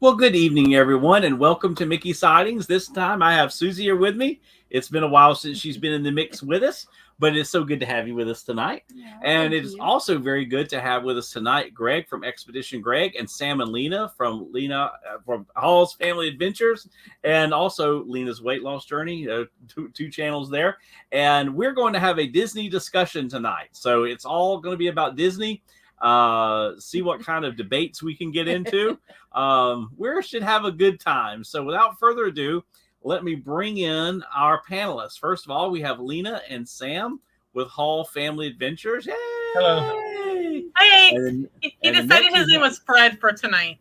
Well, good evening, everyone, and welcome to Mickey Sightings. This time I have Susie here with me. It's been a while since she's been in the mix with us, but it's so good to have you with us tonight. Yeah, and it is also very good to have with us tonight Greg from Expedition Greg and Sam and Lena from Hall's Family Adventures, and also Lena's Weight Loss Journey, two channels there. And we're going to have a Disney discussion tonight. So it's all going to be about Disney. See what kind of debates we can get into. We should have a good time. So without further ado, let me bring in our panelists. First of all, we have Lena and Sam with Hall Family Adventures. Yay! Hello. Hey, he decided his name was Fred for tonight.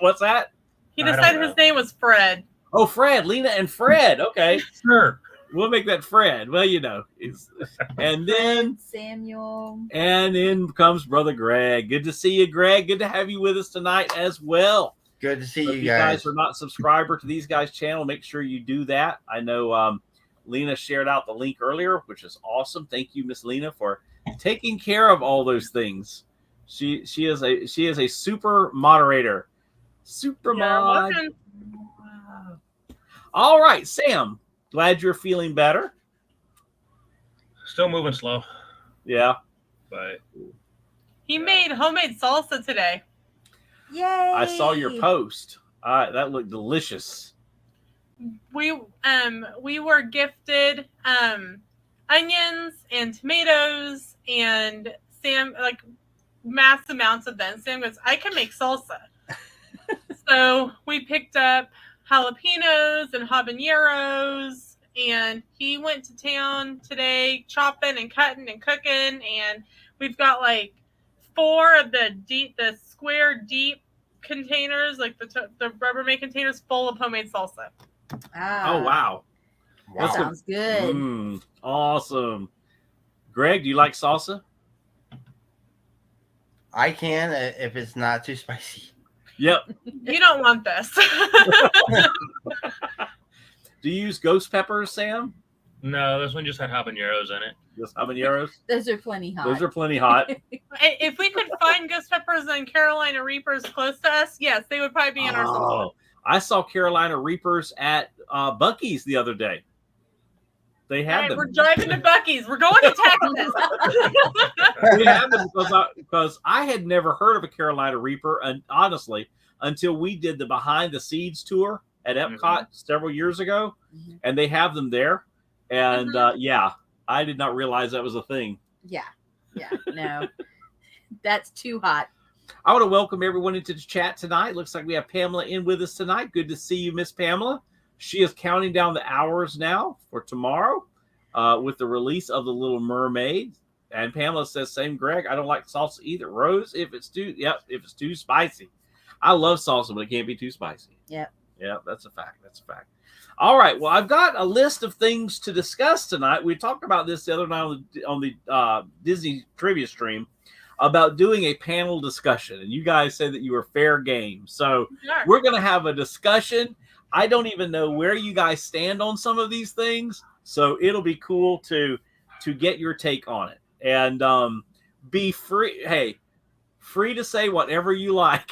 What's that? He decided his name was Fred. Oh, Fred, Lena and Fred. Okay. Sure. We'll make that Fred. Well, you know. And then Samuel. And in comes Brother Greg. Good to see you, Greg. Good to have you with us tonight as well. Good to see you guys. If you guys are not subscriber to these guys' channel, make sure you do that. I know Lena shared out the link earlier, which is awesome. Thank you, Miss Lena, for taking care of all those things. She is a super moderator. Super mod. Wow. All right, Sam. Glad you're feeling better. Still moving slow. Yeah. But he made homemade salsa today. Yay! I saw your post. That looked delicious. We were gifted onions and tomatoes and Sam, like mass amounts of them. Sam goes, I can make salsa. So we picked up jalapenos and habaneros, and he went to town today chopping and cutting and cooking, and we've got like 4 of the square deep containers, like the Rubbermaid containers full of homemade salsa. Oh, wow. That sounds good. Awesome. Greg, do you like salsa? I can if it's not too spicy. Yep. You don't want this. Do you use ghost peppers, Sam? no, this one just had habaneros in it. Just habaneros? Those are plenty hot. Those are plenty hot. If we could find ghost peppers and Carolina Reapers close to us, yes, they would probably be in our salsa. I saw Carolina Reapers at Buc-ee's the other day. They All had right, them. we're driving to Bucky's. We're going to Texas. We had them because I had never heard of a Carolina Reaper, and honestly, until we did the Behind the Seeds tour at Epcot several years ago, and they have them there. And yeah, I did not realize that was a thing. Yeah. No, that's too hot. I want to welcome everyone into the chat tonight. Looks like we have Pamela in with us tonight. Good to see you, Miss Pamela. She is counting down the hours now for tomorrow with the release of The Little Mermaid. And Pamela says, same Greg, I don't like salsa either. Rose, if it's too spicy. I love salsa, but it can't be too spicy. Yeah, that's a fact. All right. Well, I've got a list of things to discuss tonight. We talked about this the other night on the Disney trivia stream about doing a panel discussion. And you guys said that you were fair game. So we're going to have a discussion. I don't even know where you guys stand on some of these things. So it'll be cool to get your take on it. And be free. Hey, free to say whatever you like.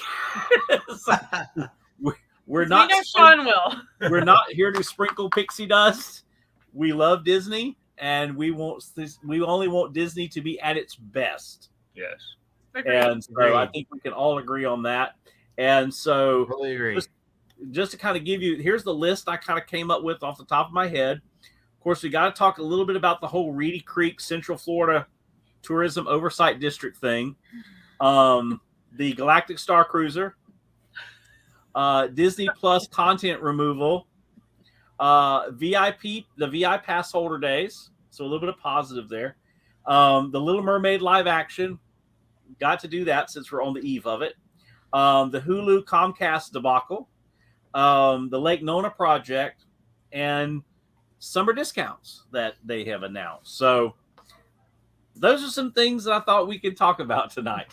We're not. We know Sean will. We're not here to sprinkle pixie dust. We love Disney, and we only want Disney to be at its best. Yes. And so I think we can all agree on that. And so Totally agree. Just to kind of give you, here's the list I kind of came up with off the top of my head. Of course, we got to talk a little bit about the whole Reedy Creek, Central Florida Tourism Oversight District thing. The Galactic Star Cruiser, Disney Plus content removal, the VI pass holder days. So a little bit of positive there. The Little Mermaid live action, got to do that since we're on the eve of it. The Hulu Comcast debacle, the Lake Nona project, and summer discounts that they have announced. So those are some things that I thought we could talk about tonight.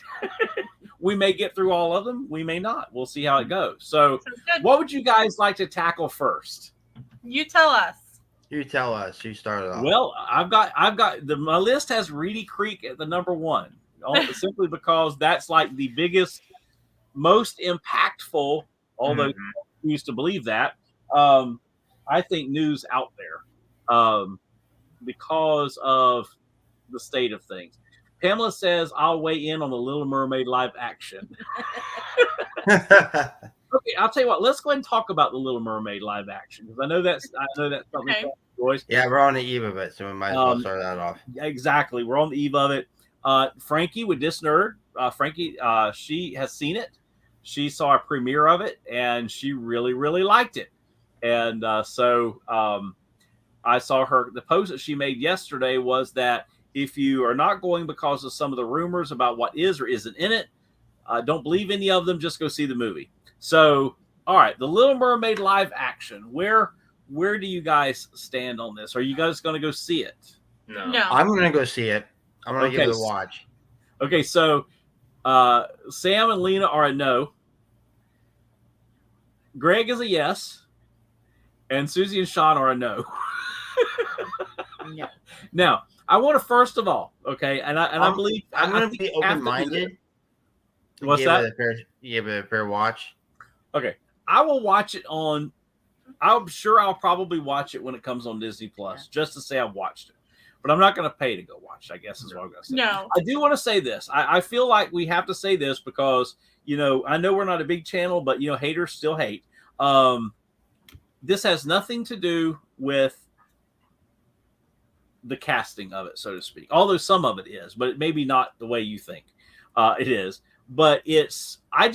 We may get through all of them. We may not. We'll see how it goes. So what would you guys like to tackle first? You tell us. You tell us. You started off. Well, my list has Reedy Creek at the number one, simply because that's like the biggest, most impactful, although we used to believe that, I think news out there because of the state of things. Pamela says, I'll weigh in on the Little Mermaid live action. Okay, I'll tell you what. Let's go ahead and talk about the Little Mermaid live action because I know that's something. Okay. Boys. Yeah, we're on the eve of it, so we might as well start that off. Exactly, we're on the eve of it. Frankie with This Nerd, Frankie, she has seen it. She saw a premiere of it, and she really, really liked it. And so I saw her. The post that she made yesterday was that if you are not going because of some of the rumors about what is or isn't in it, don't believe any of them. Just go see the movie. So, all right, The Little Mermaid live action. Where do you guys stand on this? Are you guys going to go see it? No. I'm going to go see it. I'm going to give it a watch. Okay, so Sam and Lena are a no. Greg is a yes. And Susie and Sean are a no. No. Now, I want to first of all, okay, and I believe I'm going to be open-minded. What's that? Give it a fair watch. Okay, I will watch it on. I'm sure I'll probably watch it when it comes on Disney Plus, just to say I've watched it. But I'm not going to pay to go watch it, I guess is what I'm going to say. No. I do want to say this. I feel like we have to say this because, I know we're not a big channel, but, haters still hate. This has nothing to do with the casting of it, so to speak. Although some of it is, but maybe not the way you think it is. But I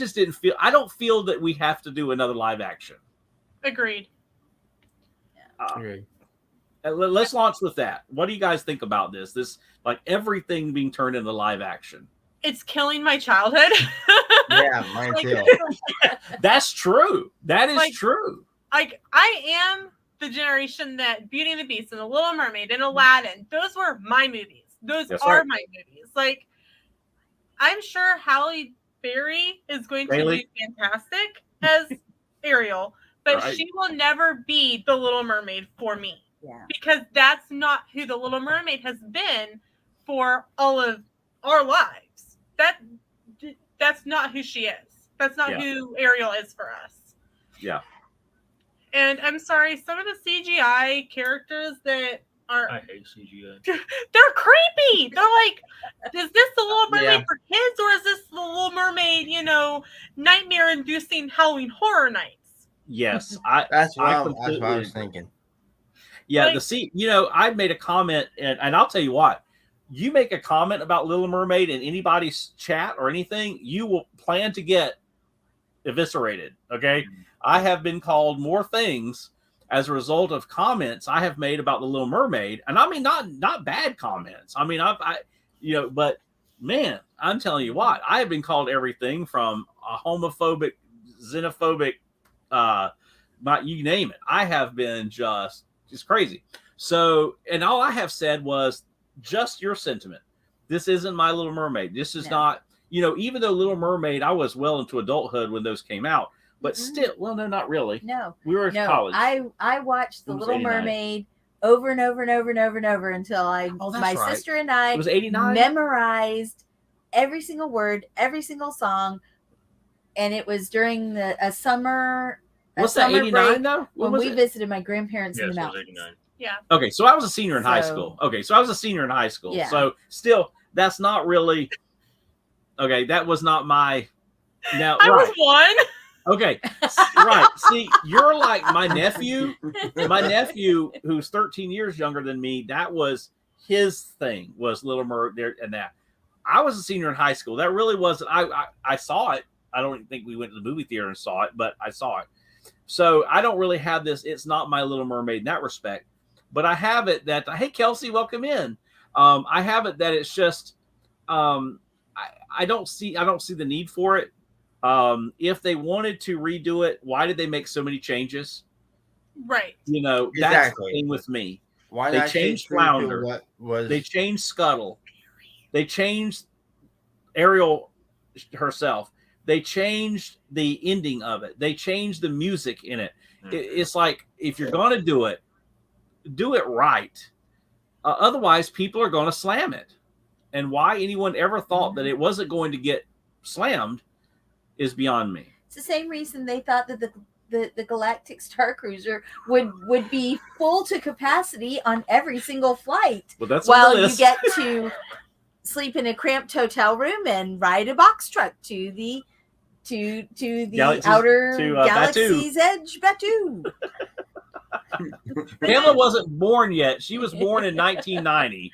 don't feel that we have to do another live action. Agreed. Let's launch with that. What do you guys think about this? This, like, everything being turned into live action. It's killing my childhood. Yeah, mine too. That's true. That is true. Like, I am the generation that Beauty and the Beast and The Little Mermaid and Aladdin, those were my movies. Those are my movies. Like, I'm sure Halle Berry is going to be fantastic as Ariel, but she will never be the Little Mermaid for me. Yeah. Because that's not who the Little Mermaid has been for all of our lives. That's not who she is. That's not who Ariel is for us. Yeah. And I'm sorry, some of the CGI characters that are I hate CGI. they're creepy. They're like, is this the Little Mermaid Yeah. for kids, or is this the Little Mermaid, nightmare-inducing Halloween horror nights? Yes, That's what I I completely was agree. thinking. Yeah, Like- I made a comment, and I'll tell you what, you make a comment about Little Mermaid in anybody's chat or anything, you will plan to get eviscerated. Okay, I have been called more things as a result of comments I have made about the Little Mermaid, and I mean not bad comments. I mean but man, I'm telling you what, I have been called everything from a homophobic, xenophobic, you name it. I have been just crazy. So, and all I have said was just your sentiment. This isn't My Little Mermaid. This is not, even though Little Mermaid, I was well into adulthood when those came out, but still, well, no, not really. No. We were in college. I watched The It was Little 89. Mermaid over and over and over and over and over until my right. sister and I It was 89. memorized every single word, every single song, and it was during a summer. What's that, 89 though? When we visited my grandparents Yes, in the it was mountains. 89. Yeah. Okay, so I was a senior in high So- school. Okay, so I was a senior in high school. Yeah. So still, that's not really. Okay, that was not my. Now, I right. was one. Okay, right. See, you're like my nephew. My nephew, who's 13 years younger than me, that was his thing, was Little Mermaid there and that. I was a senior in high school. That really wasn't. I saw it. I don't think we went to the movie theater and saw it, but I saw it. So I don't really have this. It's not My Little Mermaid in that respect, but I have it that, hey, Kelsey, welcome in. I have it that it's just, I don't see the need for it. If they wanted to redo it, why did they make so many changes? Right. That's Exactly. the thing with me. Why They not stay changed true to Flounder. what was They changed Scuttle. They changed Ariel herself. They changed the ending of it. They changed the music in it. It's like, if you're going to do it right. Otherwise, people are going to slam it. And why anyone ever thought that it wasn't going to get slammed is beyond me. It's the same reason they thought that the Galactic Star Cruiser would be full to capacity on every single flight, Well, that's on while the you list. get to sleep in a cramped hotel room and ride a box truck to the outer galaxy's edge, Batu. Pamela wasn't born yet. She was born in 1990.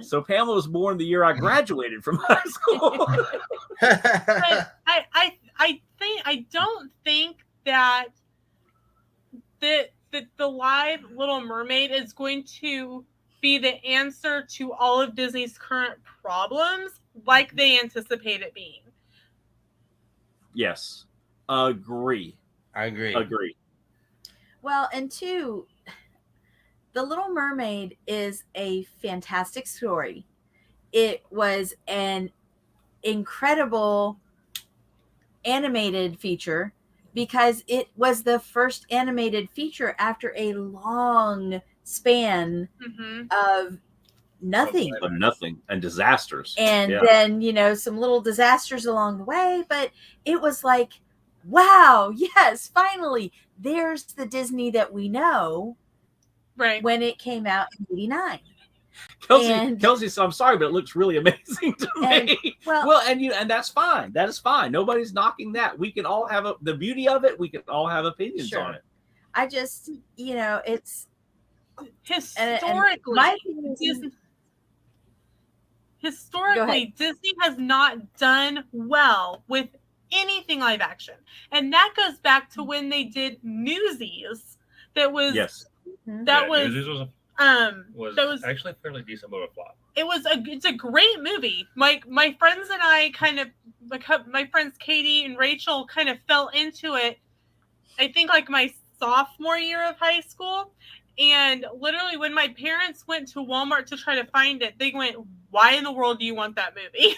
So Pamela was born the year I graduated from high school. But I don't think that the live Little Mermaid is going to be the answer to all of Disney's current problems like they anticipate it being. Yes. Agree. I agree. Well, and two, The Little Mermaid is a fantastic story. It was an incredible animated feature because it was the first animated feature after a long span Mm-hmm. of nothing. Of nothing and disasters. And Yeah. then, some little disasters along the way, but it was like, wow, yes, finally, there's the Disney that we know Right. when it came out in 89. Kelsey, so I'm sorry, but it looks really amazing to me. well- and that's fine. That is fine. Nobody's knocking that. We can all have the beauty of it. We can all have opinions Sure. on it. I just, it's Historically, my opinion is- Disney, historically, Disney has not done well with anything live action, and that goes back to when they did Newsies. That was Yes. Newsies was that actually fairly decent, but a flop. it's a great movie. My friends and I my friends Katie and Rachel kind of fell into it. I think like my sophomore year of high school, and literally when my parents went to Walmart to try to find it, they went, "Why in the world do you want that movie?"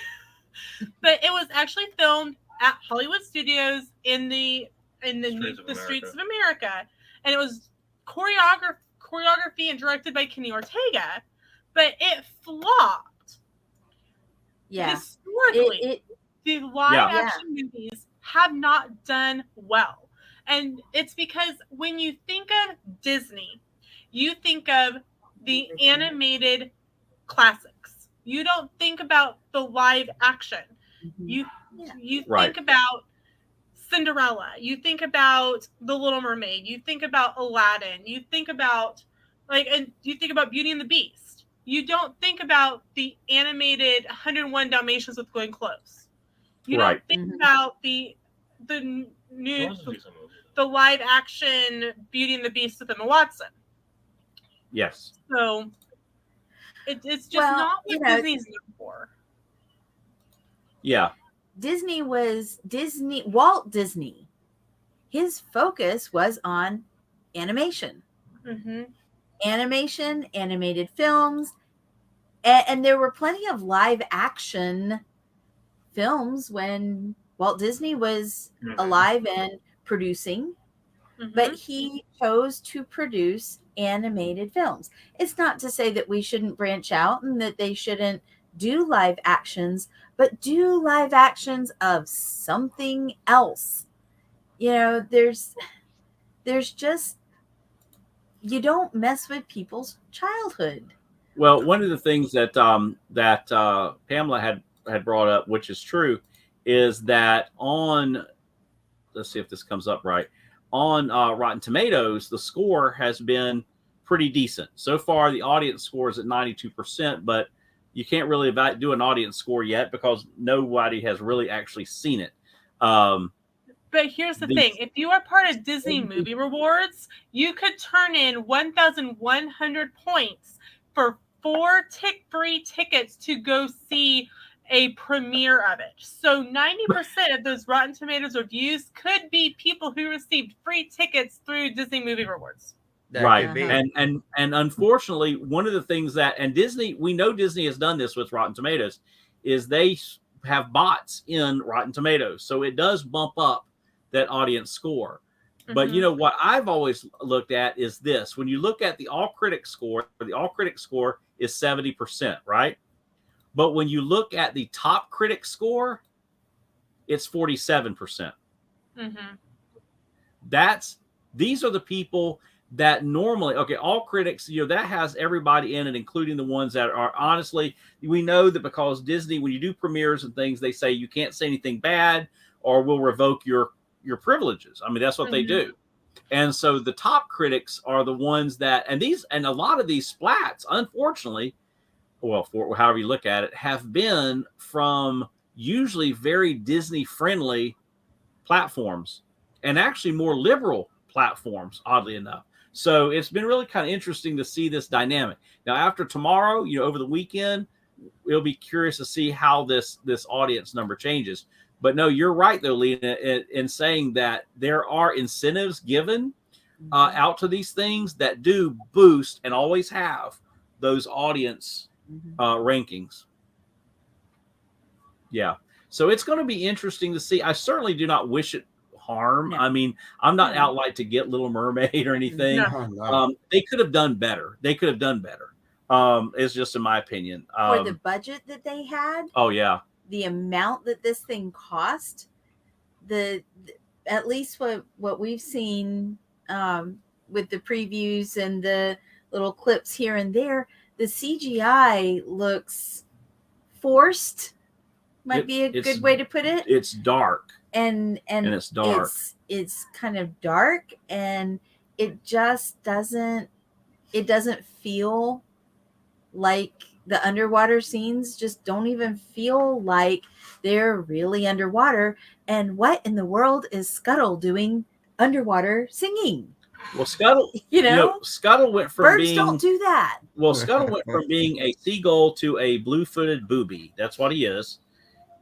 But it was actually filmed at Hollywood Studios in the Streets of America, and it was choreography and directed by Kenny Ortega, but it flopped. Yeah. Historically, the live action movies have not done well. And it's because when you think of Disney, you think of the animated classics. You don't think about the live action. You think about Cinderella. You think about The Little Mermaid. You think about Aladdin. You think about and you think about Beauty and the Beast. You don't think about the animated 101 Dalmatians with Glenn Close. You don't think about the new the live action Beauty and the Beast with Emma Watson. Yes. So it's just not what Disney's known for. Yeah. Walt Disney, his focus was on animation. Animation, animated films, and there were plenty of live action films when Walt Disney was alive and producing, but he chose to produce animated films. It's not to say that we shouldn't branch out and that they shouldn't do live actions, but do live actions of something else. There's just, you don't mess with people's childhood. Well, one of the things that Pamela had brought up, which is true, is that let's see if this comes up right, on Rotten Tomatoes, the score has been pretty decent. So far, the audience score is at 92%, but you can't really do an audience score yet because nobody has really actually seen it. But here's the thing. If you are part of Disney Movie Rewards, you could turn in 1,100 points for 4 free tickets to go see a premiere of it. So 90% of those Rotten Tomatoes reviews could be people who received free tickets through Disney Movie Rewards. Right. And unfortunately, one of the things we know Disney has done this with Rotten Tomatoes, is they have bots in Rotten Tomatoes. So it does bump up that audience score. But what I've always looked at is this. When you look at the all critics score, the all critics score is 70%, right? But when you look at the top critic score, it's 47%. These are the people that normally, all critics, that has everybody in it, including the ones that are, honestly, we know that because Disney, when you do premieres and things, they say you can't say anything bad or we'll revoke your privileges. I mean, that's what they do. And so the top critics are the ones that, and a lot of these splats, unfortunately, for however you look at it, have been from usually very Disney friendly platforms and actually more liberal platforms, oddly enough. So it's been really kind of interesting to see this dynamic. Now, after tomorrow, over the weekend, we'll be curious to see how this audience number changes. But no, you're right, though, Lena, in saying that there are incentives given out to these things that do boost and always have those audience rankings. Yeah. So it's going to be interesting to see. I certainly do not wish it harm. No. I mean, I'm not out like to get Little Mermaid or anything. No. They could have done better. It's just in my opinion. For the budget that they had. Oh yeah. The amount that this thing cost, at least what we've seen with the previews and the little clips here and there, the CGI looks forced. Might be a good way to put it. It's dark. And it's dark. It's kind of dark, and it just doesn't feel like the underwater scenes just don't even feel like they're really underwater. And what in the world is Scuttle doing underwater singing? Well, Scuttle, Scuttle went from birds don't do that. Well, Scuttle went from being a seagull to a blue-footed booby. That's what he is.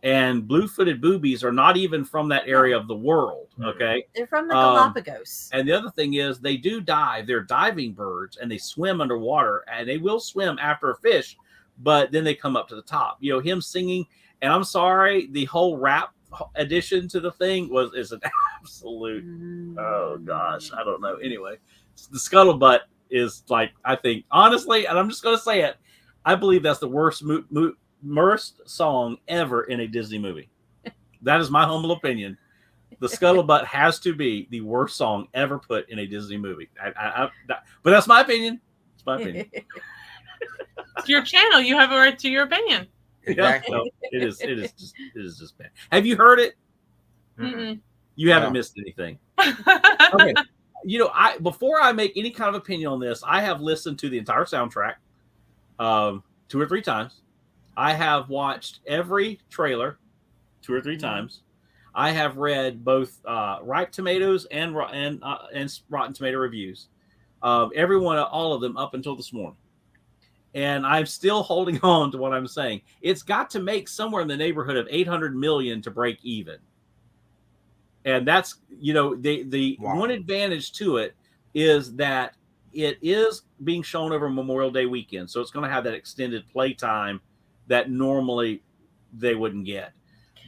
And blue-footed boobies are not even from that area of the world, okay? They're from the Galapagos. And the other thing is they do dive. They're diving birds, and they swim underwater, and they will swim after a fish, but then they come up to the top. Him singing, and I'm sorry, the whole rap addition to the thing is an absolute, oh gosh, I don't know. Anyway, the Scuttlebutt is like, I think, honestly, and I'm just going to say it, I believe that's the worst song ever in a Disney movie. That is my humble opinion. The Scuttlebutt has to be the worst song ever put in a Disney movie. But that's my opinion. It's my opinion. It's your channel. You have a right to your opinion. Exactly. No, it is just bad. Have you heard it? Mm-mm. You haven't No. missed anything. Okay. Before I make any kind of opinion on this, I have listened to the entire soundtrack 2 or 3 times. I have watched every trailer 2 or 3 times. I have read both Ripe Tomatoes and Rotten Tomato reviews. Everyone, all of them up until this morning. And I'm still holding on to what I'm saying. It's got to make somewhere in the neighborhood of 800 million to break even. And that's, the one advantage to it is that it is being shown over Memorial Day weekend. So it's going to have that extended play time that normally they wouldn't get.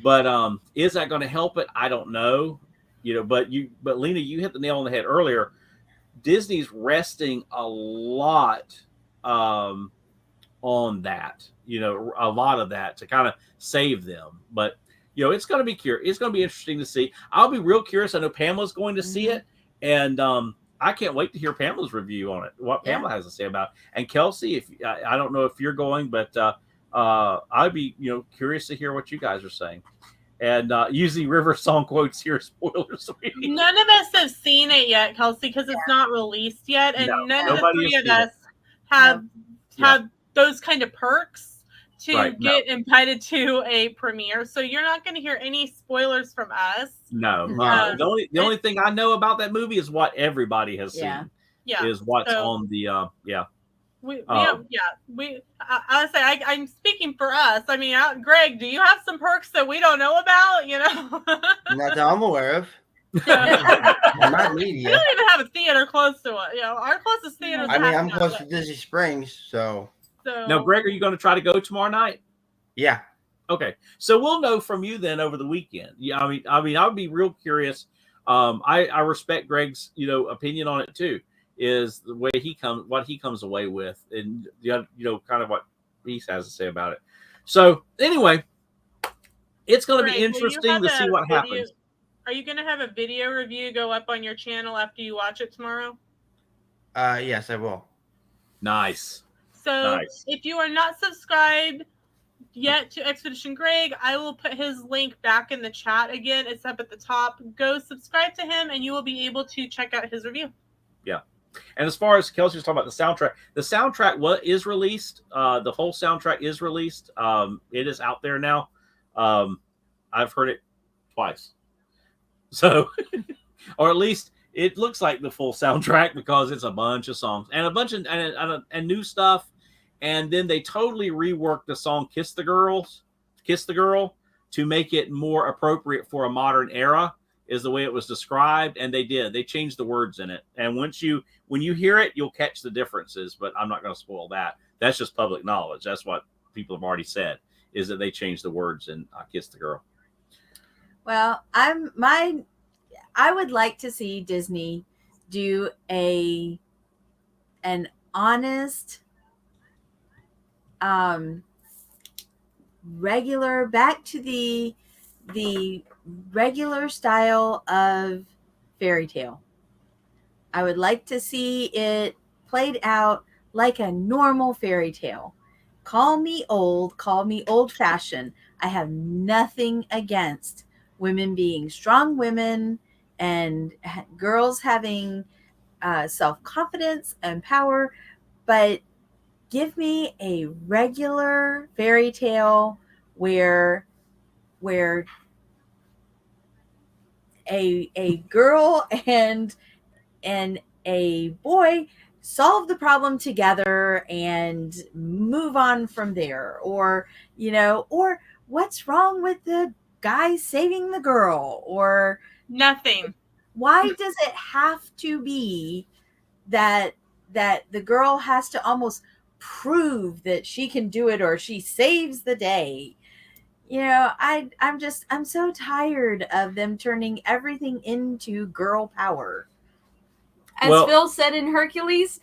But is that going to help it? I don't know. But Lena, you hit the nail on the head earlier. Disney's resting a lot on that, a lot of that to kind of save them. But it's going to be it's going to be interesting to see. I'll be real curious. I know Pamela's going to see it, and I can't wait to hear Pamela's review on it. What Pamela has to say about it. And Kelsey, if I don't know if you're going, but I'd be curious to hear what you guys are saying. And using River song quotes here, spoilers. None of us have seen it yet, Kelsey, because it's not released yet, and none of the 3 of us have those kind of perks to get invited to a premiere. So you're not going to hear any spoilers from us. No, the only thing I know about that movie is what everybody has seen. Yeah, is what's on the I say I'm speaking for us. I mean, Greg, do you have some perks that we don't know about? Not that I'm aware of. Not media. We don't even have a theater close to it. Our closest theater. I mean, I'm close to Disney Springs, so. Now, Greg, are you going to try to go tomorrow night? Yeah. Okay, so we'll know from you then over the weekend. Yeah, I mean, I'll be real curious. I respect Greg's opinion on it too. Is the way what he comes away with, and kind of what he has to say about it. So anyway, it's going to be interesting to see what happens. Are you going to have a video review go up on your channel after you watch it tomorrow? Yes, I will. Nice. So if you are not subscribed yet to Expedition Greg, I will put his link back in the chat again. It's up at the top. Go subscribe to him, and you will be able to check out his review. Yeah. And as far as Kelsey was talking about the soundtrack is released. The whole soundtrack is released. It is out there now. I've heard it twice. So, or at least it looks like the full soundtrack because it's a bunch of songs and a bunch of and new stuff. And then they totally reworked the song "Kiss the Girl" to make it more appropriate for a modern era. Is the way it was described, and they changed the words in it. And when you hear it, you'll catch the differences. But I'm not going to spoil that. That's just public knowledge. That's what people have already said. Is that they changed the words in "Kiss the Girl." Well, I would like to see Disney do an honest, regular, back to the regular style of fairy tale. I would like to see it played out like a normal fairy tale. Call me old-fashioned. I have nothing against women being strong women and girls having self-confidence and power, but give me a regular fairy tale where a girl and a boy solve the problem together and move on from there. Or what's wrong with the guy saving the girl? Or nothing. Why does it have to be that the girl has to almost prove that she can do it or she saves the day? I'm so tired of them turning everything into girl power. As Phil said in Hercules,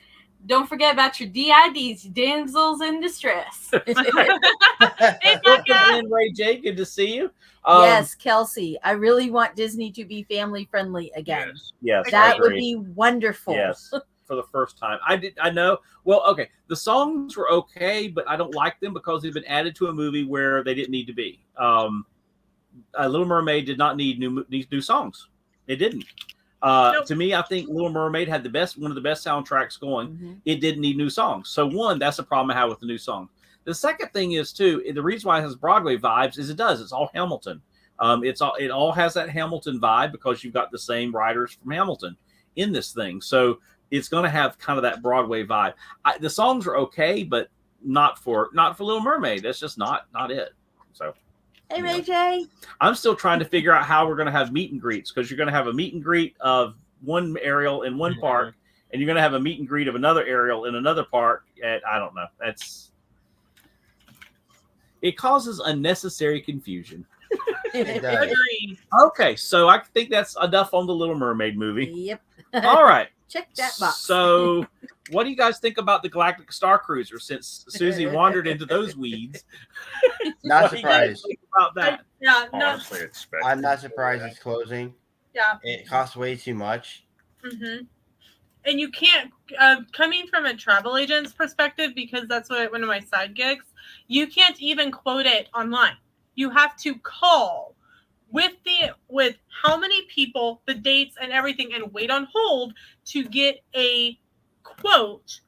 don't forget about your DIDs, damsels in distress. Hey, Becca. Ray J, good to see you. Yes, Kelsey. I really want Disney to be family friendly again. Yes, that would be wonderful. Yes. for the first time. I know. Well, okay, the songs were okay, but I don't like them because they've been added to a movie where they didn't need to be. Little Mermaid did not need new songs. It didn't. Nope. To me, I think Little Mermaid had one of the best soundtracks going. Mm-hmm. It didn't need new songs. So one, that's the problem I have with the new song. The second thing is too, the reason why it has Broadway vibes is it does. It's all Hamilton. It all has that Hamilton vibe because you've got the same writers from Hamilton in this thing. So it's going to have kind of that Broadway vibe. The songs are okay, but not for Little Mermaid. That's just not it. So. Hey, Ray J. I'm still trying to figure out how we're going to have meet and greets, because you're going to have a meet and greet of one Ariel in one park, and you're going to have a meet and greet of another Ariel in another park. And I don't know. It causes unnecessary confusion. It does. Agree. Okay, so I think that's enough on the Little Mermaid movie. Yep. All right. Check that box. So, what do you guys think about the Galactic Star Cruiser? Since Susie wandered into those weeds, Not what do you guys surprised. think about that? Yeah, no, Honestly, expected. I'm not surprised it's closing. yeah. It costs way too much. Mm-hmm. And you can't, coming from a travel agent's perspective, because that's one of my side gigs, you can't even quote it online. You have to call with how many people, the dates and everything, and wait on hold to get a quote.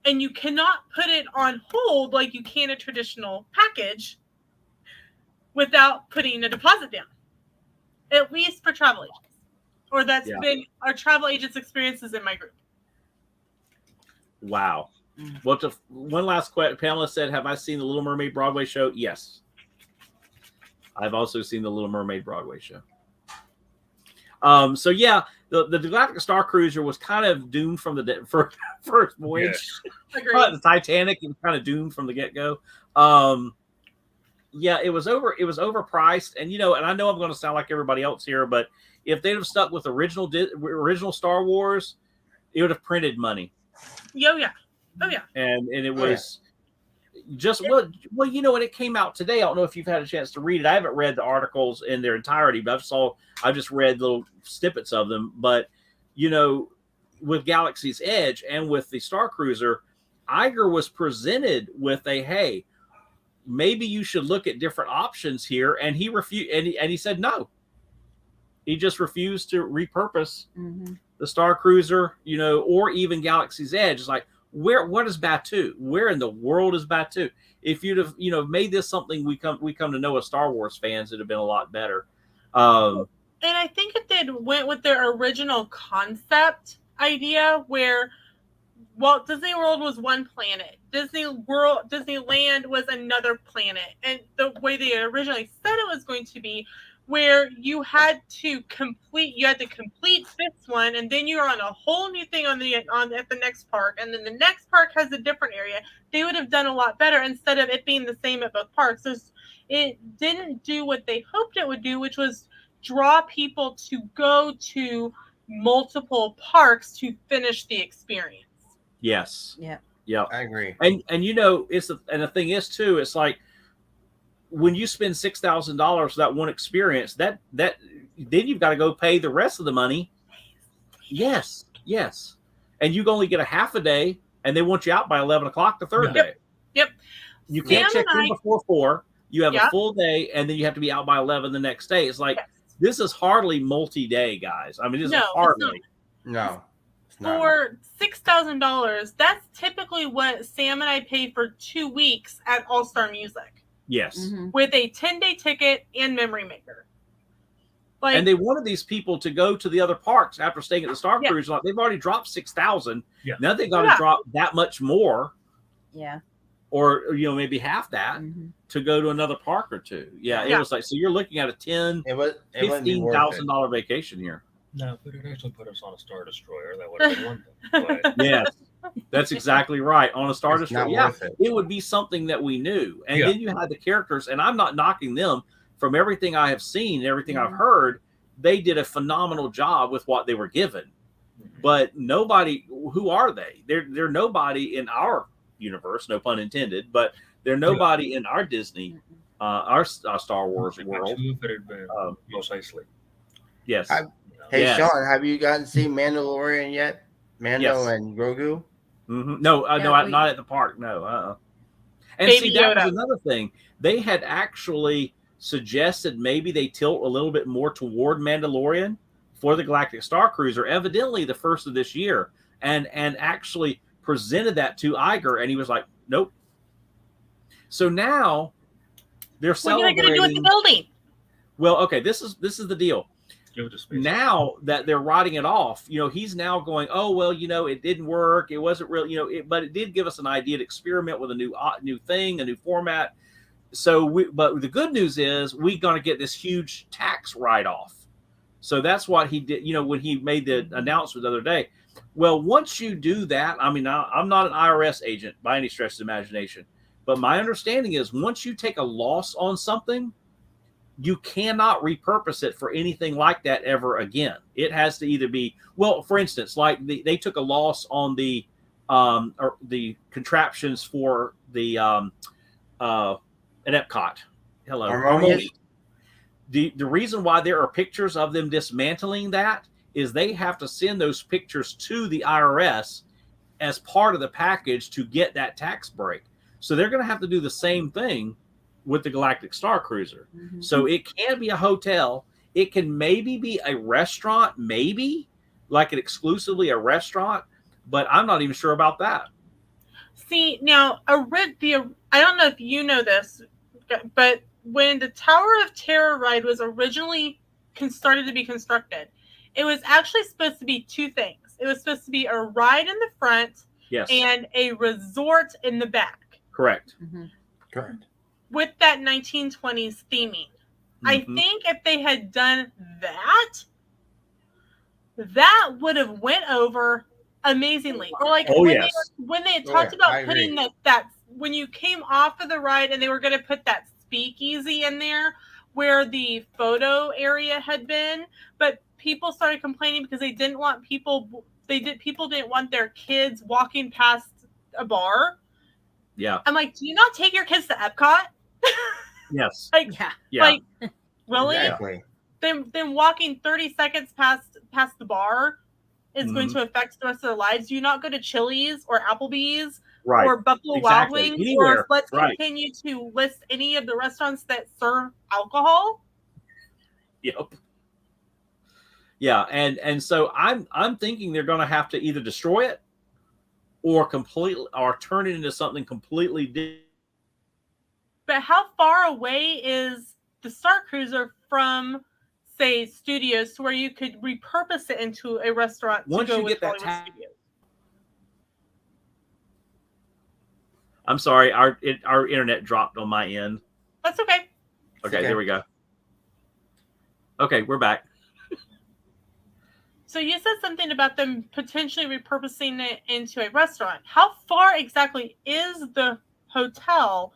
And you cannot put it on hold like you can a traditional package without putting a deposit down, at least for travel agents. Or that's been our travel agents' experiences in my group. Wow. Well, one last question. Pamela said, have I seen the Little Mermaid Broadway show? Yes. I've also seen the Little Mermaid Broadway show. So yeah, the Galactic Star Cruiser was kind of doomed from the first voyage. Agreed. The Titanic, it was kind of doomed from the get-go. Yeah, it was overpriced, and and I know I'm going to sound like everybody else here, but if they'd have stuck with original Star Wars, it would have printed money. Oh yeah. And it was just when it came out today. I don't know if you've had a chance to read it. I haven't read the articles in their entirety, but I've just read little snippets of them. But with Galaxy's Edge and with the Star Cruiser, Iger was presented with hey, maybe you should look at different options here, and he refused, and he said no. He just refused to repurpose the Star Cruiser, or even Galaxy's Edge. It's like, what is Batuu? Where in the world is Batuu? If you'd have, made this something we come to know as Star Wars fans, it'd have been a lot better. And I think if they'd went with their original concept idea, where Walt Disney World was one planet, Disneyland was another planet, and the way they originally said it was going to be, where you had to complete this one, and then you're on a whole new thing at the next park, and then the next park has a different area. They would have done a lot better instead of it being the same at both parks. So it didn't do what they hoped it would do, which was draw people to go to multiple parks to finish the experience. Yes. Yeah. I agree. And the thing is too, it's like, when you spend $6,000 for that one experience, that then you've got to go pay the rest of the money. Yes. And you only get a half a day, and they want you out by 11 o'clock the third day. Yep. You can't check in before 4. You have a full day, and then you have to be out by 11 the next day. It's like, this is hardly multi-day, guys. I mean, this is hardly. No. For $6,000, that's typically what Sam and I pay for 2 weeks at All Star Music. Yes. With a 10-day ticket and memory maker. And they wanted these people to go to the other parks after staying at the Star Cruise. Like, they've already dropped $6,000. Yeah. Now they've got to drop that much more. Yeah. Or maybe half that to go to another park or two. Yeah, it was like, so you're looking at a $15,000 vacation here. No, but it actually put us on a Star Destroyer. That would have been one thing. But Yes. That's exactly right. On a Star Destroyer, it would be something that we knew. And then you had the characters, and I'm not knocking them. From everything I have seen, everything I've heard, they did a phenomenal job with what they were given. But nobody, who are they? They're nobody in our universe, no pun intended, but they're nobody in our Disney, our Star Wars world. Most Eisley. Yes. Hey, Sean, have you gotten to see Mandalorian yet? Mando Yes. and Grogu. No, No, not at the park. No. And Baby see, that Yoda. was another thing. They had actually suggested maybe they tilt a little bit more toward Mandalorian for the Galactic Star Cruiser, evidently the first of this year, and actually presented that to Iger, and he was like, nope. So now they're What are they celebrating. going to do with the building? Well, okay, this is the deal. Give it to space. Now that they're writing it off, he's now going, oh, well, it didn't work. It wasn't real, but it did give us an idea to experiment with a new thing, a new format. So but the good news is we're going to get this huge tax write-off. So that's what he did, when he made the announcement the other day. Well, once you do that, I mean, I'm not an IRS agent by any stretch of the imagination, but my understanding is once you take a loss on something, you cannot repurpose it for anything like that ever again. It has to either be, well, for instance, like they took a loss on the contraptions for the at Epcot. Hello. Harmonious? The reason why there are pictures of them dismantling that is they have to send those pictures to the IRS as part of the package to get that tax break. So they're going to have to do the same thing with the Galactic Star Cruiser. Mhm. So it can be a hotel. It can maybe be a restaurant, maybe like exclusively a restaurant, but I'm not even sure about that. See, now, I don't know if you know this, but when the Tower of Terror ride was originally started to be constructed, it was actually supposed to be two things. It was supposed to be a ride in the front Yes. and a resort in the back. Correct. Mhm. Correct. With that 1920s theming. I think if they had done that would have went over amazingly. Or like when they had talked about putting that when you came off of the ride and they were going to put that speakeasy in there where the photo area had been, but people started complaining because they didn't want people didn't want their kids walking past a bar. Yeah. I'm like, do you not take your kids to Epcot? Yes. Yeah. Like, really? Exactly. Them walking 30 seconds past the bar is going to affect the rest of their lives. Do you not go to Chili's or Applebee's Right. or Buffalo Wild Wings? Anywhere. Or let's continue to list any of the restaurants that serve alcohol? Yep. Yeah, and so I'm thinking they're going to have to either destroy it or turn it into something completely different. But how far away is the Star Cruiser from, say, studios to where you could repurpose it into a restaurant Once to go you with get that Hollywood Studios? I'm sorry, our internet dropped on my end. That's okay. Okay, there we go. Okay, we're back. So you said something about them potentially repurposing it into a restaurant. How far exactly is the hotel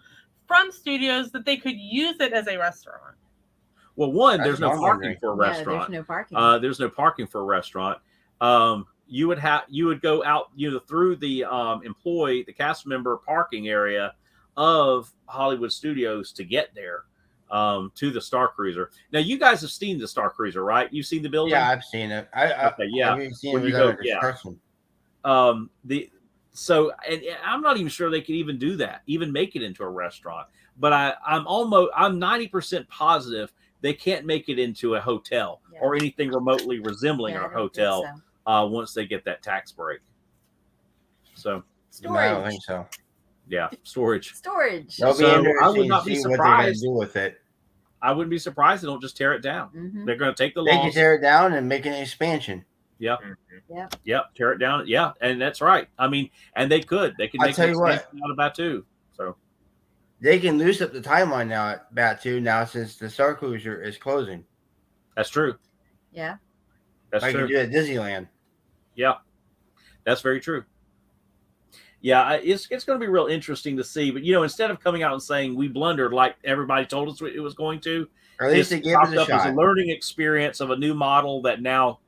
from studios that they could use it as a restaurant? Well, one, there's no parking for a Yeah, restaurant. there's no parking. There's no parking for a restaurant. You would go out, through the the cast member parking area of Hollywood Studios to get there to the Star Cruiser. Now, you guys have seen the Star Cruiser, right? You've seen the building? Yeah, I've seen it. I've seen When it you go, under construction. So, and I'm not even sure they could even do that, even make it into a restaurant. But I'm 90% positive they can't make it into a hotel or anything remotely resembling a hotel once they get that tax break. So, storage. I don't think so. Yeah, storage. That'll be interesting I would not to be see what they're going to surprised. do with it. I wouldn't be surprised they don't just tear it down. Mm-hmm. They're going to take the They loss. can tear it down and make an expansion. Yep. Yep. Yep. Tear it down. Yeah, and that's right. I mean, and they could make an expansion out of Batu. So they can loosen up the timeline now at Batu now since the Star Cruiser is closing. That's true. Yeah. That's like true. you do at Disneyland. Yeah, that's very true. Yeah, it's going to be real interesting to see. But instead of coming out and saying we blundered like everybody told us it was going to, or at least they gave it a shot. As a learning experience of a new model that now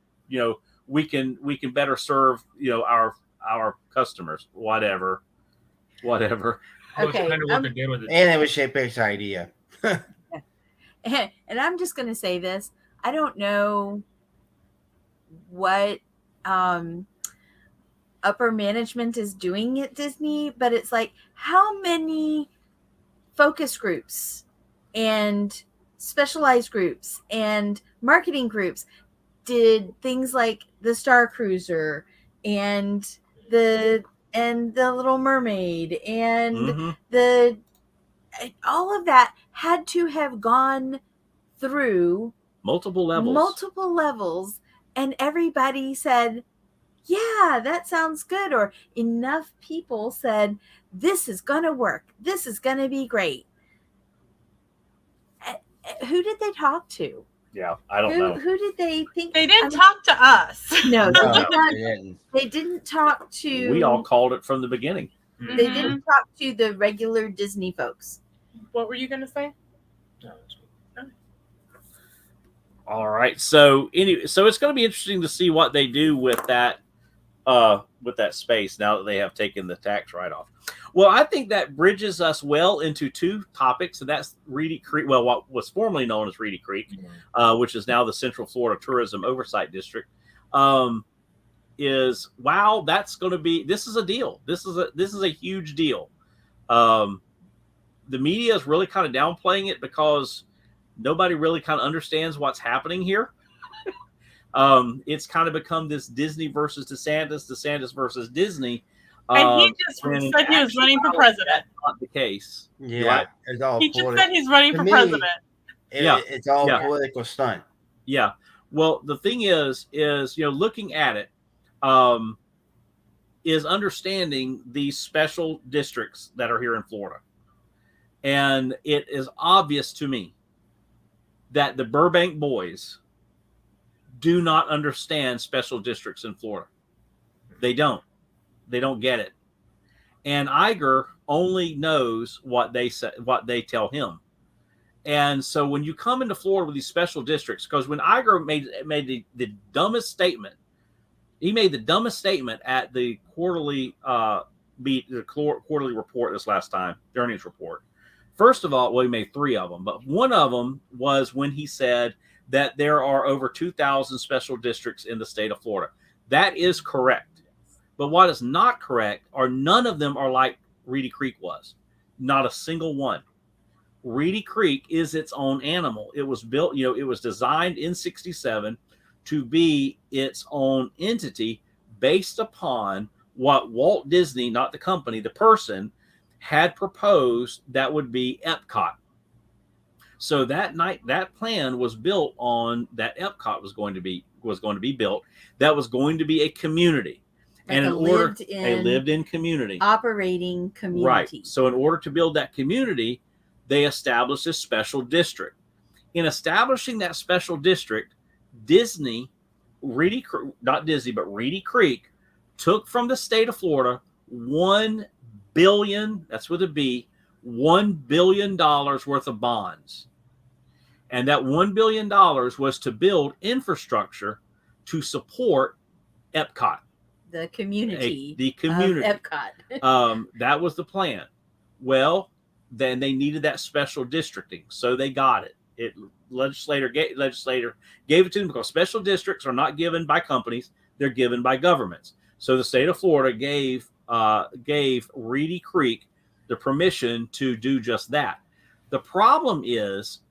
we can better serve our customers. Whatever. Okay. Kind of what they did with it. And it was Shapek's idea. And I'm just going to say this. I don't know what upper management is doing at Disney, but it's like, how many focus groups and specialized groups and marketing groups did things like the Star Cruiser and the Little Mermaid and the all of that had to have gone through multiple levels, and everybody said, yeah, that sounds good, or enough people said, this is gonna work, this is gonna be great. Who did they talk to? Yeah, I don't know. Who did they think? They didn't talk to us. No, didn't. they didn't talk to. We all called it from the beginning. They didn't talk to the regular Disney folks. What were you going to say? No, All right. So anyway, so it's going to be interesting to see what they do with that space now that they have taken the tax write-off. Well, I think that bridges us well into two topics, and that's Reedy Creek. Well, what was formerly known as Reedy Creek, which is now the Central Florida Tourism Oversight District. Is wow, that's going to be. This is a deal. This is a huge deal. The media is really kind of downplaying it because nobody really kind of understands what's happening here. It's kind of become this Disney versus DeSantis versus Disney. And he just said he was running for president. That's not the case. Yeah, it's all he just said he's running for president. It's all political stunt. Yeah. Well, the thing is looking at it, is understanding these special districts that are here in Florida. And it is obvious to me that the Burbank boys do not understand special districts in Florida. They don't get it. And Iger only knows what they say, what they tell him. And so when you come into Florida with these special districts, because when Iger made the dumbest statement, he made the dumbest statement at the quarterly quarterly report this last time, the earnings report. First of all, well, he made three of them, but one of them was when he said that there are over 2,000 special districts in the state of Florida. That is correct. But what is not correct are none of them are like Reedy Creek was. Not a single one. Reedy Creek is its own animal. It was built, it was designed in 1967 to be its own entity based upon what Walt Disney, not the company, the person, had proposed that would be Epcot. So that plan was built on that Epcot was going to be built. That was going to be a community. Like and a lived-in community. Operating community. Right. So in order to build that community, they established a special district. In establishing that special district, Reedy Creek took from the state of Florida $1 billion, that's with a B, $1 billion worth of bonds. And that $1 billion was to build infrastructure to support Epcot. The community. The community. Of Epcot. That was the plan. Well, then they needed that special districting. So they got it. Legislator gave it to them because special districts are not given by companies. They're given by governments. So the state of Florida gave Reedy Creek the permission to do just that. The problem is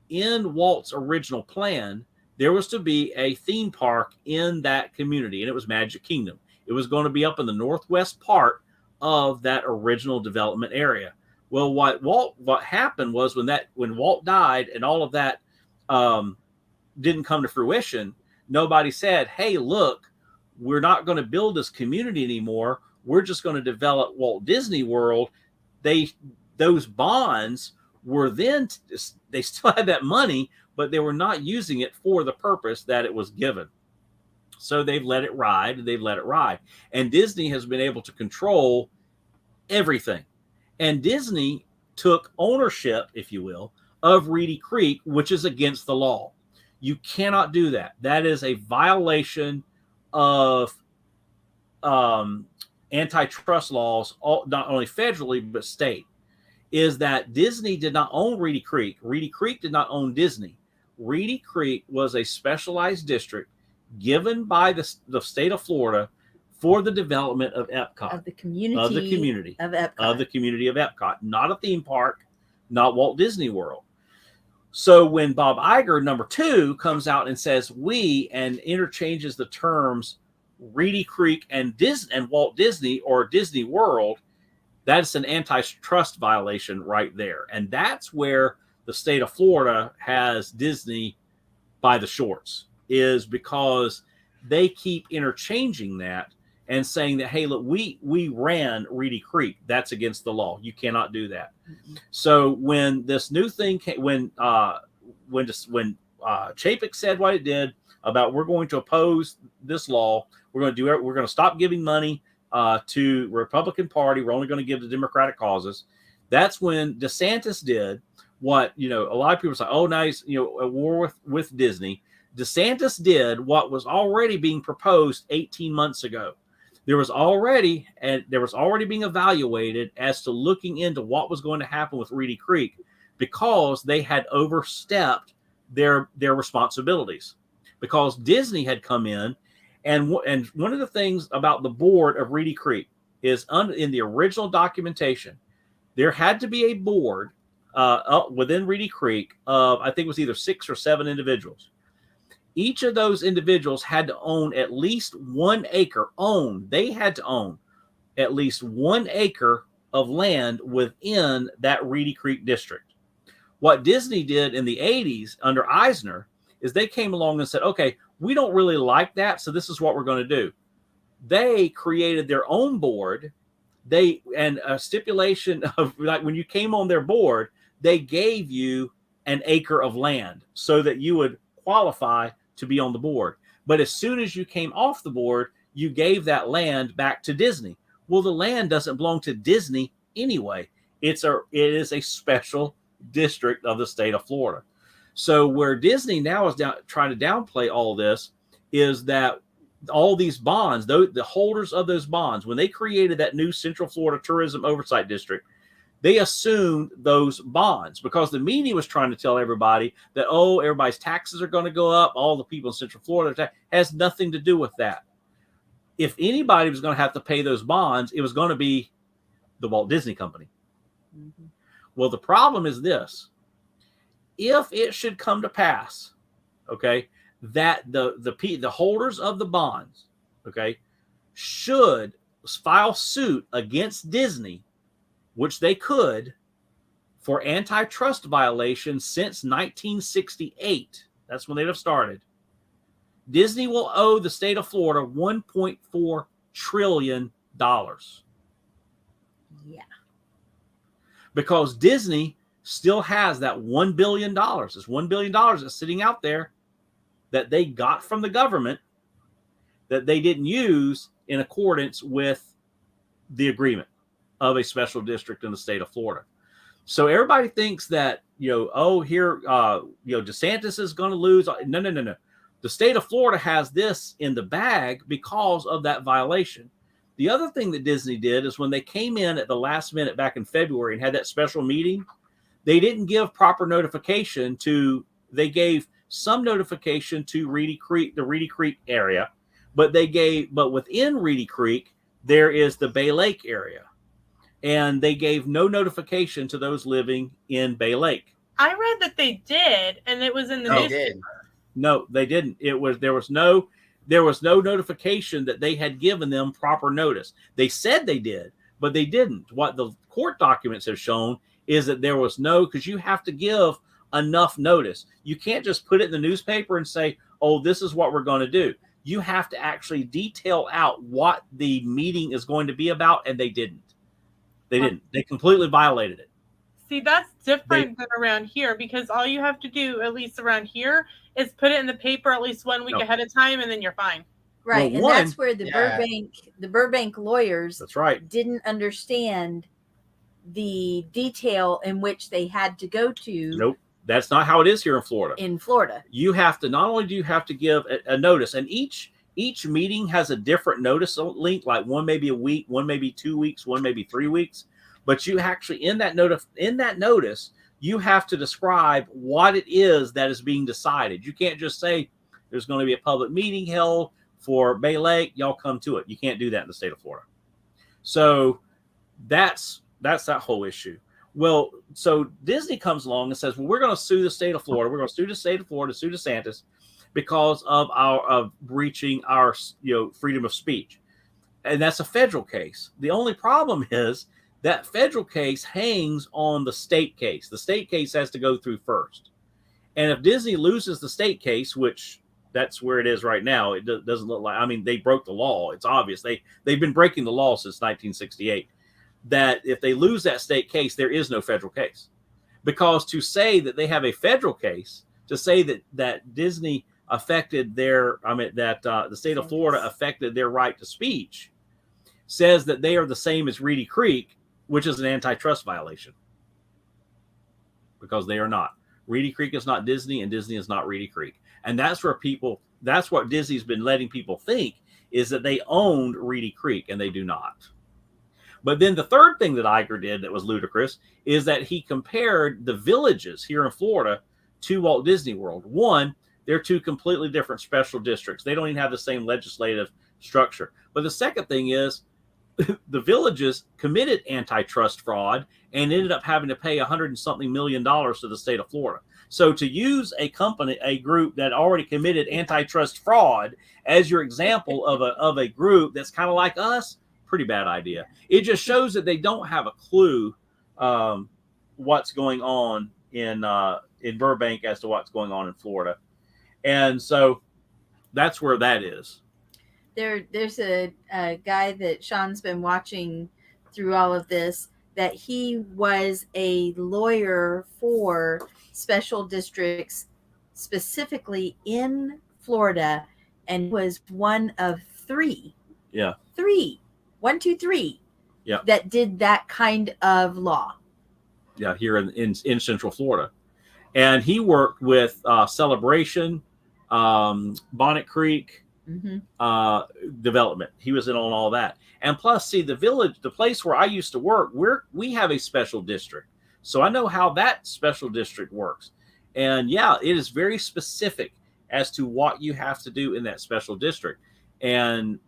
in Walt's original plan, there was to be a theme park in that community, and it was Magic Kingdom. It was going to be up in the northwest part of that original development area. Well, what happened was when Walt died and all of that didn't come to fruition, nobody said, hey, look, we're not going to build this community anymore. We're just going to develop Walt Disney World. Those bonds were then, they still had that money, but they were not using it for the purpose that it was given. So they've let it ride. And Disney has been able to control everything. And Disney took ownership, if you will, of Reedy Creek, which is against the law. You cannot do that. That is a violation of antitrust laws, not only federally, but state. Is that Disney did not own Reedy Creek. Reedy Creek did not own Disney. Reedy Creek was a specialized district given by the state of Florida for the development of Epcot, of the community of the community of Epcot. of the community of Epcot, not a theme park, not Walt Disney World. So when Bob Iger, number 2, comes out and says we and interchanges the terms Reedy Creek and Walt Disney or Disney World, that's an antitrust violation right there. And that's where the state of Florida has Disney by the shorts, is because they keep interchanging that and saying that, hey, look, we ran Reedy Creek. That's against the law. You cannot do that. Mm-hmm. So when this new thing came, when Chapek said what it did about we're going to oppose this law, we're going to stop giving money to Republican Party. We're only going to give to Democratic causes. That's when DeSantis did what, a lot of people say, oh, nice, at war with Disney. DeSantis did what was already being proposed 18 months ago. There was already being evaluated as to looking into what was going to happen with Reedy Creek because they had overstepped their responsibilities. Because Disney had come in, and one of the things about the board of Reedy Creek is in the original documentation, there had to be a board within Reedy Creek of, I think it was either 6 or 7 individuals. Each of those individuals had to own at least 1 acre. They had to own at least 1 acre of land within that Reedy Creek district. What Disney did in the 80s under Eisner is they came along and said, okay, we don't really like that, so this is what we're going to do. They created their own board. And a stipulation of, like, when you came on their board, they gave you an acre of land so that you would qualify to be on the board. But as soon as you came off the board, you gave that land back to Disney. Well, the land doesn't belong to Disney anyway. It is a special district of the state of Florida. So where Disney now is trying to downplay all this is that all these bonds, the holders of those bonds, when they created that new Central Florida Tourism Oversight District, they assumed those bonds because the media was trying to tell everybody that, oh, everybody's taxes are going to go up. All the people in Central Florida has nothing to do with that. If anybody was going to have to pay those bonds, it was going to be the Walt Disney Company. Mm-hmm. Well, the problem is this. If it should come to pass, okay, that the holders of the bonds, okay, should file suit against Disney, which they could, for antitrust violations since 1968. That's when they'd have started. Disney will owe the state of Florida $1.4 trillion. Yeah. Because Disney still has that $1 billion. It's $1 billion that's sitting out there that they got from the government that they didn't use in accordance with the agreement of a special district in the state of Florida. So everybody thinks that, DeSantis is going to lose. No. The state of Florida has this in the bag because of that violation. The other thing that Disney did is when they came in at the last minute back in February and had that special meeting, they didn't give proper notification they gave some notification to Reedy Creek, the Reedy Creek area, but within Reedy Creek, there is the Bay Lake area. And they gave no notification to those living in Bay Lake. I read that they did, and it was in the newspaper. No, they didn't. There was no notification that they had given them proper notice. They said they did, but they didn't. What the court documents have shown is that there was because you have to give enough notice. You can't just put it in the newspaper and say, oh, this is what we're going to do. You have to actually detail out what the meeting is going to be about, and they didn't. They didn't. They completely violated it. See, that's different than around here because all you have to do, at least around here, is put it in the paper at least 1 week ahead of time, and then you're fine. Right, well, and that's where the Burbank lawyers that's right. didn't understand the detail in which they had to go to. Nope, that's not how it is here in Florida. In Florida, you have to not only do you have to give a notice, and each meeting has a different notice length. Like one may be a week, one may be 2 weeks, one may be 3 weeks. But you actually in that notice, you have to describe what it is that is being decided. You can't just say there's going to be a public meeting held for Bay Lake, y'all come to it. You can't do that in the state of Florida. So that's that whole issue. Well, so Disney comes along and says, well, we're going to sue the state of Florida. We're going to sue the state of Florida, sue DeSantis because of breaching our freedom of speech. And that's a federal case. The only problem is that federal case hangs on the state case. The state case has to go through first. And if Disney loses the state case, which that's where it is right now, it doesn't look like, I mean, they broke the law. It's obvious. They've been breaking the law since 1968. That if they lose that state case, there is no federal case. Because to say that they have a federal case, to say that Disney affected the state of Florida affected their right to speech, says that they are the same as Reedy Creek, which is an antitrust violation. Because they are not. Reedy Creek is not Disney, and Disney is not Reedy Creek. And that's what Disney's been letting people think, is that they owned Reedy Creek, and they do not. But then the third thing that Iger did that was ludicrous is that he compared the villages here in Florida to Walt Disney World. One, they're two completely different special districts. They don't even have the same legislative structure. But the second thing is the villages committed antitrust fraud and ended up having to pay $100 and something million to the state of Florida. So to use a group that already committed antitrust fraud as your example of a group that's kind of like us, pretty bad idea. It just shows that they don't have a clue what's going on in Burbank as to what's going on in Florida. And so that's where that is. There's a guy that Sean's been watching through all of this, that he was a lawyer for special districts specifically in Florida, and was one of three. Yeah. 1, 2, 3. Yeah. That did that kind of law. Yeah, here in Central Florida. And he worked with Celebration, Bonnet Creek, development. He was in on all that. And plus, see, the place where I used to work, we have a special district. So I know how that special district works. And yeah, it is very specific as to what you have to do in that special district. And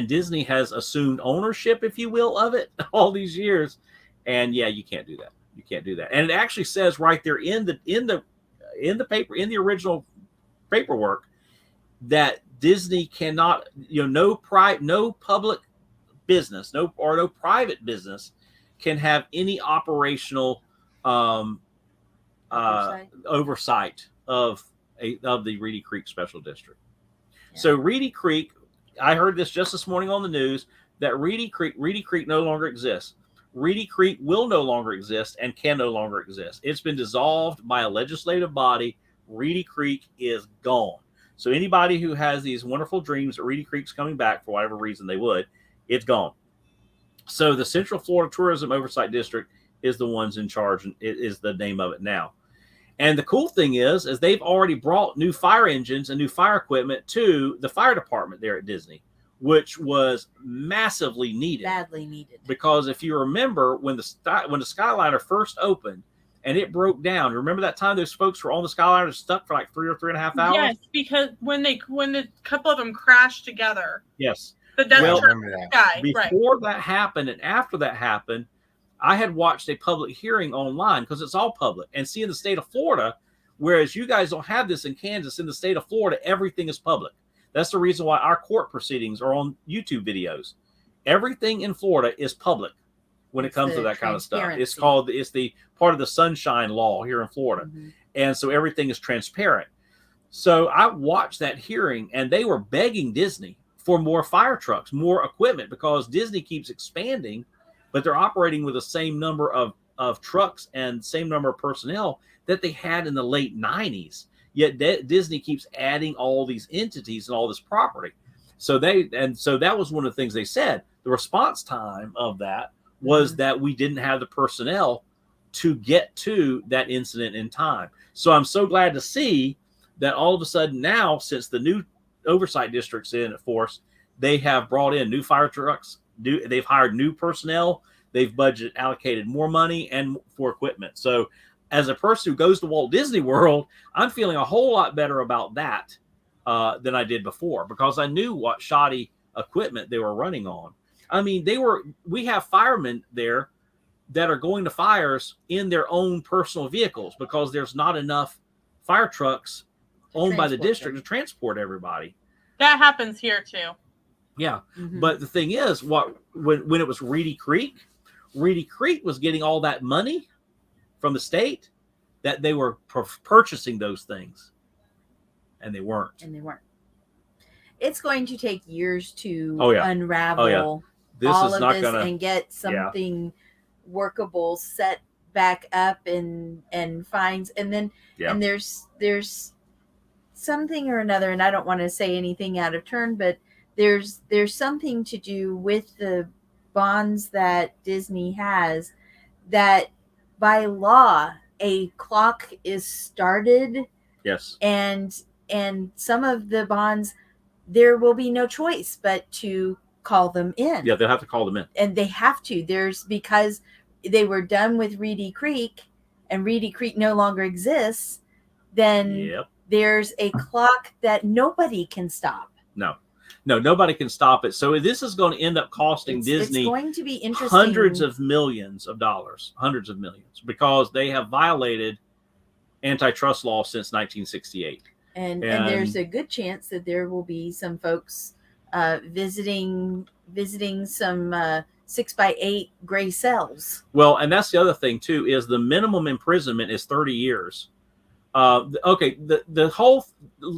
Disney has assumed ownership, if you will, of it all these years. And yeah, you can't do that. You can't do that. And it actually says right there in the paper, in the original paperwork, that Disney cannot, no public business, no private business can have any operational oversight of the Reedy Creek Special District. Yeah. So Reedy Creek, I heard this just this morning on the news, that Reedy Creek no longer exists. Reedy Creek will no longer exist and can no longer exist. It's been dissolved by a legislative body. Reedy Creek is gone. So anybody who has these wonderful dreams that Reedy Creek's coming back for whatever reason they would, it's gone. So the Central Florida Tourism Oversight District is the ones in charge, and it is the name of it now. And the cool thing is they've already brought new fire engines and new fire equipment to the fire department there at Disney, which was massively needed. Badly needed. Because if you remember when the Skyliner first opened and it broke down, remember that time those folks were on the Skyliner stuck for like 3 or 3.5 hours? Yes, because when the couple of them crashed together. Yes. Before that happened and after that happened, I had watched a public hearing online because it's all public. And see, in the state of Florida, whereas you guys don't have this in Kansas, in the state of Florida, everything is public. That's the reason why our court proceedings are on YouTube videos. Everything in Florida is public when it comes to that kind of stuff. It's the part of the Sunshine Law here in Florida. Mm-hmm. And so everything is transparent. So I watched that hearing, and they were begging Disney for more fire trucks, more equipment, because Disney keeps expanding, but they're operating with the same number of trucks and same number of personnel that they had in the late 90s. Yet Disney keeps adding all these entities and all this property. So that was one of the things they said. The response time of that was that we didn't have the personnel to get to that incident in time. So I'm so glad to see that all of a sudden now, since the new oversight district's in force, they have brought in new fire trucks. They've hired new personnel. They've allocated more money and for equipment. So as a person who goes to Walt Disney World, I'm feeling a whole lot better about that than I did before, because I knew what shoddy equipment they were running on. I mean, we have firemen there that are going to fires in their own personal vehicles because there's not enough fire trucks owned by the district to transport everybody. That happens here too. Yeah. But the thing is, when it was Reedy Creek was getting all that money from the state that they were purchasing those things, and they weren't. It's going to take years to unravel this all is of not this gonna, and get something workable set back up and finds, and then and there's something or another, and I don't want to say anything out of turn, but there's something to do with the bonds that Disney has, that by law a clock is started. Yes. And some of the bonds, there will be no choice but to call them in. Yeah, they'll have to call them in. And they have to. Because they were done with Reedy Creek and Reedy Creek no longer exists, then there's a clock that nobody can stop. No, nobody can stop it. So this is going to end up costing Disney, it's going to be interesting, hundreds of millions of dollars, because they have violated antitrust law since 1968. And there's a good chance that there will be some folks visiting some 6x8 gray cells. Well, and that's the other thing too, is the minimum imprisonment is 30 years. The whole,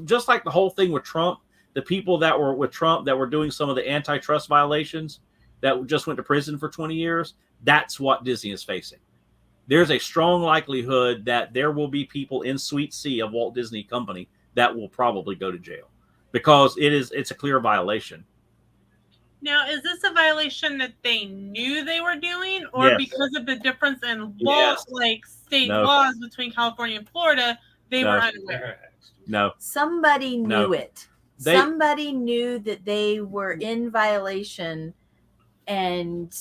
just like the whole thing with Trump, the people that were with Trump that were doing some of the antitrust violations that just went to prison for 20 years, that's what Disney is facing. There's a strong likelihood that there will be people in Suite C of Walt Disney Company that will probably go to jail, because it's a clear violation. Now, is this a violation that they knew they were doing, or because of the difference in law, like state laws between California and Florida, they were unaware? No. Somebody knew it. Somebody knew that they were in violation and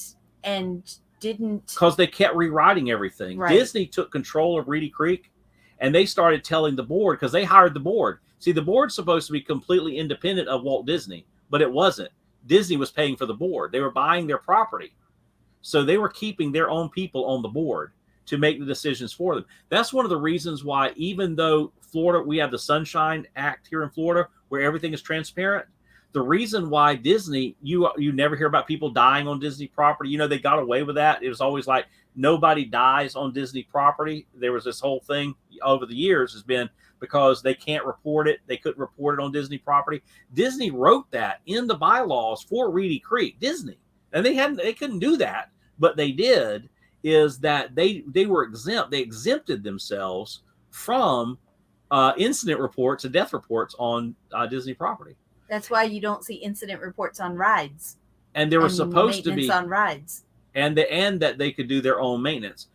didn't, because they kept rewriting everything. Right. Disney took control of Reedy Creek, and they started telling the board, because they hired the board. See, the board's supposed to be completely independent of Walt Disney, but it wasn't. Disney was paying for the board. They were buying their property. So they were keeping their own people on the board to make the decisions for them. That's one of the reasons why, even though Florida, we have the Sunshine Act here in Florida, where everything is transparent. The reason why Disney, you never hear about people dying on Disney property. They got away with that. It was always like, nobody dies on Disney property. There was this whole thing over the years has been because they can't report it. They couldn't report it on Disney property. Disney wrote that in the bylaws for Reedy Creek, Disney. And they couldn't do that, but they did, is that they were exempt. They exempted themselves from incident reports and death reports on Disney property. That's why you don't see incident reports on rides. And there was supposed to be on rides, and that they could do their own maintenance.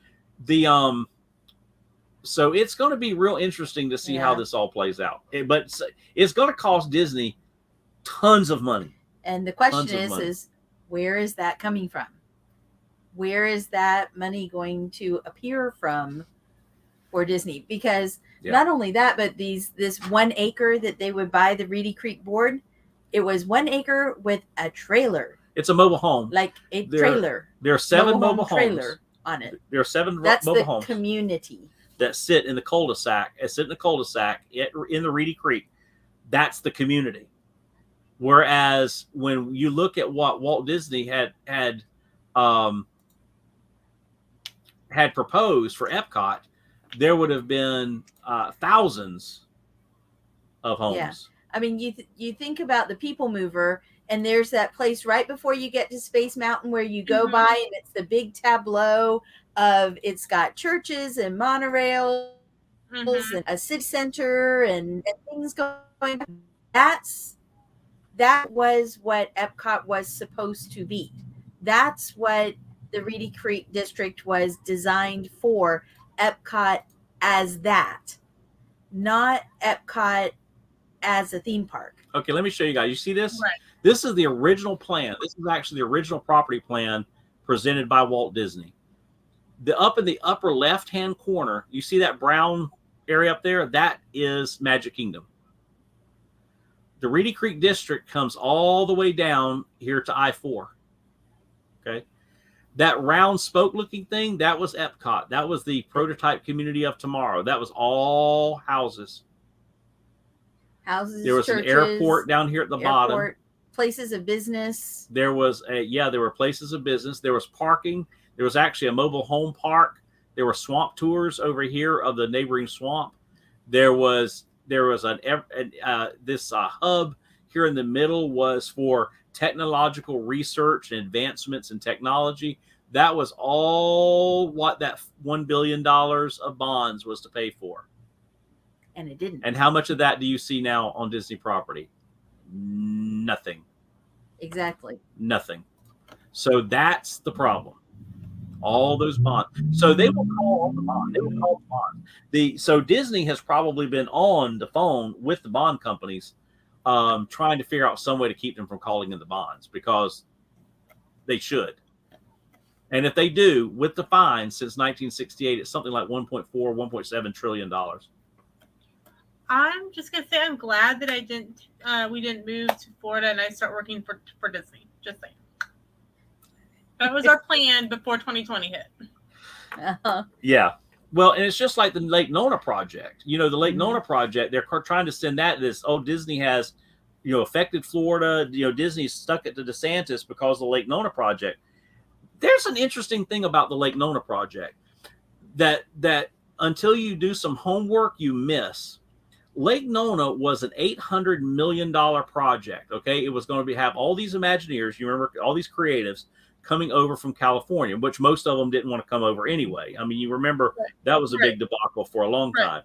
So it's going to be real interesting to see how this all plays out. But it's going to cost Disney tons of money. And the question is where is that coming from? Where is that money going to appear from for Disney? Because not only that, but this 1 acre that they would buy the Reedy Creek board, it was 1 acre with a trailer. It's a mobile home. Like a trailer. There are 7 mobile homes trailer on it. There are 7 That's mobile the homes community that sit in the cul-de-sac. In the Reedy Creek. That's the community. Whereas when you look at what Walt Disney had proposed for Epcot, there would have been thousands of homes. Yeah. I mean, you think about the People Mover, and there's that place right before you get to Space Mountain where you go by, and it's the big tableau of, it's got churches and monorails and a city center and things going. That was what Epcot was supposed to be. That's what the Reedy Creek district was designed for. Epcot as that, not Epcot as a theme park. Okay, let me show you guys. You see this? Right. This is the original plan. This is actually the original property plan presented by Walt Disney. Up in the upper left-hand corner, you see that brown area up there? That is Magic Kingdom. The Reedy Creek District comes all the way down here to I-4. Okay. That round spoke-looking thing, that was Epcot. That was the prototype community of tomorrow. That was all houses. Houses, There was churches, an airport down here at the bottom. Places of business. There were places of business. There was parking. There was actually a mobile home park. There were swamp tours over here of the neighboring swamp. There was this hub here in the middle was for technological research and advancements in technology. That was all what that $1 billion of bonds was to pay for. And it didn't. And how much of that do you see now on Disney property? Nothing. Exactly. Nothing. So that's the problem. All those bonds. So they will call the bond. They will call the bond. So Disney has probably been on the phone with the bond companies, trying to figure out some way to keep them from calling in the bonds, because they should. And if they do, with the fines since 1968, it's something like $1.4, $1.7 trillion. I'm just gonna say I'm glad that we didn't move to Florida and I start working for Disney. Just saying. That was our plan before 2020 hit. Uh-huh. Yeah. Well, and it's just like the Lake Nona project. The Lake Nona project, they're trying to send that Disney has, affected Florida. Disney stuck it to DeSantis because of the Lake Nona project. There's an interesting thing about the Lake Nona project that until you do some homework, you miss. Lake Nona was an $800 million project. Okay. It was going to have all these Imagineers. You remember all these creatives coming over from California, which most of them didn't want to come over anyway. I mean, you remember that was a big debacle for a long time.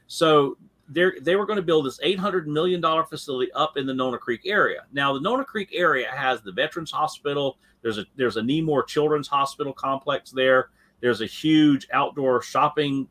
So they were going to build this $800 million facility up in the Nona Creek area. Now, the Nona Creek area has the Veterans Hospital. There's a Nemore Children's Hospital complex there. There's a huge outdoor shopping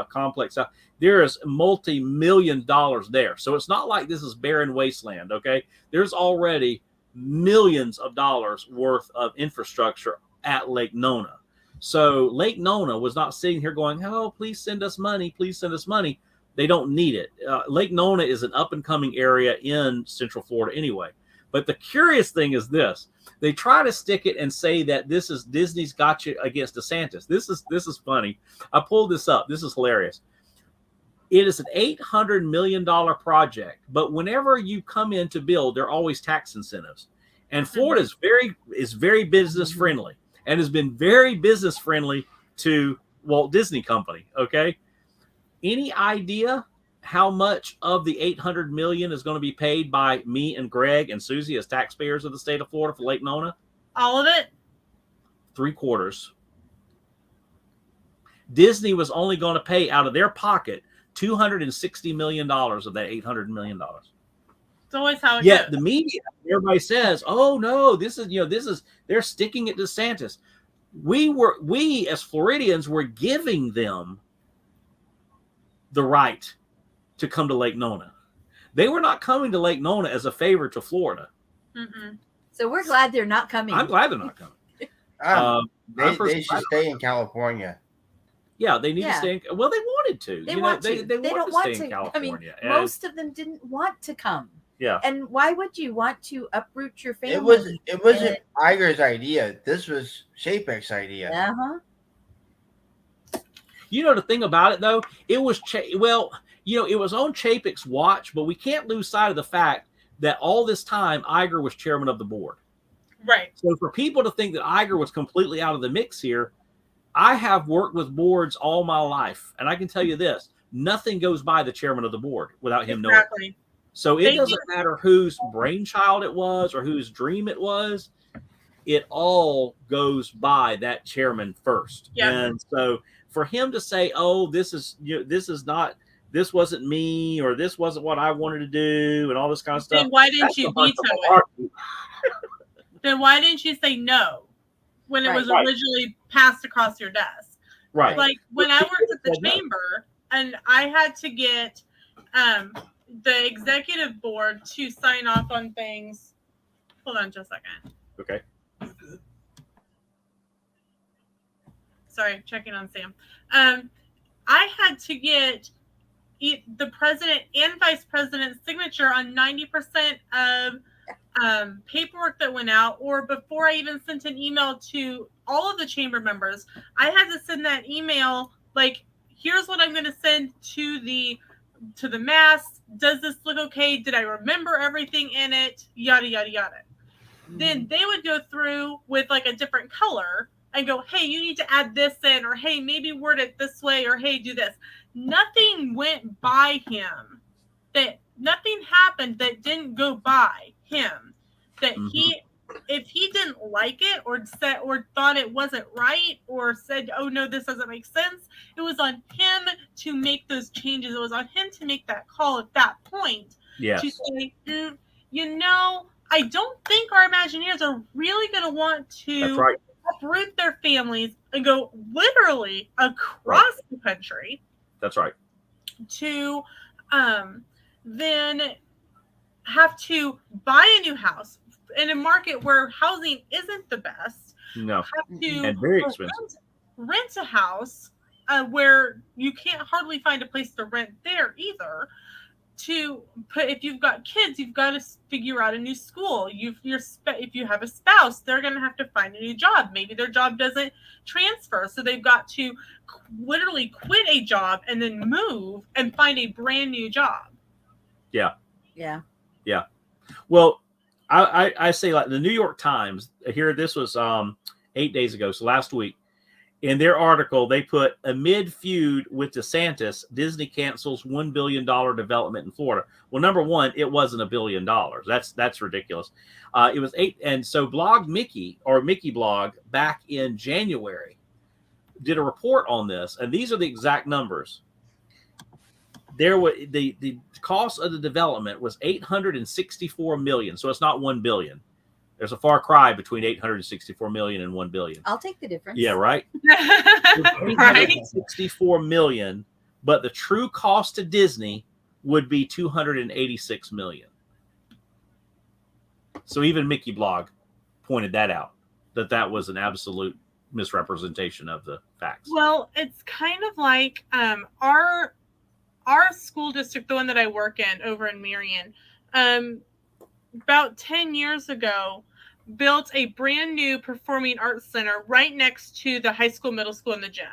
complex. There is multi-million dollars there. So it's not like this is barren wasteland, okay? There's already millions of dollars worth of infrastructure at Lake Nona. So Lake Nona was not sitting here going, oh, please send us money. Please send us money. They don't need it. Lake Nona is an up-and-coming area in Central Florida anyway. But the curious thing is this. They try to stick it and say that this is Disney's gotcha against DeSantis. This is funny. I pulled this up. This is hilarious. It is an $800 million project, but whenever you come in to build, there are always tax incentives. And Florida is very business friendly and has been very business friendly to Walt Disney Company. Okay. Any idea how much of the $800 million is going to be paid by me and Greg and Susie as taxpayers of the state of Florida for Lake Nona? All of it? 3/4. Disney was only going to pay out of their pocket $260 million of that $800 million. It's always how it Yet goes. the media, everybody says, "Oh no, this is they're sticking it to DeSantis." We as Floridians were giving them the right to come to Lake Nona. They were not coming to Lake Nona as a favor to Florida. Mm-mm. So we're glad they're not coming. I'm glad they're not coming. They should stay in California. Yeah, they need to stay in. Well, they wanted to. They want to. They don't want stay in to. California. I mean, most of them didn't want to come. Yeah. And why would you want to uproot your family? It wasn't Iger's idea. This was Chapek's idea. Uh-huh. The thing about it though, it was it was on Chapek's watch, but we can't lose sight of the fact that all this time Iger was chairman of the board. Right. So for people to think that Iger was completely out of the mix here, I have worked with boards all my life, and I can tell you this: nothing goes by the chairman of the board without him knowing. So it doesn't matter whose brainchild it was or whose dream it was. It all goes by that chairman first. Yeah. And so for him to say, "Oh, this wasn't me," or "This wasn't what I wanted to do," and all this kind of stuff. Then why didn't you veto it? Then why didn't you say no when it was originally passed across your desk? Right. Like when I worked at the chamber and I had to get the executive board to sign off on things. Hold on just a second. Okay. Sorry, checking on Sam. I had to get the president and vice president's signature on 90% of paperwork that went out, or before I even sent an email to all of the chamber members, I had to send that email like, here's what I'm going to send to the mass. Does this look okay? Did I remember everything in it? Yada, yada, yada. Then they would go through with like a different color and go, hey, you need to add this in, or hey, maybe word it this way, or hey, do this. Nothing went by him. Nothing happened that didn't go by him. That he, if he didn't like it or said or thought it wasn't right or said, oh no, this doesn't make sense, it was on him to make those changes. It was on him to make that call at that point. Yes. To say, you know, I don't think our Imagineers are really going to want to uproot their families and go literally across the country. That's right. To then have to buy a new house in a market where housing isn't the best. No. Have to and very expensive. Rent a house where you can't hardly find a place to rent there either. To put, if you've got kids, you've got to figure out a new school. If you have a spouse, they're going to have to find a new job. Maybe their job doesn't transfer, so they've got to literally quit a job and then move and find a brand new job. Yeah. Well, I say, like, the New York Times here. This was 8 days ago, so last week. In their article, they put, amid feud with DeSantis, Disney cancels $1 billion development in Florida. Well, number one, it wasn't $1 billion. That's ridiculous. It was 8. And so Mickey Blog back in January did a report on this. And these are the exact numbers. There was the cost of the development was $864 million. So it's not $1 billion. There's a far cry between 864 million and 1 billion. I'll take the difference. Yeah, right. Right. 864 million, but the true cost to Disney would be 286 million. So even Mickey Blog pointed that out, that was an absolute misrepresentation of the facts. Well, it's kind of like our school district, the one that I work in over in Marion, about 10 years ago, built a brand new performing arts center right next to the high school, middle school, and the gym.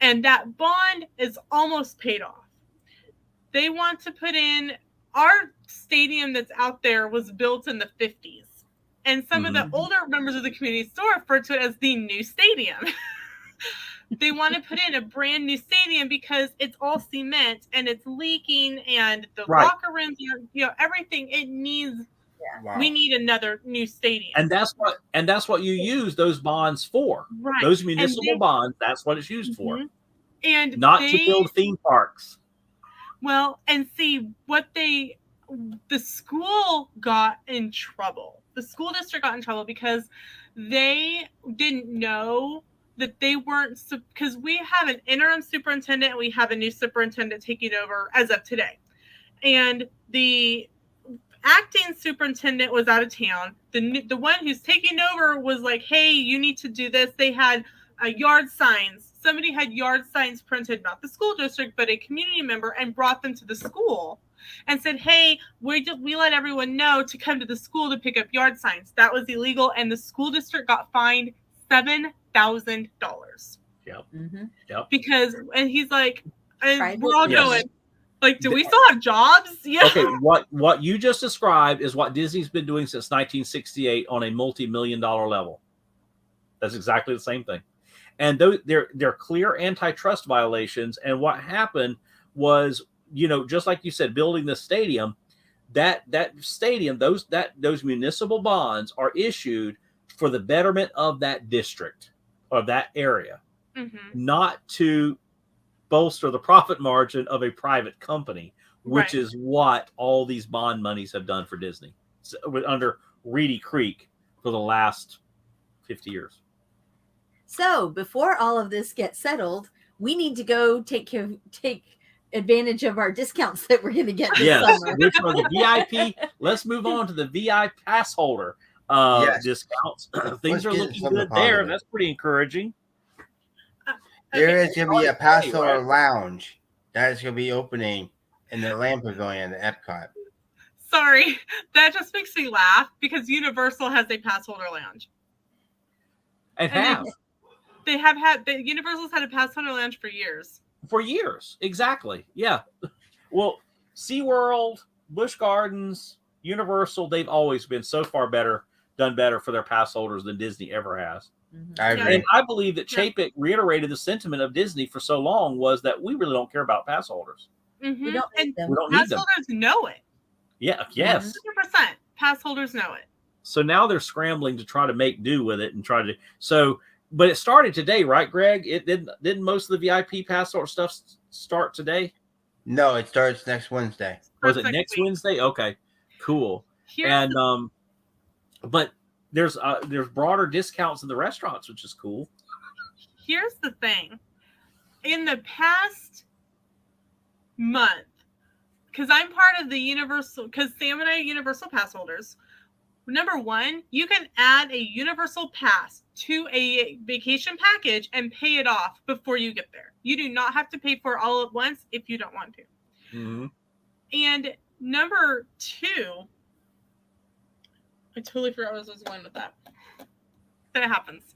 And that bond is almost paid off. They want to put in, our stadium that's out there was built in the 50s. And some of the older members of the community still refer to it as the new stadium. They want to put in a brand new stadium because it's all cement and it's leaking, and the locker rooms, everything it needs. Wow. We need another new stadium. And that's what you use those bonds for. Right. Those municipal bonds, that's what it's used for. And not to build theme parks. Well, and see what the school got in trouble. The school district got in trouble because they didn't know that they weren't, because we have an interim superintendent and we have a new superintendent taking over as of today. And the acting superintendent was out of town. The one who's taking over was like, hey, you need to do this. They had yard signs. Somebody had yard signs printed, not the school district, but a community member, and brought them to the school and said, hey, we let everyone know to come to the school to pick up yard signs. That was illegal, and the school district got fined $7,000. Yep. Yep. Because, and he's like, we're all Yes. going, like, do we still have jobs? Yeah. Okay, what you just described is what Disney's been doing since 1968 on a multi-million-dollar level. That's exactly the same thing. And they're clear antitrust violations. And what happened was, just like you said, building the stadium, that stadium, those municipal bonds are issued for the betterment of that district or that area, not to bolster the profit margin of a private company, which is what all these bond monies have done for Disney under Reedy Creek for the last 50 years. So before all of this gets settled, we need to go take advantage of our discounts that we're going to get this summer. Which are the VIP. Let's move on to the VIP pass holder discounts. Things are looking good there. That's pretty encouraging. There is going to be a pass holder lounge. That is going to be opening in the Land Pavilion at Epcot. Sorry, that just makes me laugh because Universal has a pass holder lounge. And have. They have had the Universal's had a pass holder lounge for years. For years, exactly. Yeah. Well, SeaWorld, Busch Gardens, Universal, they've always been so far done better for their pass holders than Disney ever has. I agree. And I believe that Chapek reiterated the sentiment of Disney for so long was that we really don't care about pass holders. Mm-hmm. We don't need them. We don't need Pass them. holders know it. Yeah, yes. 100%. Pass holders know it. So now they're scrambling to try to make do with it and try to. So, but it started today, right, Greg? It didn't most of the VIP pass holder stuff start today? No, it starts next Wednesday. Was it next Wednesday? Okay, cool. But there's broader discounts in the restaurants, which is cool. Here's the thing. In the past month, because I'm part of the Universal, because Sam and I are Universal pass holders. Number one, you can add a Universal pass to a vacation package and pay it off before you get there. You do not have to pay for it all at once if you don't want to. Mm-hmm. And number two, I totally forgot where I was going with that. That happens.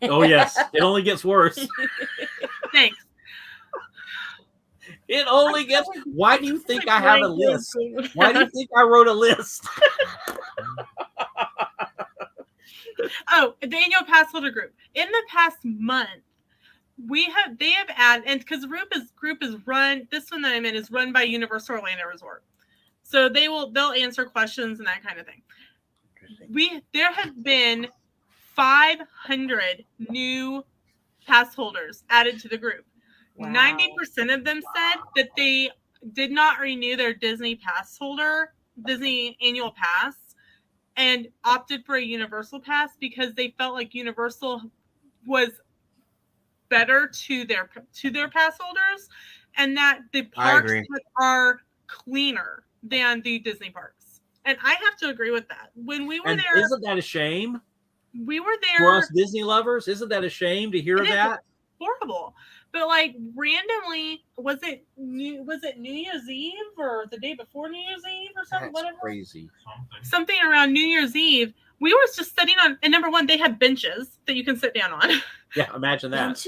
Oh, yes. It only gets worse. Thanks. It only gets. Why do you think I have a list? Why do you think I wrote a list? Oh, the annual pass holder group. In the past month, they have added, and because the group is run. This one that I'm in is run by Universal Orlando Resort, so they'll answer questions and that kind of thing. There have been 500 new pass holders added to the group. Wow. 90% of them said that they did not renew their Disney annual pass, and opted for a Universal pass because they felt like Universal was better to their pass holders, and that the parks are cleaner than the Disney parks. And I have to agree with that. When we were there, isn't that a shame? We were there for us Disney lovers. Isn't that a shame to hear that? Horrible. But like randomly, was it New Year's Eve or the day before New Year's Eve or something? That's whatever. Crazy. Something around New Year's Eve. We were just sitting on, and number one, they had benches that you can sit down on. Yeah, imagine that.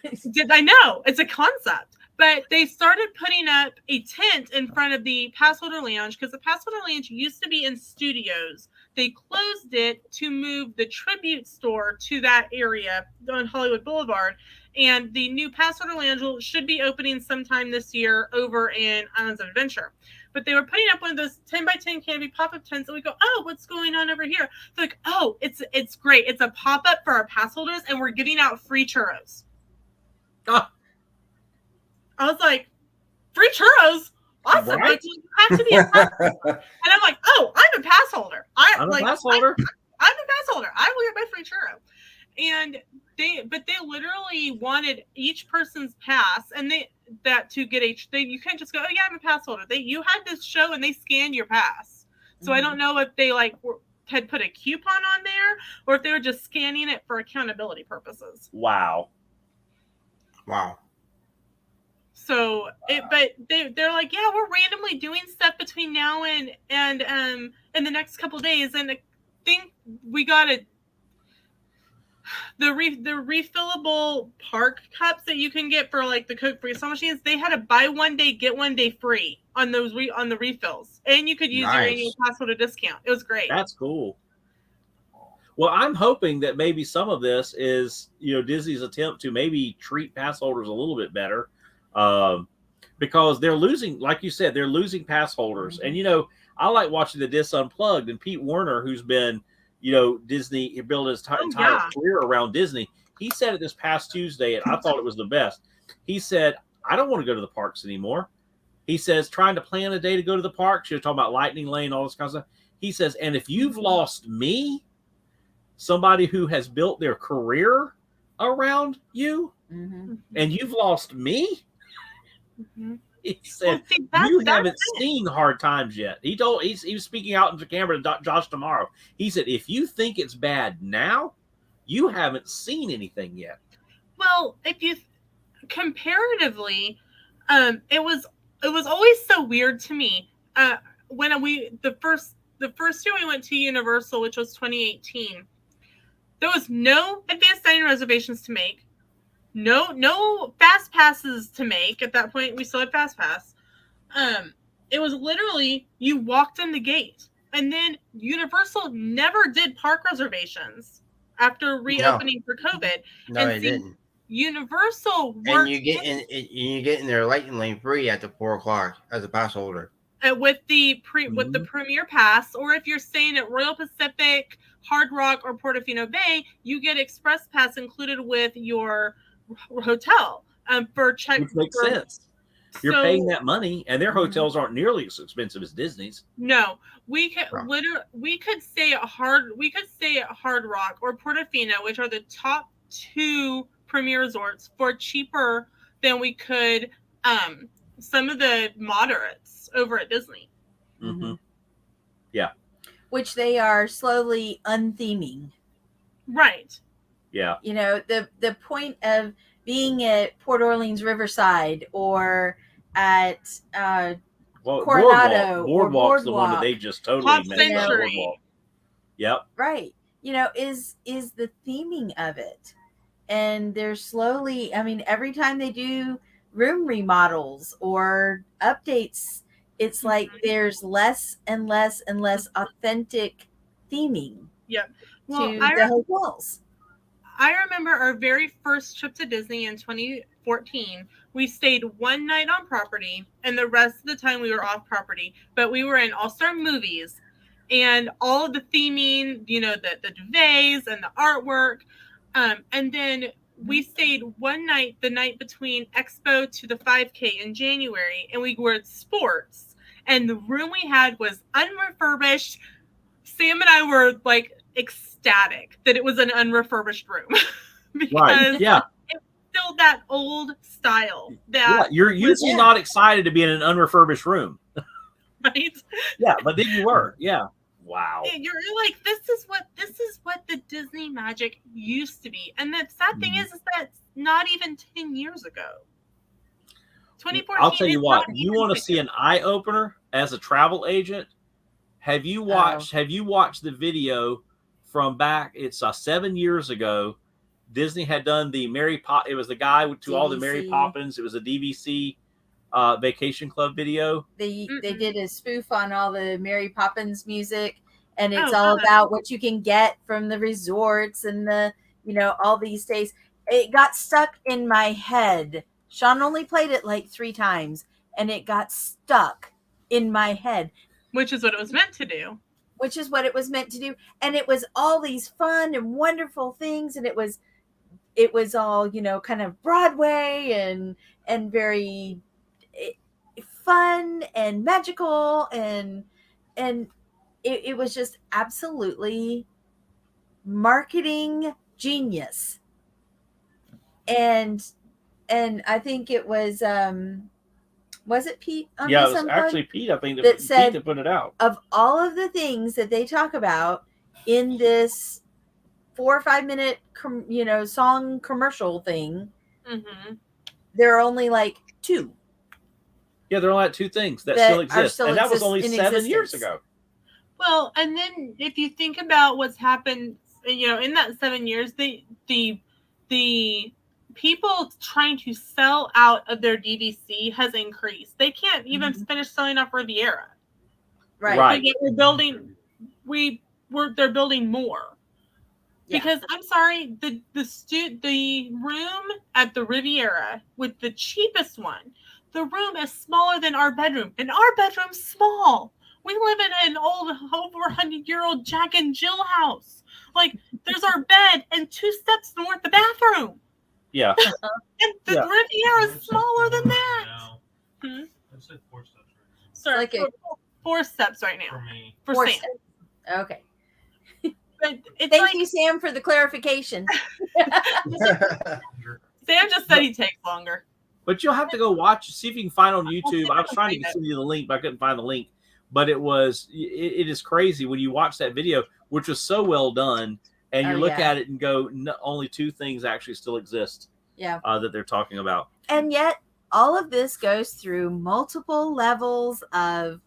Benches? I know, it's a concept. But they started putting up a tent in front of the pass holder lounge because the pass holder lounge used to be in studios. They closed it to move the tribute store to that area on Hollywood Boulevard. And the new pass holder lounge should be opening sometime this year over in Islands of Adventure. But they were putting up one of those 10 by 10 canopy pop-up tents, and we go, oh, what's going on over here? They're like, oh, it's great. It's a pop-up for our pass holders, and we're giving out free churros. Oh. I was like, free churros? Awesome. Right? Like, you have to be a pass holder. And I'm like, oh, I'm a pass holder. I'm a pass holder. I'm a pass holder. I will get my free churro. And they literally wanted each person's pass, and you can't just go, oh yeah, I'm a pass holder. You had this show and they scanned your pass. So I don't know if they had put a coupon on there or if they were just scanning it for accountability purposes. Wow. So but they're like, yeah, we're randomly doing stuff between now and in the next couple of days, and I think we got the refillable park cups that you can get for like the Coke Freestyle machines. They had a buy one day get one day free on those on the refills, and you could use your annual pass holder discount. It was great. That's cool. Well, I'm hoping that maybe some of this is Disney's attempt to maybe treat pass holders a little bit better, because they're losing, like you said, they're losing pass holders. Mm-hmm. And I like watching the Dis Unplugged, and Pete Werner, who's been Disney, he built his entire career around Disney. He said it this past Tuesday, and I thought it was the best. He said, I don't want to go to the parks anymore. He says, trying to plan a day to go to the parks, you're talking about Lightning Lane, all this kind of stuff. He says, and if you've lost me, somebody who has built their career around you, and you've lost me, he said, you haven't seen hard times yet. He was speaking out into camera to Josh tomorrow. He said, if you think it's bad now, you haven't seen anything yet. Well, if you comparatively, It was always so weird to me. When the first year we went to Universal, which was 2018, there was no advanced dining reservations to make, no fast passes to make. At that point, we still had fast pass. It was literally you walked in the gate, and then Universal never did park reservations after reopening for COVID. No, they didn't. Universal worked, and you get in their lightning lane free at the 4 o'clock as a pass holder. With the Premier Pass, or if you're staying at Royal Pacific, Hard Rock, or Portofino Bay, you get Express Pass included with your hotel for check. Which makes sense. You're paying that money, and their hotels aren't nearly as expensive as Disney's. No, we could stay at Hard Rock or Portofino, which are the top 2 premier resorts, for cheaper than we could some of the moderates over at Disney. Mm-hmm. Yeah. Which they are slowly untheming. Right. Yeah. You know, the point of being at Port Orleans Riverside or at Coronado Boardwalk's the one that they just totally messed up. Boardwalk. Yep. Right. You know, is the theming of it. And they're slowly, I mean, every time they do room remodels or updates, it's like there's less and less and less authentic theming. Yep. To the hotels. I remember our very first trip to Disney in 2014. We stayed one night on property, and the rest of the time we were off property. But we were in All-Star Movies, and all of the theming, you know, the duvets and the artwork. And then we stayed one night, the night between Expo to the 5K in January, and we were at sports. And the room we had was unrefurbished. Sam and I were like ecstatic that it was an unrefurbished room. Because it's still that old style. You're usually not excited to be in an unrefurbished room. Right? Yeah, but then you were. Yeah. Wow. You're like, this is what the Disney magic used to be. And the sad thing is that it's not even 10 years ago. 2014. I'll tell you what, you want to see an eye opener as a travel agent? Have you watched the video from back, it's 7 years ago? Disney had done the it was the guy to DVC. All the Mary Poppins. It was a DVC Vacation Club video. They did a spoof on all the Mary Poppins music, and it's all about what you can get from the resorts and the, you know, all these days. It got stuck in my head. Sean only played it like 3 times, and it got stuck in my head. Which is what it was meant to do. Which is what it was meant to do. And it was all these fun and wonderful things, and it was all, you know, kind of Broadway and very fun and magical, and it was just absolutely marketing genius. And I think it was it Pete? Yeah, it was actually Pete. I think that said, Pete that put it out. Of all of the things that they talk about in this 4 or 5 minute, song commercial thing, there are only like 2. Yeah, there are only 2 things that still exist, and that was only 7 years ago. Well, and then if you think about what's happened, you know, in that 7 years, the people trying to sell out of their DVC has increased. They can't even finish selling off Riviera. Right. They're building more. Yeah. Because I'm sorry, the room at the Riviera with the cheapest one, the room is smaller than our bedroom, and our bedroom's small. We live in an old, over 100-year-old Jack and Jill house. Like, there's our bed and 2 steps north the bathroom. Yeah. And the Riviera is smaller than that. I said 4 steps right now. Sorry, like 4 steps right now. For me. For 4 Sam. steps. Okay. But Thank you, Sam, for the clarification. Sam just said he takes longer. But you'll have to go see if you can find on YouTube. I was trying to send you the link, but I couldn't find the link. But it is crazy when you watch that video, which was so well done, and you look at it and go, no, only 2 things actually still exist. Yeah. That they're talking about. And yet, all of this goes through multiple levels of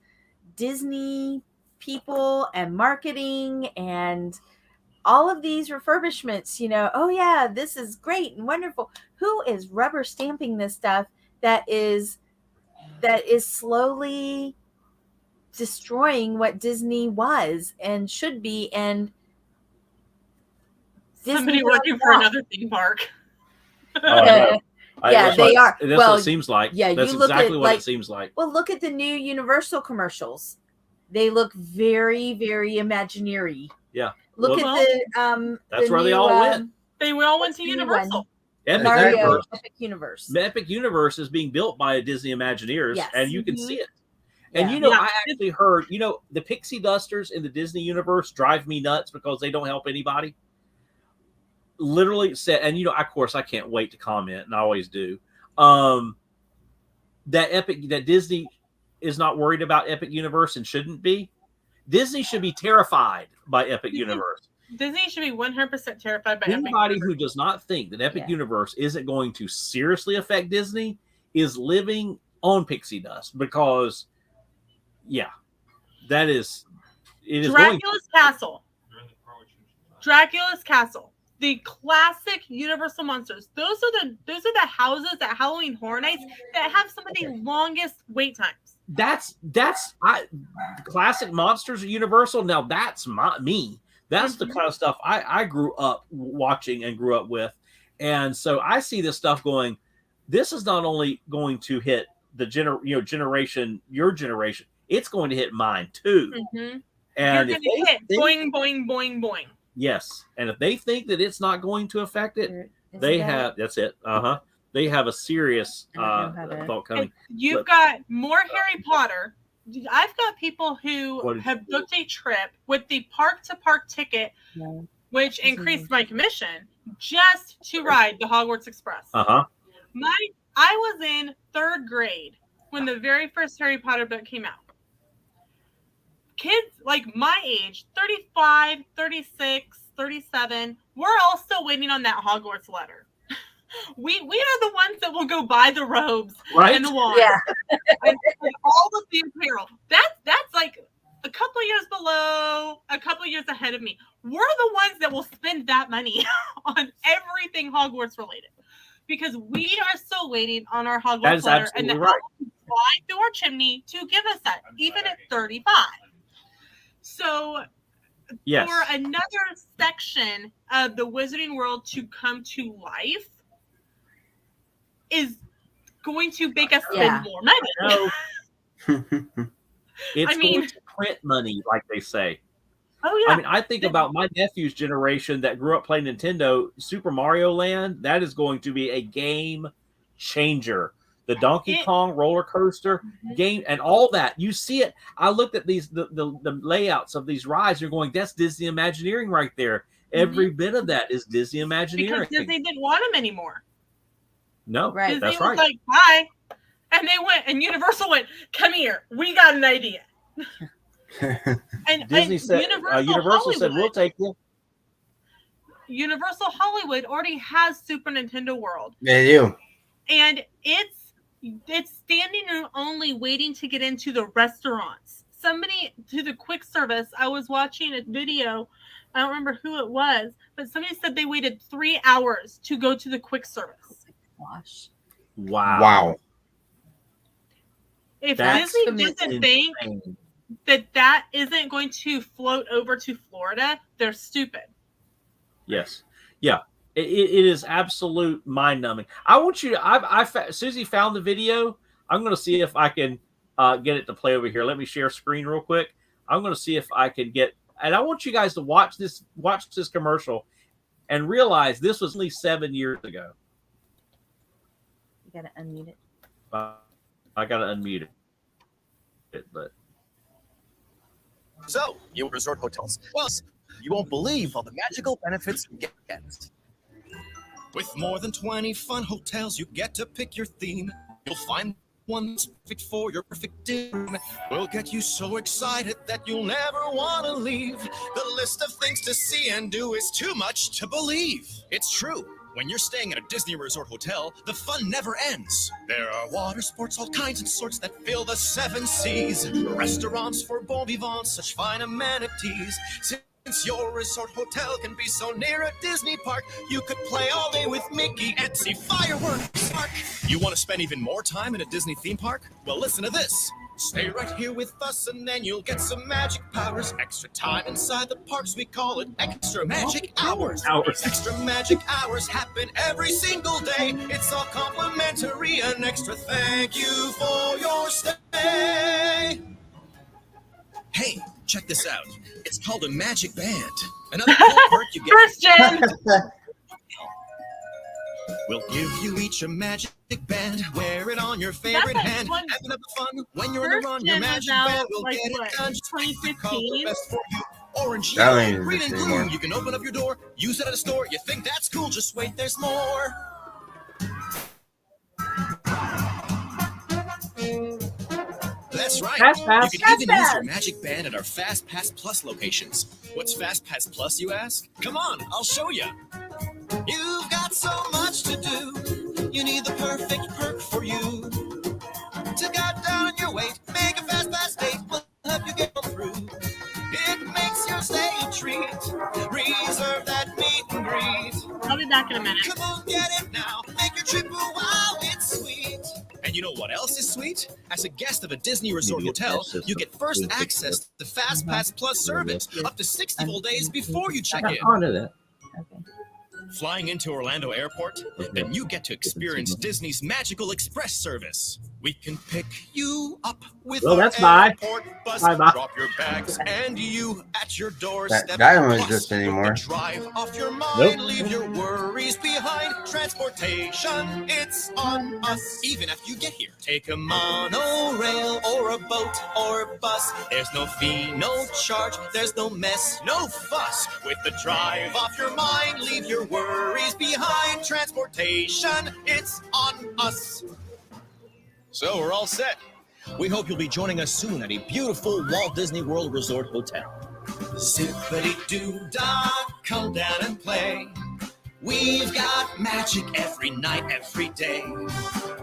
Disney people and marketing and all of these refurbishments, oh yeah, this is great and wonderful. Who is rubber stamping this stuff that is slowly destroying what Disney was and should be? And somebody working for another theme park. Oh, yeah, they are. That's what it seems like. Yeah, that's you look exactly at, what it seems like. Well, look at the new Universal commercials. They look very, very Imagineering. Yeah. Look at the that's where they all went. They all went to Universal. Epic Universe. Epic Universe is being built by Disney Imagineers, yes. and you can see it. And I actually heard, the pixie dusters in the Disney universe drive me nuts because they don't help anybody. Literally said, and of course I can't wait to comment, and I always do. That Disney is not worried about Epic Universe and shouldn't be. Disney should be terrified by Epic Universe. Disney should be 100% terrified by anybody who does not think that Epic Universe isn't going to seriously affect Disney is living on pixie dust, because it is Dracula's Castle. Dracula's Castle. The classic Universal monsters. Those are the houses at Halloween Horror Nights that have some of the longest wait times. That's classic monsters of Universal. Now that's me. That's the kind of stuff I grew up watching and grew up with. And so I see this stuff going, this is not only going to hit the your generation, it's going to hit mine too. Mm-hmm. And you're going to hit boing, boing, boing, boing. Yes. And if they think that it's not going to affect it, they have a serious thought coming. You've got more Harry Potter. I've got people who have booked a trip with the park-to-park ticket, which increased my commission, just to ride the Hogwarts Express. Uh-huh. I was in 3rd grade when the very first Harry Potter book came out. Kids like my age, 35, 36, 37, we're all still waiting on that Hogwarts letter. We are the ones that will go buy the robes and the wand and all of the apparel. That's like a couple of years below, a couple of years ahead of me. We're the ones that will spend that money on everything Hogwarts related, because we are still waiting on our Hogwarts letter, and the elves fly through our chimney to give us that, even at 35. So for another section of the Wizarding World to come to life is going to make us spend more money. It's going to print money, like they say. Oh yeah. I think about my nephew's generation that grew up playing Nintendo. Super Mario Land, that is going to be a game changer. The Donkey Kong roller coaster game and all that. You see it. I looked at the layouts of these rides. You're going, that's Disney Imagineering right there. Every bit of that is Disney Imagineering. Because Disney didn't want them anymore. No, Disney that's was like, bye. And they went, and Universal went, come here. We got an idea. And Disney said, Universal said, we'll take you. Universal Hollywood already has Super Nintendo World. They do. And it's standing room only, waiting to get into the restaurants. Somebody to the quick service, I was watching a video, I don't remember who it was, but somebody said they waited 3 hours to go to the quick service. Gosh. Wow. If Disney doesn't think that isn't going to float over to Florida, they're stupid. Yes. Yeah. It is absolute mind-numbing. I want you to. Susie found the video. I'm going to see if I can get it to play over here. Let me share screen real quick. I'm going to see if I can get. And I want you guys to watch this commercial and realize this was only 7 years ago. You got to unmute it. I got to unmute it, but. So, you resort hotels. Well, you won't believe all the magical benefits you get. With more than 20 fun hotels, you get to pick your theme. You'll find one that's perfect for your perfect dream. We'll get you so excited that you'll never want to leave. The list of things to see and do is too much to believe. It's true. When you're staying at a Disney Resort hotel, the fun never ends. There are water sports, all kinds and sorts that fill the 7 seas. Restaurants for bon vivants, such fine amenities. Since your resort hotel can be so near a Disney park, you could play all day with Mickey and see fireworks. You want to spend even more time in a Disney theme park? Well, listen to this. Stay right here with us and then you'll get some magic powers. Extra time inside the parks, we call it extra magic hours. Extra magic hours happen every single day. It's all complimentary, an extra thank you for your stay. Hey, check this out. It's called a magic band. Another cool perk you get. Christian! We'll give you each a magic band. Wear it on your favorite That's hand. one- Having up fun when you're on the run. Your Christian magic was out, band will like, get what, it done. Just call the 2015? best for you. Orange, That yellow, ain't green, and existing blue. anymore. You can open up your door, use it at a store. You think that's cool? Just wait, there's more. That's right. Fast Pass. You can even use your magic band at our Fast Pass Plus locations. What's Fast Pass Plus, you ask? Come on, I'll show you. You've got so much to do. You need the perfect perk for you. To cut down on your weight, make a Fast Pass date. We'll help you get through. It makes your stay a treat. Reserve that meet and greet. I'll be back in a minute. Come on, get it now. Make your trip a wow, it's sweet. And you know what else is sweet? As a guest of a Disney Resort hotel, you get first access to Fast Pass Plus service up to 60 full days before you check in. Onto that. Okay. Flying into Orlando Airport, then you get to experience Disney's magical express service. We can pick you up with Well, our that's bye. airport bus. Bye-bye. Drop your bags and you at your doorstep. That don't Plus, exist with the anymore. Drive off your mind, Nope. leave your worries behind. Transportation, it's on us. Even after you get here, take a monorail or a boat or a bus. There's no fee, no charge, there's no mess, no fuss. With the drive off your mind, leave your worries behind. Transportation, it's on us. So we're all set. We hope you'll be joining us soon at a beautiful Walt Disney World Resort Hotel. Zippity-doo-dah, come down and play. We've got magic every night, every day.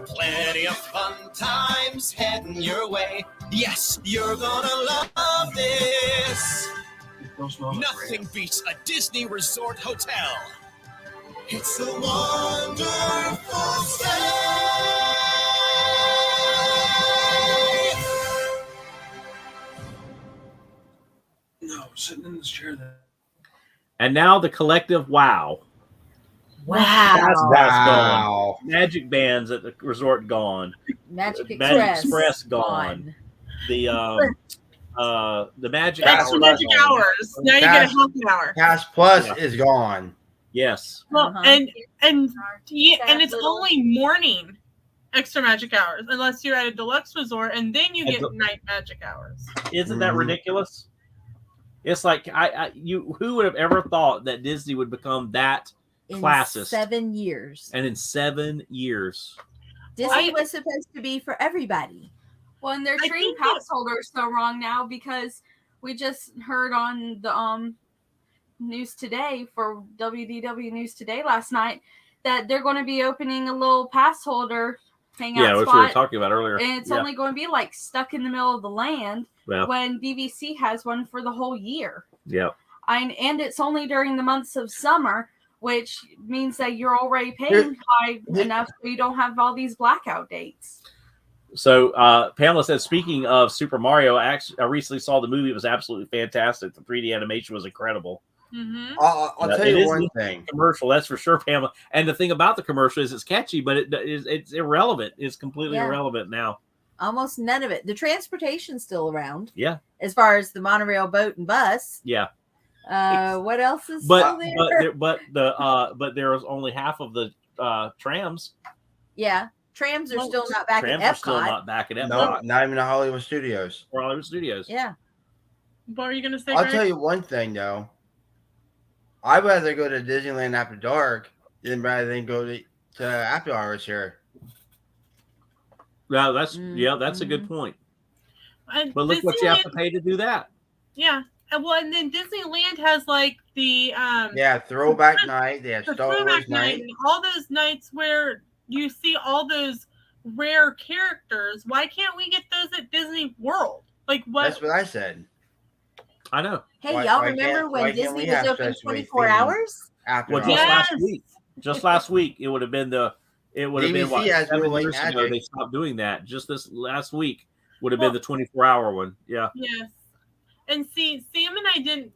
Plenty of fun times heading your way. Yes, you're gonna love this. Nothing beats a Disney Resort Hotel. It's a wonderful stay. No, sitting in this chair there. And now the collective wow. Fast Wow. Pass gone. Wow. Magic bands at the resort gone. Magic Magic Express. Express gone. The magic Extra hour magic gone. hours. Now you get a half an hour. Pass Plus Yeah. is gone. Yes. Well, Uh-huh. and That and it's little- only morning extra magic hours, unless you're at a deluxe resort, and then you And get the- night magic hours. Isn't that Mhm. ridiculous? It's like who would have ever thought that Disney would become that In classist. 7 years. and in 7 years. Disney I- was supposed to be for everybody. Well, and they're I treating think pass holders so wrong now because we just heard on the news today for WDW News Today last night that they're going to be opening a little pass holder hangout Yeah, which we were spot, talking about earlier. and it's Yeah. only going to be like stuck in the middle of the land Well, when BBC has one for the whole year. yeah. And it's only during the months of summer, which means that you're already paying high enough so you don't have all these blackout dates. So Pamela said, speaking of Super Mario, I recently saw the movie. It was absolutely fantastic. The 3D animation was incredible. Mm-hmm. I'll Yeah, tell it you is one neat. thing. Commercial, that's for sure, Pamela. And the thing about the commercial is it's catchy, but it's irrelevant. It's completely Yeah. irrelevant now. Almost none of it. The transportation's still around. Yeah. As far as the monorail, boat, and bus. Yeah. What else is But still there? but there was only half of the trams. Yeah. Trams are Well, still not back Trams at are still Epcot. not back at No, Epcot not even the Hollywood Studios. or Hollywood Studios. Yeah. What were you gonna say? I'll Greg? tell you one thing though. I'd rather go to Disneyland after dark rather than go to after hours here. Yeah, that's a good Mhm. point. And But look what you have to Disneyland- pay to do that. Yeah, and then Disneyland has like the throwback night. They have the Star throwback Wars night. and all those nights where you see all those rare characters. Why can't we get those at Disney World? Like what? That's what I said. I know. Hey, Why- y'all why remember can't- when why can't Disney we was have open Sesame 24 Street hours? After Well, hours? just Yes. last week. Just last week, it would have been BBC what, has 7 Moonlight years ago Magic. they stopped doing that. Just this last week would have Well- been the 24-hour one. Yeah. Yes. And see, Sam and I didn't.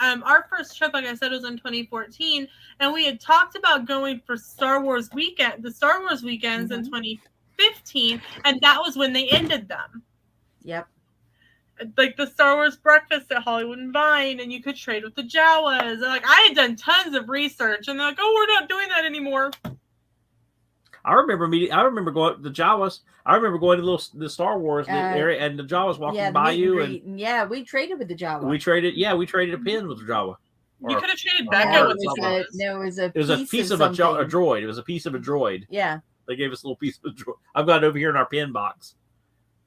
Our first trip, like I said, was in 2014, and we had talked about going for Star Wars weekend, the Star Wars weekends in 2015, and that was when they ended them. Yep. Like the Star Wars breakfast at Hollywood and Vine, and you could trade with the Jawas. And like I had done tons of research, and they're like, "Oh, we're not doing that anymore." I remember going to the Jawas. I remember going to the Star Wars area, and the Jawas walking Yeah, by meet you, greet. and Yeah, we traded with the Java. we traded a pin with the Jawa. You Or- could have traded or Becca heart with or the something. Jawas. No, It was a piece of a droid. It was a piece of a droid. Yeah. They gave us a little piece of a droid. I've got it over here in our pin box.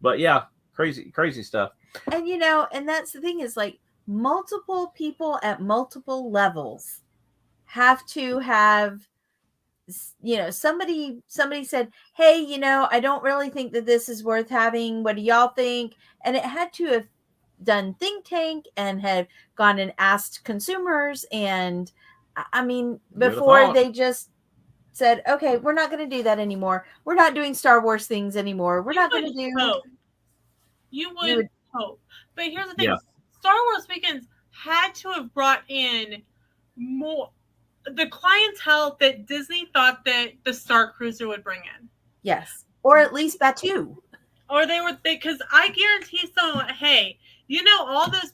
But yeah, crazy stuff. And and that's the thing is like multiple people at multiple levels have to have somebody said, "Hey, I don't really think that this is worth having. What do y'all think?" And it had to have done think tank and have gone and asked consumers, and I mean before they just said, "Okay, we're not going to do that anymore. We're not doing Star Wars things anymore. We're not going to do." Hope. You would hope. But here's the thing. Yeah. Star Wars weekends had to have brought in more the clientele that Disney thought that the Star Cruiser would bring in. Yes, or at least Batu. Or because I guarantee someone, hey, all those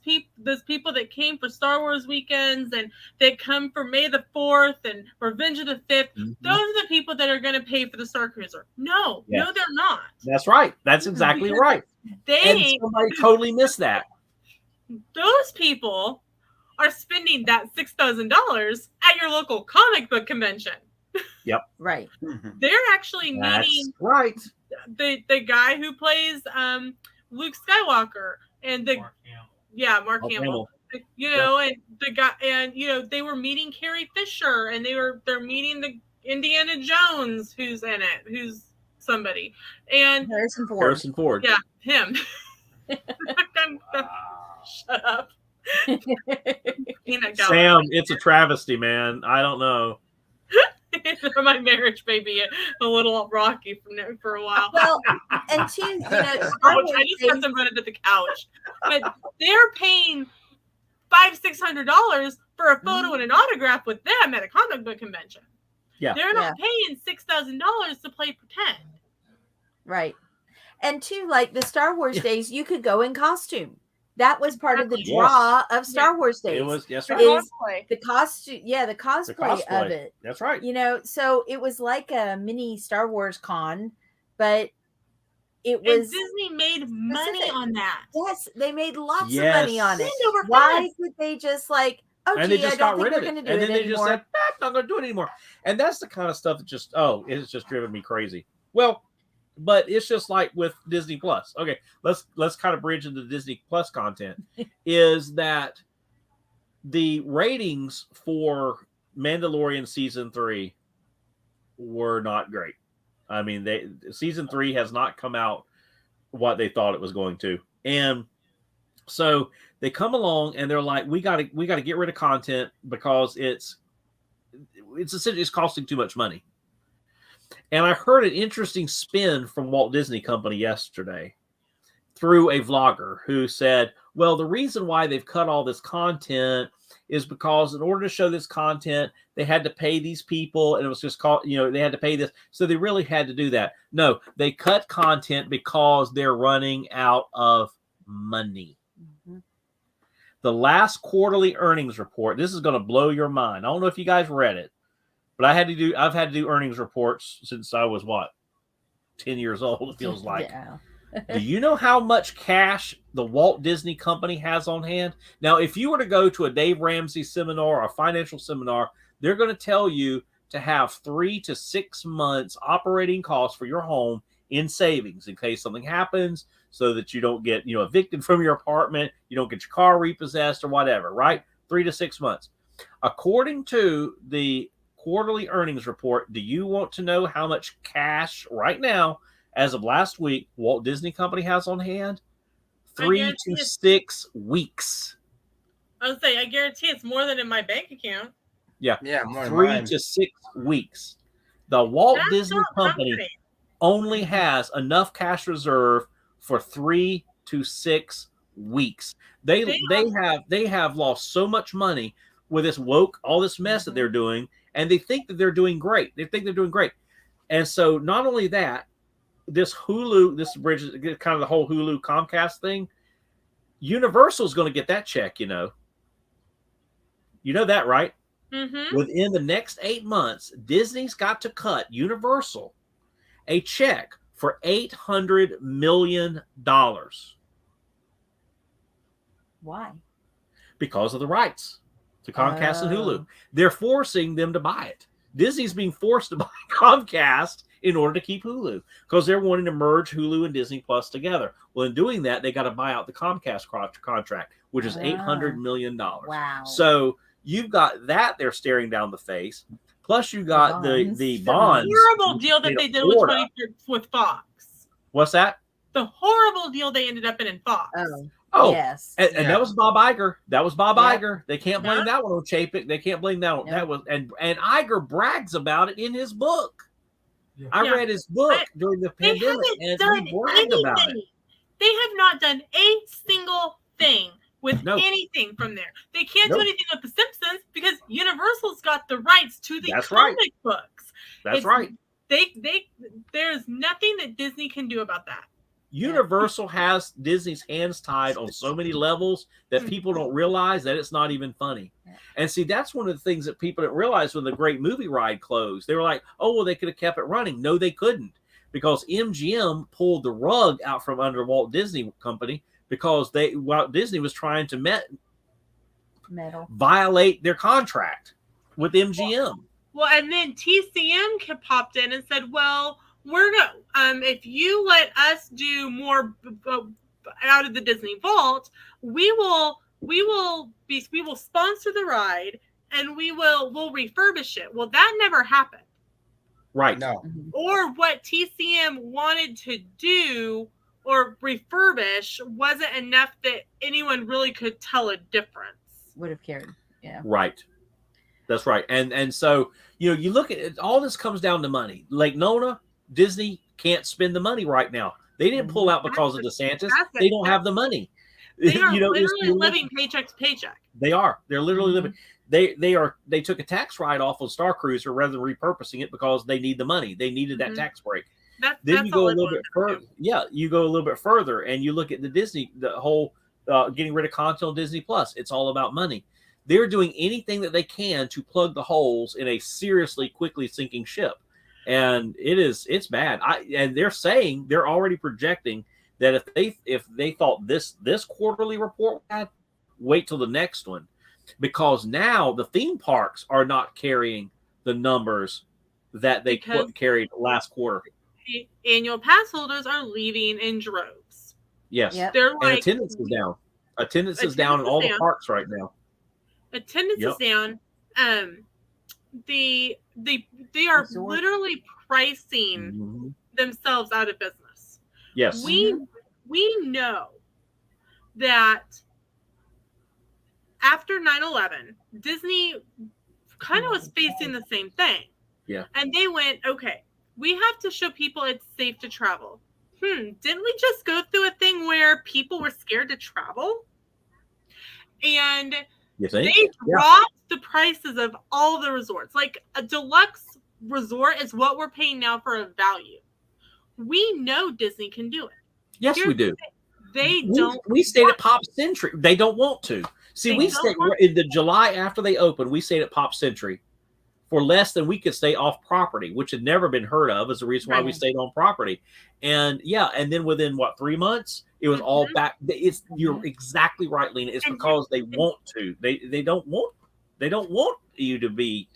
people that came for Star Wars weekends and that come for May the 4th and Revenge of the 5th, those are the people that are going to pay for the Star Cruiser. No, they're not. That's right. That's exactly right. And somebody totally missed that. Those people are spending that $6,000 at your local comic book convention. Yep. Right. They're actually meeting right. the guy who plays Luke Skywalker and the Mark Hamill. And the guy, and they were meeting Carrie Fisher, and they're meeting the Indiana Jones who's in it, who's somebody, and Harrison Ford. Yeah, him. Shut up. Sam, it's a travesty, man. I don't know. My marriage may be a little rocky for a while. Well, and two, I just got them running to the couch, but they're paying $500-$600 for a photo and an autograph with them at a comic book convention. Yeah, they're not paying $6,000 to play pretend. Right, and two, like the Star Wars days, you could go in costume. That was part of the draw of Star Wars days. It was, yes, right. The costume, the cosplay of it. That's right. So it was like a mini Star Wars con, but it was. And Disney made money on that. Yes, they made lots of money on it. They were Why could they just like? Oh, and they just got rid of it, and then they anymore. just said, "I'm not going to do it anymore." And that's the kind of stuff that it's just driven me crazy. Well. But it's just like with Disney Plus. Okay, let's kind of bridge into Disney Plus content. Is that the ratings for Mandalorian season 3 were not great. I mean, season 3 has not come out what they thought it was going to, and so they come along and they're like, we got to get rid of content because it's essentially it's costing too much money. And I heard an interesting spin from Walt Disney Company yesterday through a vlogger who said, well, the reason why they've cut all this content is because in order to show this content, they had to pay these people, and it was just called, they had to pay this. So they really had to do that. No, they cut content because they're running out of money. Mm-hmm. The last quarterly earnings report, this is going to blow your mind. I don't know if you guys read it. But I've had to do earnings reports since I was 10 years old, it feels like. Yeah. Do you know how much cash the Walt Disney Company has on hand? Now, if you were to go to a Dave Ramsey seminar or a financial seminar, they're going to tell you to have 3 to 6 months operating costs for your home in savings in case something happens, so that you don't get, evicted from your apartment, you don't get your car repossessed or whatever, right? 3 to 6 months. According to the quarterly earnings report, do you want to know how much cash right now, as of last week, Walt Disney Company has on hand? 3 to 6 weeks. I was saying, I guarantee it's more than in my bank account. Yeah, more 3 to 6 weeks. The Walt That's Disney not Company comforting. only has enough cash reserve for 3 to 6 weeks. They have lost so much money with this woke, all this mess that they're doing, and they think that they're doing great. And so not only that, this Hulu, this bridges kind of the whole Hulu Comcast thing. Universal's going to get that check, You know that, right? Mm-hmm. Within the next 8 months, Disney's got to cut Universal a check for $800 million. Why? Because of the rights to Comcast and Hulu. They're forcing them to buy it. Disney's being forced to buy Comcast in order to keep Hulu because they're wanting to merge Hulu and Disney Plus together. Well, in doing that, they got to buy out the Comcast contract, which is $800 million. Wow. So you've got that they're staring down the face. Plus, you got the bonds. Horrible deal that they did with Fox. What's that? The horrible deal they ended up in Fox. Oh, yes. And that was Bob Iger. Iger. They can't blame that one on Chapek. They can't blame that one. That was and Iger brags about it in his book. Yeah. I read his book during the pandemic, and he bragged about it. They have not done a single thing with anything from there. They can't do anything with The Simpsons because Universal's got the rights to the comic books. That's right. There's nothing that Disney can do about that. Universal has Disney's hands tied on so many levels that people don't realize that it's not even funny. And see, that's one of the things that people didn't realize when the Great Movie Ride closed. They were like, oh, well, they could have kept it running. No, they couldn't, because MGM pulled the rug out from under Walt Disney Company because Walt Disney was trying to violate their contract with MGM. Well, and then TCM popped in and said, well, we're going if you let us do more out of the Disney vault, we will sponsor the ride and we'll refurbish it. Well, that never happened. Right. No. Or what TCM wanted to do or refurbish wasn't enough that anyone really could tell a difference. Would have cared. Yeah. Right. That's right. And so, you look at it, all this comes down to money. Lake Nona, Disney can't spend the money right now. They didn't pull out because of DeSantis. They don't have the money. They are literally living paycheck to paycheck. They are. They're literally living. They took a tax write-off on Star Cruiser rather than repurposing it because they need the money. They needed that tax break. Then you go a little bit further. Yeah, you go a little bit further and you look at the whole getting rid of content on Disney Plus. It's all about money. They're doing anything that they can to plug the holes in a seriously quickly sinking ship. And it's bad. And they're already projecting that if they thought this quarterly report had, wait till the next one, because now the theme parks are not carrying the numbers that they carried last quarter. Annual pass holders are leaving in droves. Yes, they're and attendance is down. Attendance is down in all the parks right now. Attendance is down. They are literally pricing themselves out of business. Yes. We know that after 9/11, Disney kind of was facing the same thing. Yeah. And they went, okay, we have to show people it's safe to travel. Didn't we just go through a thing where people were scared to travel? And they dropped the prices of all the resorts. Like a deluxe resort is what we're paying now for a value. We know Disney can do it. Yes, we do. They don't. We stayed at Pop Century. They don't want to. See, we stayed in the July after they opened. We stayed at Pop Century for less than we could stay off property, which had never been heard of as the reason why we stayed on property. And and then within 3 months, it was all back. You're exactly right, Lena. It's because they want to. They don't want you to be.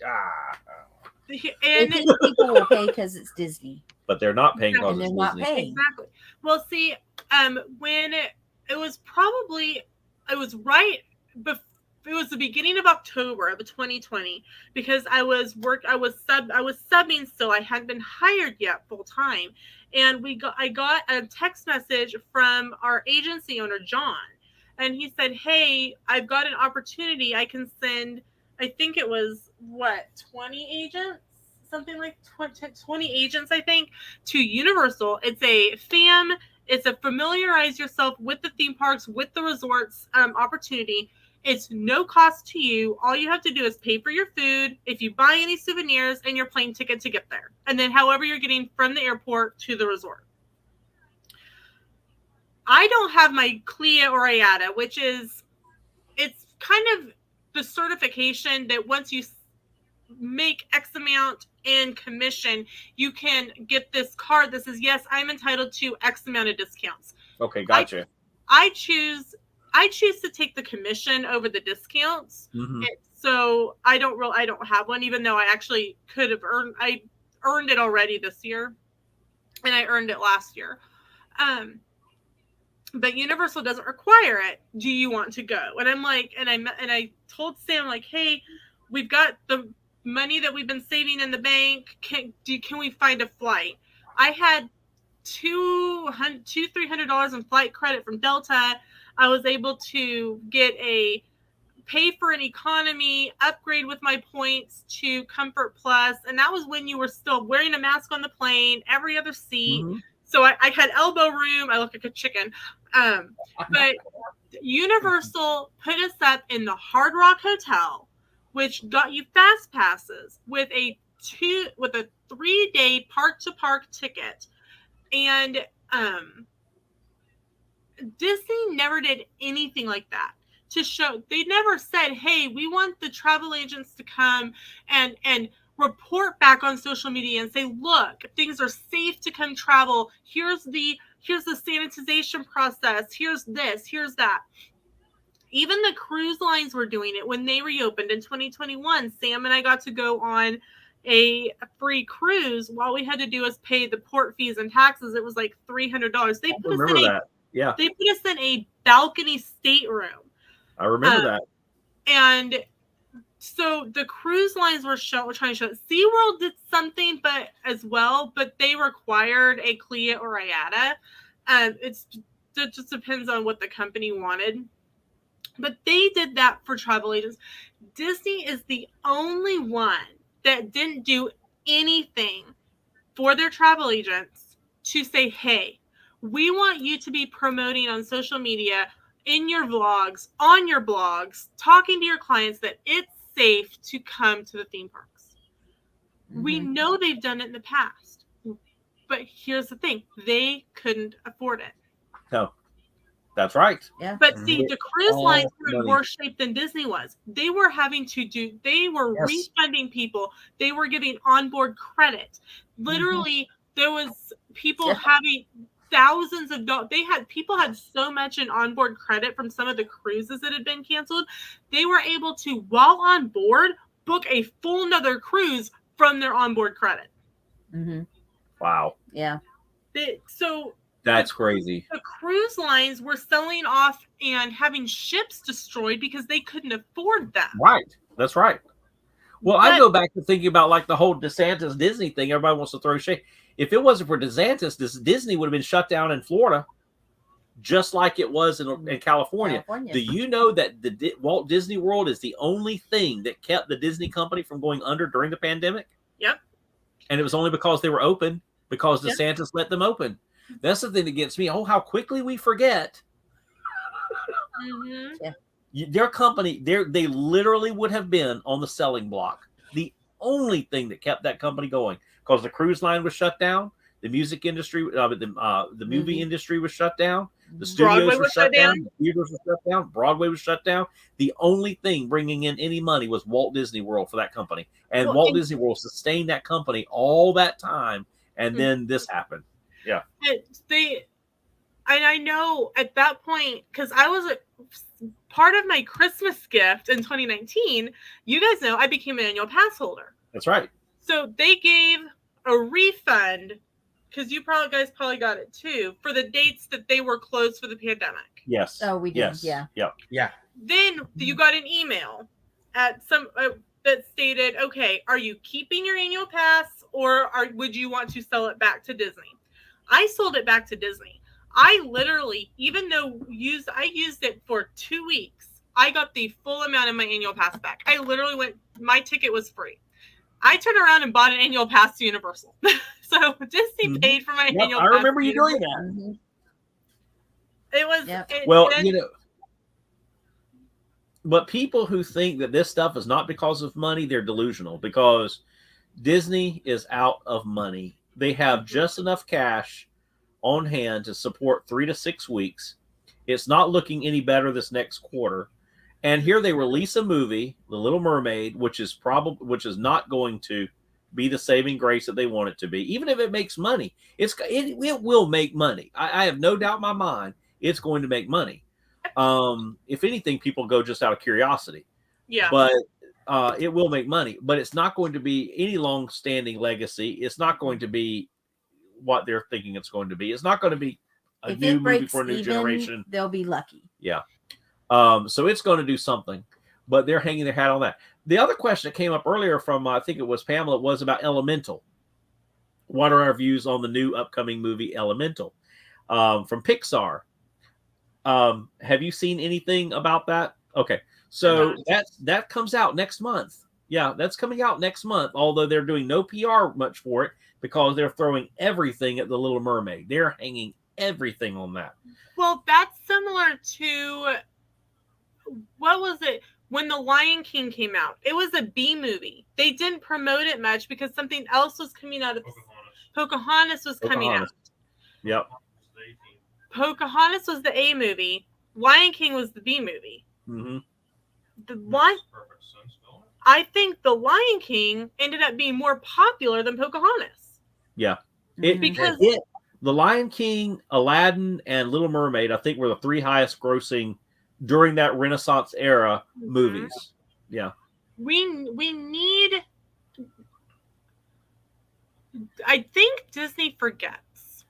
They think people will pay because it's Disney. But they're not paying because And it's they're not Disney. paying. Exactly. Well, see, when it was probably, it was right before. It was the beginning of October of 2020 because I was subbing still. I hadn't been hired yet full time, and I got a text message from our agency owner John, and he said, "Hey, I've got an opportunity. I can send. I think it was 20 agents, something like 20 agents, I think, to Universal. It's a FAM. It's a familiarize yourself with the theme parks, with the resorts opportunity." It's no cost to you. All you have to do is pay for your food, if you buy any souvenirs, and your plane ticket to get there. And then however you're getting from the airport to the resort. I don't have my CLIA or IATA, which is, it's kind of the certification that once you make X amount in commission, you can get this card that says, yes, I'm entitled to X amount of discounts. Okay, gotcha. I choose to take the commission over the discounts. Mm-hmm. So I don't have one, even though I actually could have earned it already this year, and I earned it last year. But Universal doesn't require it. Do you want to go? And I'm like, and I told Sam, like, hey, we've got the money that we've been saving in the bank. Can we find a flight? I had $300 in flight credit from Delta. I was able to pay for an economy, upgrade with my points to Comfort Plus, and that was when you were still wearing a mask on the plane, every other seat. Mm-hmm. So I had elbow room. I look like a chicken. But Universal put us up in the Hard Rock Hotel, which got you fast passes with a 3-day park-to-park ticket. And Disney never did anything like that to show. They never said, hey, we want the travel agents to come and report back on social media and say, look, things are safe to come travel. Here's the sanitization process. Here's this, here's that. Even the cruise lines were doing it when they reopened in 2021. Sam and I got to go on a free cruise. All we had to do was pay the port fees and taxes. It was like $300. They put us in that. Yeah. They put us in a balcony stateroom. I remember that. And so the cruise lines were trying to show it. SeaWorld did something as well, but they required a CLIA or IATA. It just depends on what the company wanted. But they did that for travel agents. Disney is the only one that didn't do anything for their travel agents to say, hey, we want you to be promoting on social media, in your vlogs, on your blogs, talking to your clients that it's safe to come to the theme parks. Mm-hmm. We know they've done it in the past, but here's the thing. They couldn't afford it. No, that's right. Yeah. But see, the cruise lines were in worse shape than Disney was. They were refunding people. They were giving onboard credit. Literally, there was people having thousands of dollars. People had so much in onboard credit from some of the cruises that had been canceled. They were able to, while on board, book a full another cruise from their onboard credit. Mm-hmm. Wow. Yeah. That's crazy. The cruise lines were selling off and having ships destroyed because they couldn't afford them. Right. That's right. Well, I go back to thinking about like the whole DeSantis Disney thing. Everybody wants to throw shade. If it wasn't for DeSantis, Disney would have been shut down in Florida, just like it was in California. Do you know that the Walt Disney World is the only thing that kept the Disney company from going under during the pandemic? Yep. And it was only because they were open, because DeSantis let them open. That's the thing that gets me. Oh, how quickly we forget. Mm-hmm. Yeah. Their company, they literally would have been on the selling block. The only thing that kept that company going, because the cruise line was shut down, the music industry, the movie industry was shut down, the studios were shut down, the theaters were shut down, Broadway was shut down. The only thing bringing in any money was Walt Disney World for that company, and Walt Disney World sustained that company all that time, and then this happened. Yeah, I know at that point, because I was part of my Christmas gift in 2019. You guys know I became an annual pass holder. That's right. So they gave a refund, because you guys probably got it too, for the dates that they were closed for the pandemic. Yes. Oh, we did. Yes. Yeah. Yep. Yeah. Then you got an email at some that stated, "Okay, are you keeping your annual pass, or would you want to sell it back to Disney?" I sold it back to Disney. I literally, even though I used it for 2 weeks, I got the full amount of my annual pass back. I literally my ticket was free. I turned around and bought an annual pass to Universal. So Disney paid for my annual I pass. remember you doing that. Mhm. It was Well, but people who think that this stuff is not because of money, they're delusional, because Disney is out of money. They have just enough cash on hand to support 3 to 6 weeks. It's not looking any better this next quarter. And here they release a movie, The Little Mermaid, which is not going to be the saving grace that they want it to be. Even if it makes money, it will make money. I have no doubt in my mind it's going to make money. If anything, people go just out of curiosity. Yeah. But it will make money. But it's not going to be any long-standing legacy. It's not going to be what they're thinking it's going to be. It's not going to be a new movie for a new generation. They'll be lucky. Yeah. So it's going to do something, but they're hanging their hat on that. The other question that came up earlier from, I think it was Pamela, was about Elemental. What are our views on the new upcoming movie Elemental from Pixar? Have you seen anything about that? Okay. So that comes out next month. Yeah, that's coming out next month, although they're doing no PR much for it because they're throwing everything at The Little Mermaid. They're hanging everything on that. Well, that's similar to, what was it? When The Lion King came out, it was a B movie. They didn't promote it much because something else was coming out of Pocahontas was coming out. Yep. Pocahontas was the A movie. Lion King was the B movie. Mm-hmm. I think The Lion King ended up being more popular than Pocahontas. Yeah. Because The Lion King, Aladdin, and Little Mermaid, I think, were the 3 highest grossing during that Renaissance era movies. Yeah. We need. I think Disney forgets.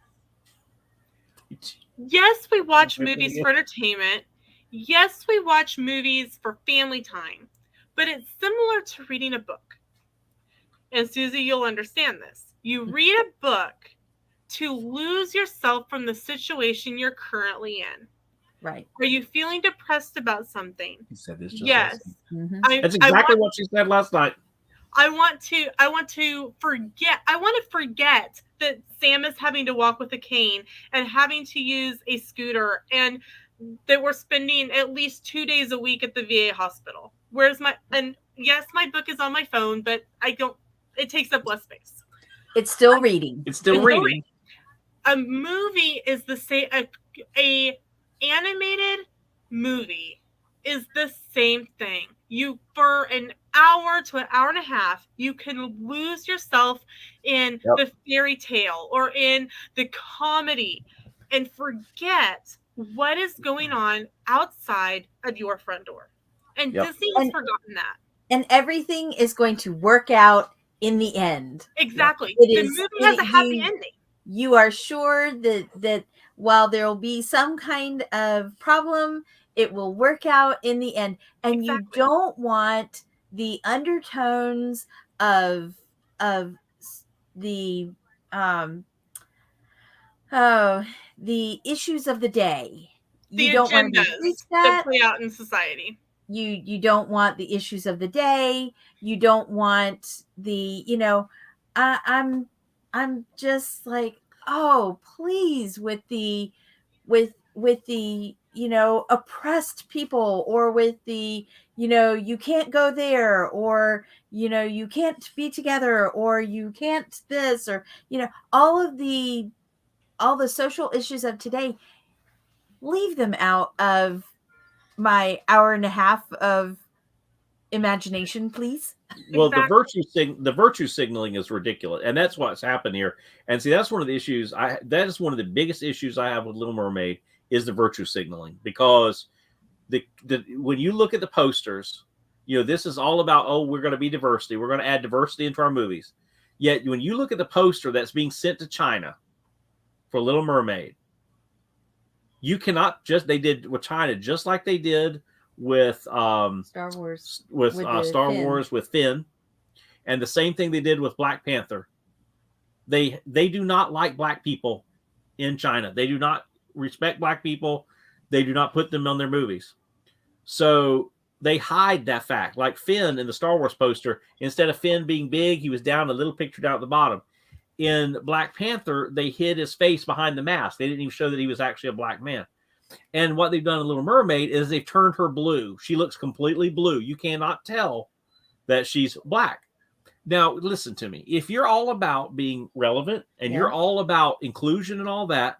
Yes, we watch movies for entertainment. Yes, we watch movies for family time. But it's similar to reading a book. And Susie, you'll understand this. You read a book to lose yourself from the situation you're currently in. Right. Are you feeling depressed about something? You said this just yes. Mm-hmm. That's exactly what she said last night. I want to forget that Sam is having to walk with a cane and having to use a scooter, and that we're spending at least 2 days a week at the VA hospital. And yes, my book is on my phone, but it takes up less space. It's still reading. It's still reading. A movie is the same. A animated movie is the same thing. For an hour to an hour and a half, you can lose yourself in the fairy tale or in the comedy and forget what is going on outside of your front door. And Disney has forgotten that. And everything is going to work out in the end. Exactly. The movie has a happy ending. You are sure that while there will be some kind of problem, it will work out in the end. And you don't want the undertones of the the issues of the day. You don't want to that play out in society. You don't want the issues of the day. You don't want the, I'm just like, oh, please, with the oppressed people, or with the, you can't go there, or, you can't be together, or you can't this, or, all the social issues of today, leave them out of my hour and a half of imagination, please. Well, the virtue signaling is ridiculous, and that's what's happened here. And see, that's one of the issues. That is one of the biggest issues I have with Little Mermaid is the virtue signaling, because when you look at the posters, this is all about, we're going to be diversity. We're going to add diversity into our movies. Yet when you look at the poster that's being sent to China for Little Mermaid, you cannot they did with China just like they did with Star Wars with the Star Finn. Wars with Finn, and the same thing they did with Black Panther. They do not like black people in China. They do not respect black people. They do not put them on their movies. So they hide that fact. Like Finn in the Star Wars poster, instead of Finn being big, he was down a little picture down at the bottom. In Black Panther, they hid his face behind the mask. They didn't even show that he was actually a black man. And what they've done in Little Mermaid is they've turned her blue. She looks completely blue. You cannot tell that she's black. Now, listen to me. If you're all about being relevant and you're all about inclusion and all that,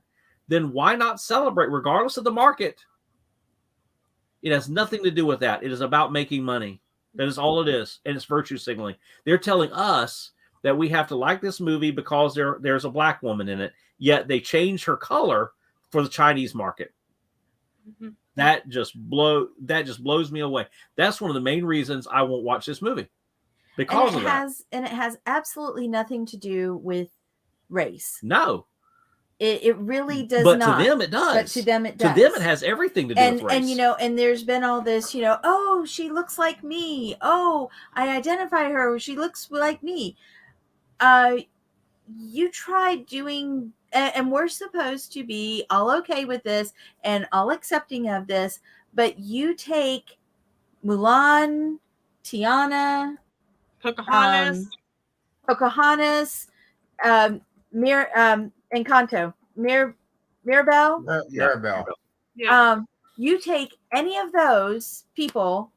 then why not celebrate regardless of the market? It has nothing to do with that. It is about making money. That is all it is. And it's virtue signaling. They're telling us that we have to like this movie because there's a black woman in it, yet they change her color for the Chinese market. Mm-hmm. That just blows me away. That's one of the main reasons I won't watch this movie. Because of that. And it has absolutely nothing to do with race. No. It really does not. But to them it does. But to them it does. To them it has everything to do with race. And and there's been all this, oh, she looks like me. Oh, I identify her. She looks like me. You tried doing, and we're supposed to be all okay with this and all accepting of this, but you take Mulan, Tiana, Pocahontas, Encanto, Mirabelle. Yeah. You take any of those people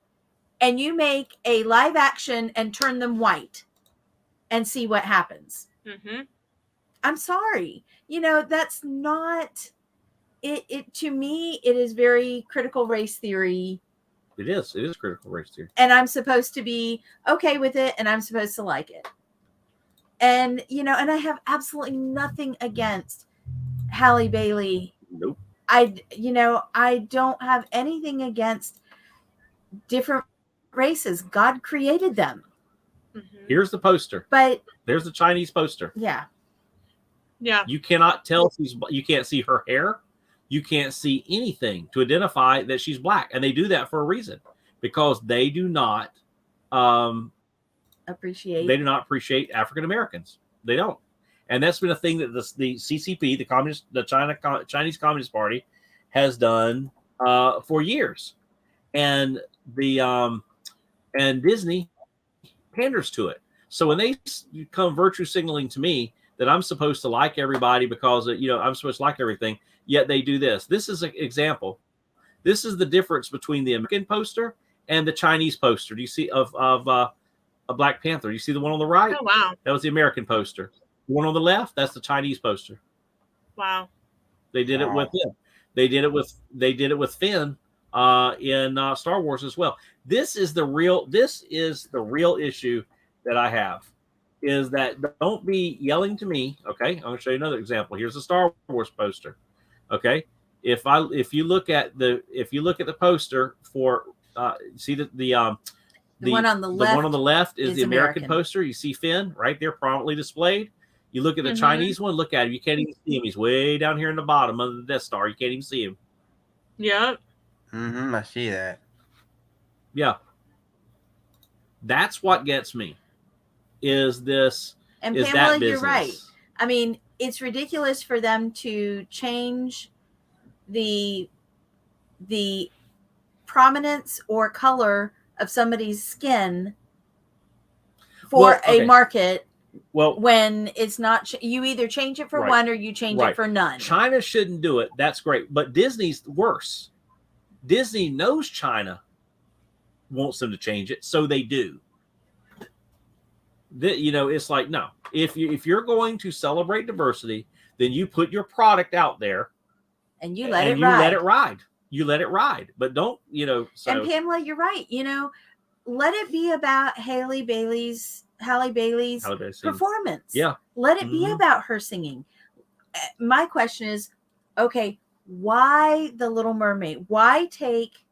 and you make a live action and turn them white and see what happens. Mm-hmm. I'm sorry. That's not it. To me, it is very critical race theory. It is critical race theory. And I'm supposed to be okay with it, and I'm supposed to like it. And, and I have absolutely nothing against Halle Bailey. Nope. I don't have anything against different races. God created them. Mm-hmm. Here's the poster. But there's the Chinese poster. Yeah. Yeah. You cannot tell you can't see her hair. You can't see anything to identify that she's black. And they do that for a reason, because they do not appreciate African Americans. They don't. And that's been a thing that the CCP, the Chinese Communist Party, has done for years. And and Disney panders to it. So when they come virtue signaling to me that I'm supposed to like everybody because I'm supposed to like everything, yet they do this. This is an example. This is the difference between the American poster and the Chinese poster. Do you see of a Black Panther? You see the one on the right? Oh wow, that was the American poster. The one on the left, that's the Chinese poster. Wow. They did it with him. They did it with Finn in Star Wars as well. This is the real issue that I have, is that don't be yelling to me. Okay, I'm going to show you another example. Here's a Star Wars poster. Okay, if you look at the poster for see the one on the left. The one on the left is the American poster. You see Finn right there prominently displayed. You look at the Chinese one. Look at him. You can't even see him. He's way down here in the bottom of the Death Star. You can't even see him. Yep. I see that. Yeah. That's what gets me. Is this? And is Pamela, that business. You're right. I mean, it's ridiculous for them to change the prominence or color of somebody's skin for a market. Well, when it's not, you either change it for one or you change it for none. China shouldn't do it. That's great. But Disney's worse. Disney knows China wants them to change it, so they do. It's like, no. If you're going to celebrate diversity, then you put your product out there and you let it ride. You let it ride. But don't, so. And Pamela, you're right. Let it be about Halle Bailey's performance. Yeah. Let it be about her singing. My question is, okay, why The Little Mermaid? Why take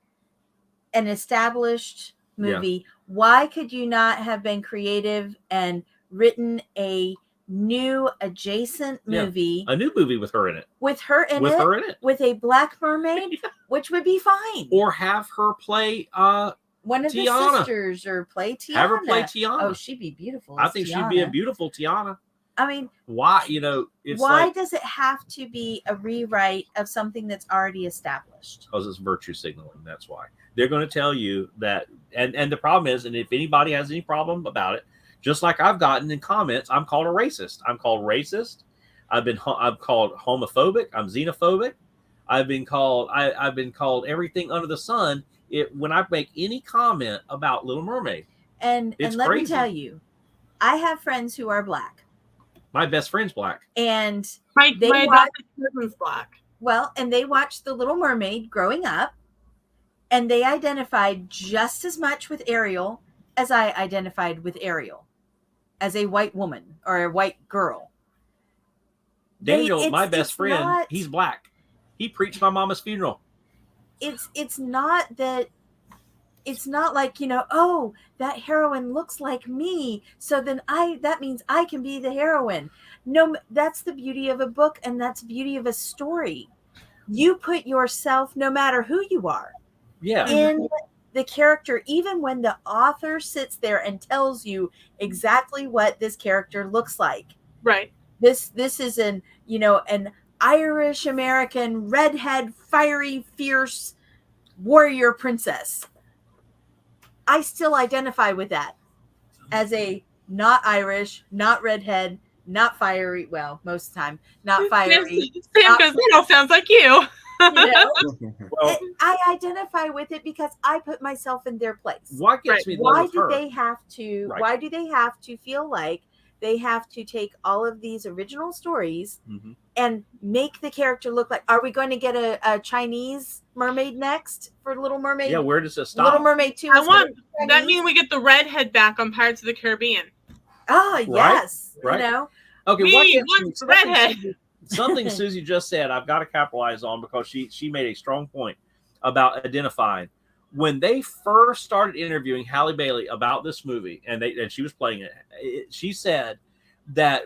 an established movie? Yeah. Why could you not have been creative and written a new adjacent Yeah. movie A new movie with her in it. with her in it, with a black mermaid, which would be fine. Or have her play one of Tiana. the sisters, or play Tiana. Have her play Tiana. Oh, she'd be beautiful. I think she'd be a beautiful Tiana. I mean, why? Why does it have to be a rewrite of something that's already established? Because it's virtue signaling. That's why they're going to tell you that. And the problem is, and if anybody has any problem about it, just like I've gotten in comments, I'm called a racist. I'm called racist. I'm called homophobic. I'm xenophobic. I've been called everything under the sun. When I make any comment about Little Mermaid. And let me tell you, I have friends who are black. My best friend's black. And my adopted cousin's black. Well, and they watched The Little Mermaid growing up, and they identified just as much with Ariel as I identified with Ariel as a white woman or a white girl. Daniel, my best friend, he's black. He preached my mama's funeral. It's not that. It's not like, oh, that heroine looks like me, so then that means I can be the heroine. No, that's the beauty of a book, and that's the beauty of a story. You put yourself, no matter who you are, in the character, even when the author sits there and tells you exactly what this character looks like. Right. This is an Irish American redhead, fiery, fierce warrior princess. I still identify with that as a not Irish, not redhead, not fiery. Well, most of the time, not fiery. Sam goes, that all sounds like you. Well, I identify with it because I put myself in their place. What gets me? Why do they have to? Right. Why do they have to feel like they have to take all of these original stories and make the character look like? Are we going to get a Chinese mermaid next for Little Mermaid? Yeah, where does it stop? Little Mermaid 2. That means we get the redhead back on Pirates of the Caribbean. Oh, yes. Right. Okay, what gets redhead? Something Susie just said, I've got to capitalize on, because she made a strong point about identifying. When they first started interviewing Halle Bailey about this movie, and she was playing it, she said that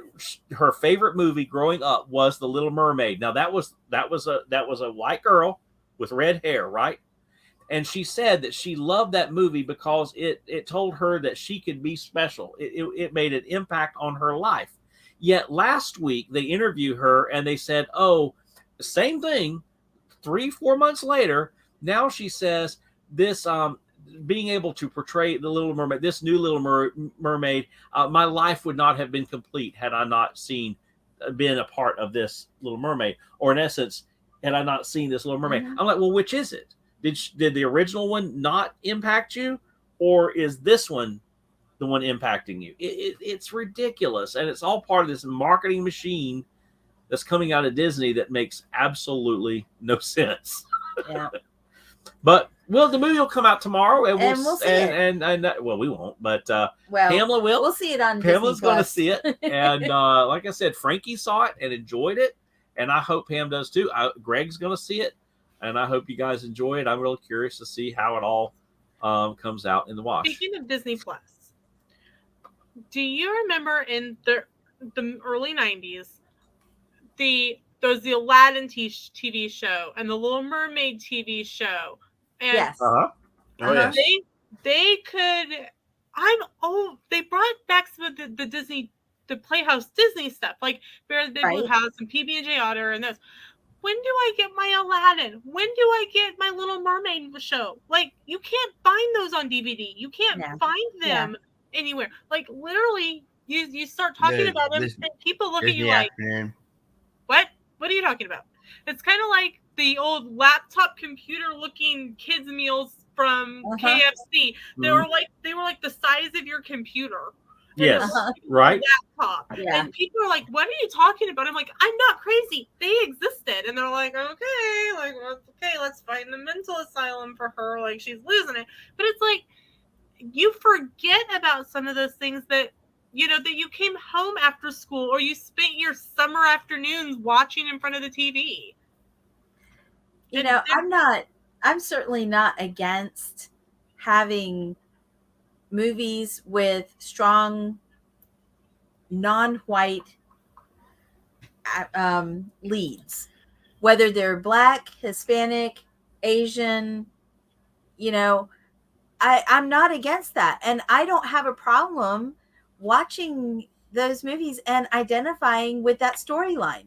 her favorite movie growing up was The Little Mermaid. Now that was a white girl with red hair, right? And she said that she loved that movie because it told her that she could be special. It made an impact on her life. Yet last week they interviewed her and they said, oh, same thing. 3-4 months later, now she says this being able to portray the Little Mermaid, this new Little Mermaid, my life would not have been complete had I not been a part of this Little Mermaid, or in essence, had I not seen this Little Mermaid. I'm like, well, which is it? Did the original one not impact you, or is this one the one impacting you? It's ridiculous, and it's all part of this marketing machine that's coming out of Disney that makes absolutely no sense. Yeah. But the movie will come out tomorrow, and we'll see it. And we won't, but Pamela will. We'll see it on Pamela's Disney going to see it, and like I said, Frankie saw it and enjoyed it, and I hope Pam does too. Greg's going to see it, and I hope you guys enjoy it. I'm really curious to see how it all comes out in the wash. Speaking of Disney Plus, do you remember in the early 90s the Aladdin TV show and the Little Mermaid TV show? And yes. Yes. They could. They brought back some of the Disney, the Playhouse Disney stuff, like Bear the Big Blue House and PB&J Otter and this. When do I get my Aladdin? When do I get my Little Mermaid show? Like, you can't find those on DVD. You can't find them anywhere. Like, literally, you start talking about them, and people look at you like, what? What are you talking about? It's kind of like the old laptop computer looking kids meals from KFC. They were like the size of your computer. Yes, right. Laptop. Yeah. And people are like, "What are you talking about?" I'm like, "I'm not crazy. They existed." And they're like, "Okay, let's find the mental asylum for her. Like, she's losing it." But it's like, you forget about some of those things that you came home after school, or you spent your summer afternoons watching in front of the TV. I'm certainly not against having movies with strong non-white leads, whether they're Black, Hispanic, Asian, you know, I'm not against that. And I don't have a problem watching those movies and identifying with that storyline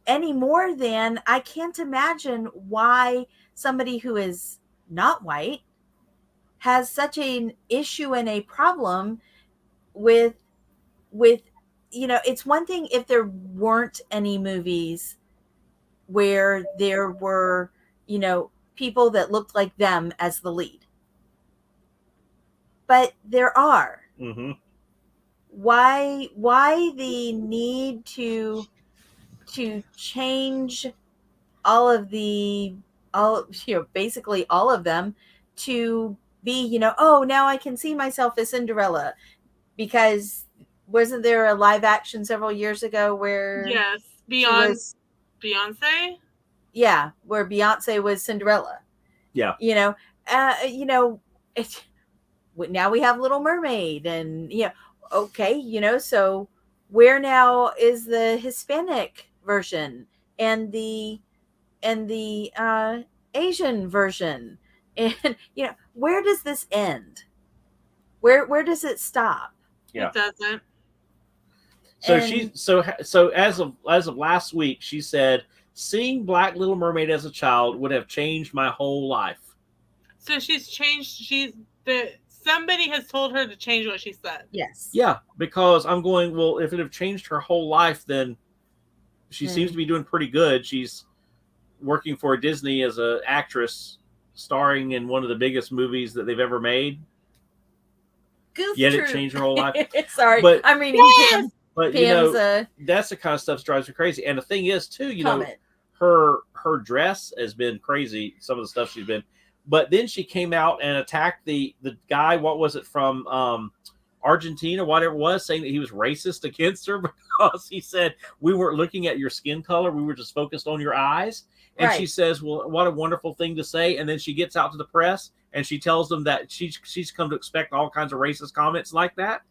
any more than I can't imagine why somebody who is not white has such an issue and a problem with it's one thing if there weren't any movies where there were people that looked like them as the lead, but there are. Mm-hmm. Why the need to change basically all of them to be oh, now I can see myself as Cinderella, because wasn't there a live action several years ago where Yes, Beyonce, where Beyonce was Cinderella. Yeah. Now we have Little Mermaid, and okay, so where now is the Hispanic version and the Asian version? And where does this end? Where does it stop? Yeah. It doesn't. So as of last week, she said seeing Black Little Mermaid as a child would have changed my whole life. So she's changed. Somebody has told her to change what she said. Yes. Yeah, because I'm going, well, if it have changed her whole life, then she seems to be doing pretty good. She's working for Disney as an actress, starring in one of the biggest movies that they've ever made. Yet it changed her whole life. Sorry, but I'm reading Pam's. But that's the kind of stuff that drives her crazy. And the thing is, too, her dress has been crazy. Some of the stuff she's been. But then she came out and attacked the guy. What was it, from Argentina, whatever it was, saying that he was racist against her because he said we weren't looking at your skin color, we were just focused on your eyes. And she says, "Well, what a wonderful thing to say." And then she gets out to the press and she tells them that she's come to expect all kinds of racist comments like that.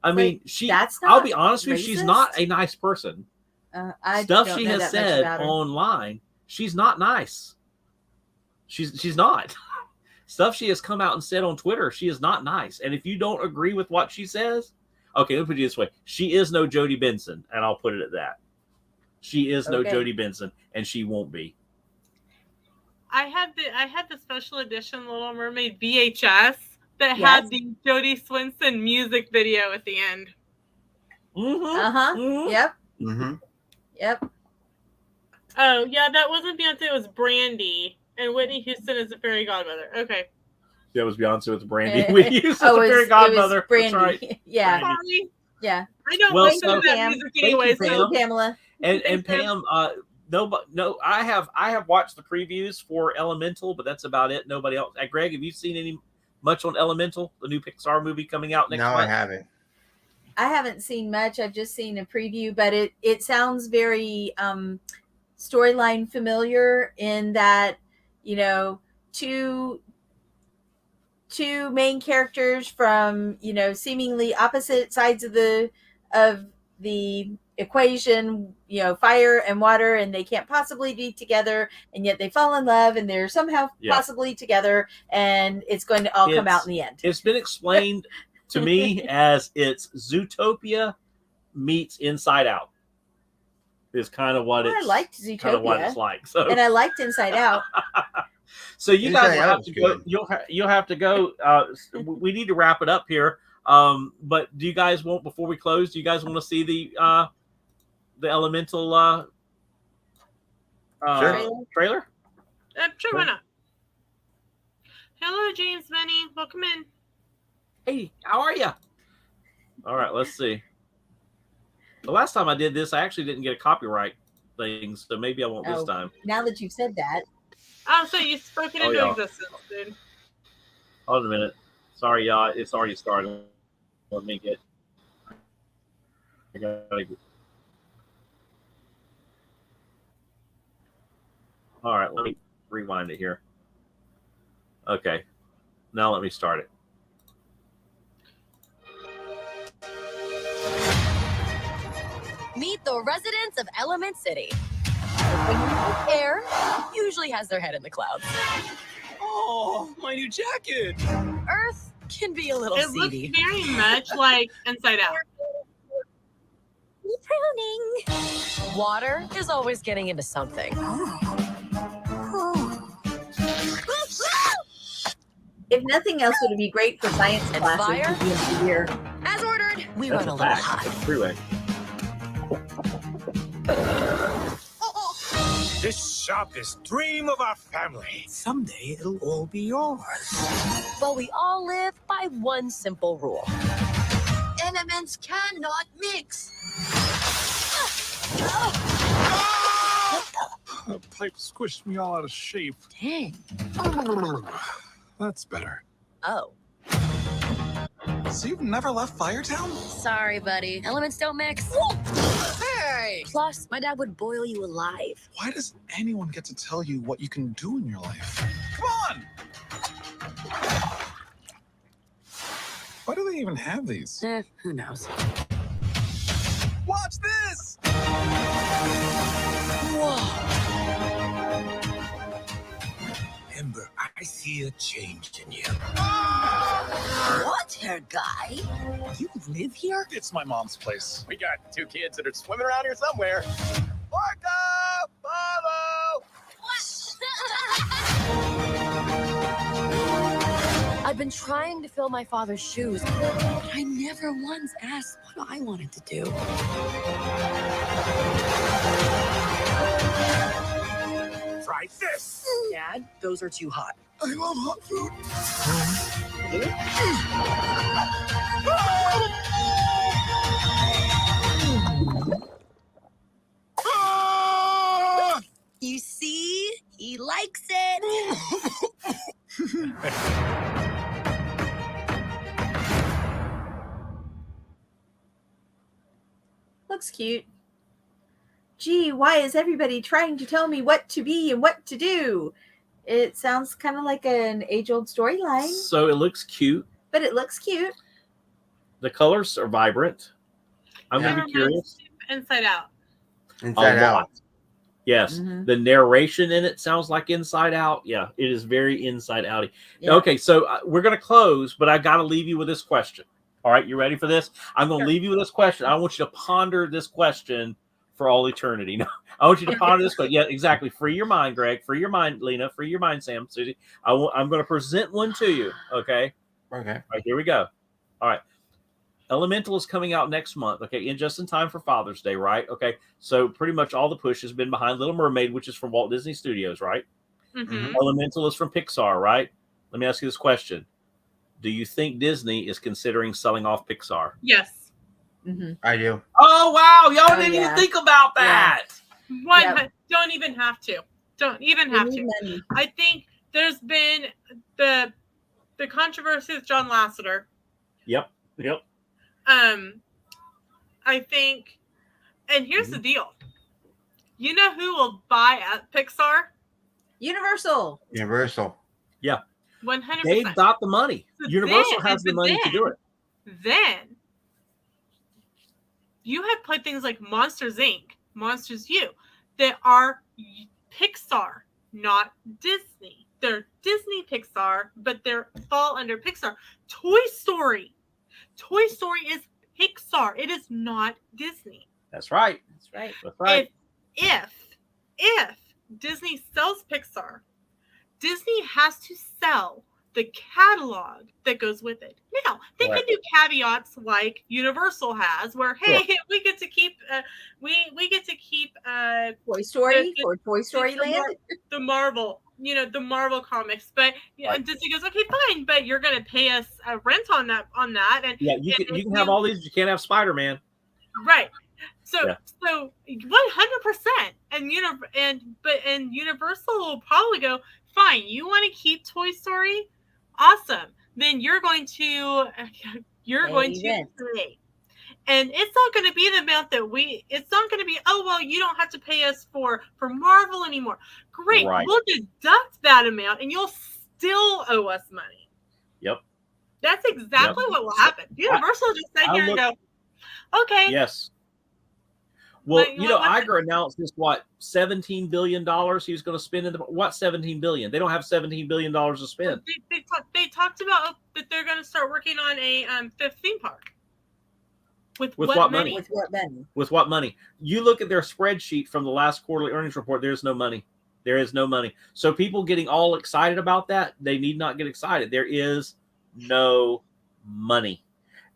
I mean, I'll be honest with you, she's not a nice person. Stuff she has said online, she's not nice. She's not. Stuff she has come out and said on Twitter, she is not nice. And if you don't agree with what she says, okay, let me put it this way. She is no Jodie Benson, and I'll put it at that. She is no Jodie Benson, and she won't be. I had the special edition Little Mermaid VHS that had the Jodie Swenson music video at the end. Mm-hmm. Mm-hmm. Yep. Mm-hmm. Yep. Oh yeah, that wasn't Beyonce. It was Brandy. And Whitney Houston is the fairy godmother. Okay. That was Beyonce with Brandy. Whitney Houston the fairy godmother. It was Brandy. That's right. Yeah. Sorry. Yeah. I don't listen to that music anyway. So Pamela. And Pam, no, I have watched the previews for Elemental, but that's about it. Nobody else. Greg, have you seen much on Elemental, the new Pixar movie coming out next month? No, I haven't. I haven't seen much. I've just seen a preview, but it sounds very storyline familiar in that, two main characters from seemingly opposite sides of the equation, fire and water, and they can't possibly be together, and yet they fall in love and they're somehow possibly together, and it's going to all come out in the end. It's been explained to me as it's Zootopia meets Inside Out. Is kind of what I liked Zootopia. Kind of what it's like. So, and I liked Inside Out. So you guys will have to go. You'll have to go. We need to wrap it up here. But do you guys before we close? Do you guys want to see the Elemental trailer? Sure, why not? Hello, James Benny. Welcome in. Hey, how are you? All right, let's see. The last time I did this, I actually didn't get a copyright thing, so maybe I won't this time. Now that you've said that. Oh, so you spoke it into existence, dude. Hold on a minute. Sorry, y'all. It's already started. Let me get. I gotta get. All right, let me rewind it here. Okay. Now let me start it. Meet the residents of Element City. Air usually has their head in the clouds. Oh, my new jacket. Earth can be a little It looks seedy. very much like Inside Out. Drowning. Water is always getting into something. If nothing else, would it be great for science And classes fire? at the end of the year? As ordered, we That's run a a little fact. hot. That's a freeway. This shop is dream of our family. Someday it'll all be yours. But we all live by one simple rule. Elements cannot mix. The pipe squished me all out of shape. Dang. That's better. Oh. So you've never left Firetown? Sorry, buddy. Elements don't mix. Hey! Plus, my dad would boil you alive. Why does anyone get to tell you what you can do in your life? Come on! Why do they even have these? Who knows? Watch this! Whoa. Ember, I see a change in you. What, hair guy? You live here? It's my mom's place. We got 2 kids that are swimming around here somewhere. Orca! Follow! I've been trying to fill my father's shoes, but I never once asked what I wanted to do. Try this! Dad, those are too hot. I love hot food. Ah! You see? He likes it. Looks cute. Gee, why is everybody trying to tell me what to be and what to do? It sounds kind of like an age-old storyline, So it looks cute. but it looks cute. The colors are vibrant. I'm Yeah. gonna be curious. Inside Out. Inside A Out. lot. Yes, Mhm. the narration in it sounds like Inside Out. Yeah, it is very Inside Outy. Yeah. Okay, so we're gonna close, but I got to leave you with this question. All right, you ready for this? I'm gonna Sure. leave you with this question. I want you to ponder this question for all eternity. No, I want you to ponder this question. Yeah, exactly. Free your mind, Greg. Free your mind, Lena. Free your mind, Sam. Susie. I'm going to present one to you. Okay. Okay. All right, here we go. All right. Elemental is coming out next month. Okay, in just in time for Father's Day, right? Okay, so pretty much all the push has been behind Little Mermaid, which is from Walt Disney Studios, right? Mm-hmm. Elemental is from Pixar, right? Let me ask you this question: do you think Disney is considering selling off Pixar? Yes. Mm-hmm. I do. Oh wow, y'all Oh, didn't yeah. even think about that. One. Yep. Don't even have to. Don't even They have need to. money. I think there's been the controversy with John Lasseter. Yep. I think, and here's the deal. You know who will buy at Pixar? Universal. Universal. 100%. They've got the money. So Universal then- has the money to do it. Then you have played things like Monsters Inc., Monsters U, that are Pixar, not Disney. They're Disney Pixar, but they fall under Pixar. Toy Story is Pixar. It is not Disney. That's right. That's right. That's right. If Disney sells Pixar, Disney has to sell the catalog that goes with it. Now, they Right. can do caveats like Universal has, where hey, we get to keep we get to keep Toy Story the- for Toy Story Land. the Marvel, the Marvel comics. But Right. and Disney goes, okay, fine, but you're going to pay us a rent on that, and Yeah, you can have all these. You can't have Spider-Man. right. So Yeah. so 100%, and Universal will probably go, fine. You want to keep Toy Story? Awesome. Then you're going to Amen. pay. And it's not going to be the amount that it's not going to be, oh, well, you don't have to pay us for Marvel anymore. Great. Right. We'll deduct that amount and you'll still owe us money. Yep. That's exactly what will happen. Universal will just sit I here and go, okay. Yes. Well, Like, you know, what- Iger announced this, what, $17 billion he was going to spend in the, what, $17 billion? They don't have $17 billion to spend. They talked about that they're going to start working on a fifth theme park. With what money? With what money? With what money? You look at their spreadsheet from the last quarterly earnings report, there's no money. There is no money. So people getting all excited about that, they need not get excited. There is no money.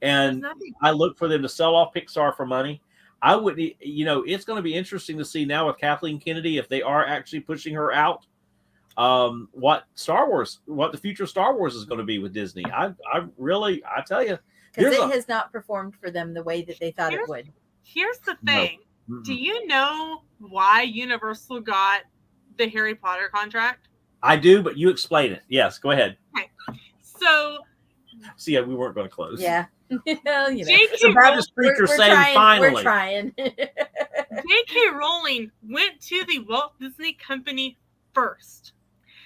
And I look for them to sell off Pixar for money. I would, you know, it's going to be interesting to see now with Kathleen Kennedy, if they are actually pushing her out, what the future of Star Wars is going to be with Disney. I tell you, because it has not performed for them the way that they thought it would. Here's the thing. No. Do you know why Universal got the Harry Potter contract? I do, but you explain it. Yes, go ahead. Okay. So, see, we weren't going to close. Yeah. Well, you know. It's a Baptist preacher saying finally. We're trying. J.K. Rowling went to the Walt Disney Company first.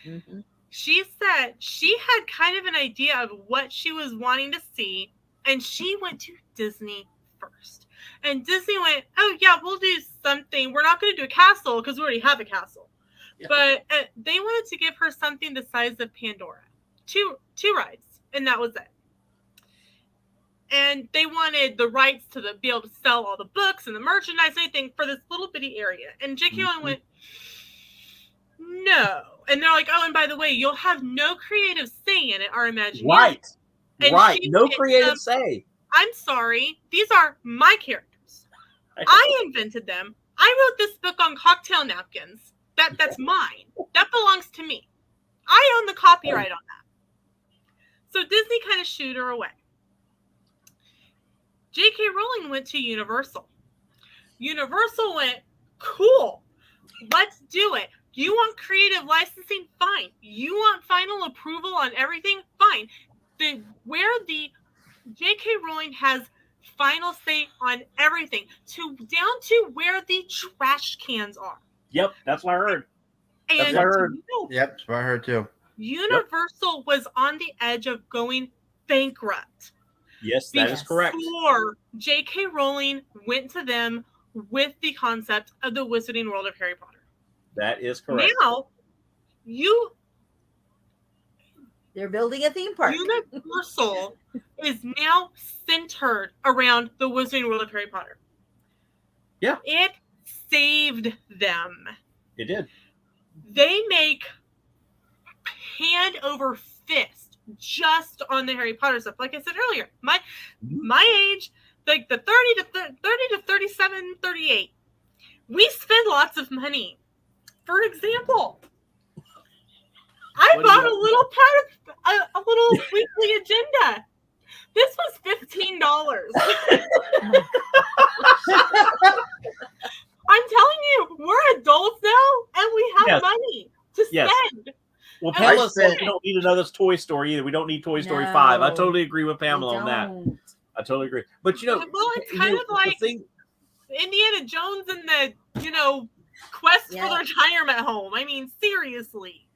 Mm-hmm. She said she had kind of an idea of what she was wanting to see, and she went to Disney first. And Disney went, oh, yeah, we'll do something. We're not going to do a castle because we already have a castle. Yeah. But they wanted to give her something the size of Pandora. Two rides, and that was it. And they wanted the rights to be able to sell all the books and the merchandise, anything for this little bitty area. And J.K. Rowling went, no. And they're like, oh, and by the way, you'll have no creative say in it, our imagineers. Right. And right. No creative say. I'm sorry. These are my characters. I invented them. I wrote this book on cocktail napkins. That's mine. That belongs to me. I own the copyright on that. So Disney kind of shooed her away. J.K. Rowling went to Universal. Universal went, cool, let's do it. You want creative licensing? Fine. You want final approval on everything? Fine. Where the J.K. Rowling has final say on everything, down to where the trash cans are. Yep, that's what I heard. And that's what I heard. Yep, that's what I heard too. Universal was on the edge of going bankrupt. Yes, that is correct. Before J.K. Rowling went to them with the concept of the Wizarding World of Harry Potter. That is correct. Now, they're building a theme park. Universal is now centered around the Wizarding World of Harry Potter. Yeah. It saved them. It did. They make hand over fist just on the Harry Potter stuff. Like I said earlier, my age, like the 30 to 37, 38, we spend lots of money. For example, I bought a little part of a little weekly agenda. This was $15. I'm telling you, we're adults now, and we have money to spend. Well, Pamela said we don't need another Toy Story either. We don't need Toy Story 5. I totally agree with Pamela on that. I totally agree. But you know, well, it's kind of like Indiana Jones and the quest for the retirement home. I mean, seriously.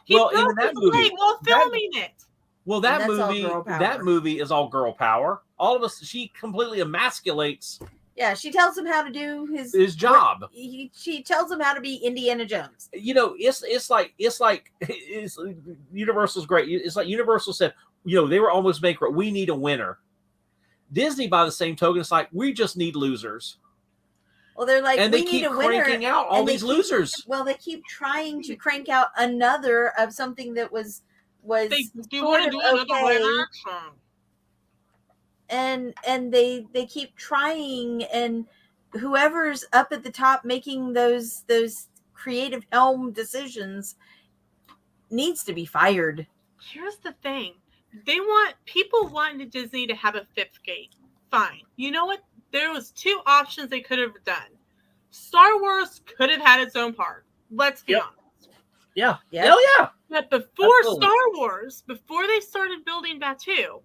He broke his leg while filming it. Well, that movie is all girl power. All of us, she completely emasculates. Yeah, she tells him how to do his job. She tells him how to be Indiana Jones. You know, it's like Universal's great. It's like Universal said, they were almost bankrupt. We need a winner. Disney, by the same token, it's like we just need losers. Well, they're like, and they keep cranking out all these losers. Well, they keep trying to crank out another of something that was they do want to do another action. And they keep trying, and whoever's up at the top making those creative helm decisions needs to be fired. Here's the thing. People want Disney to have a fifth gate. Fine. You know what? There was two options they could have done. Star Wars could have had its own park. Let's be honest. Yeah. Hell yeah. But before Star Wars, before they started building Batuu,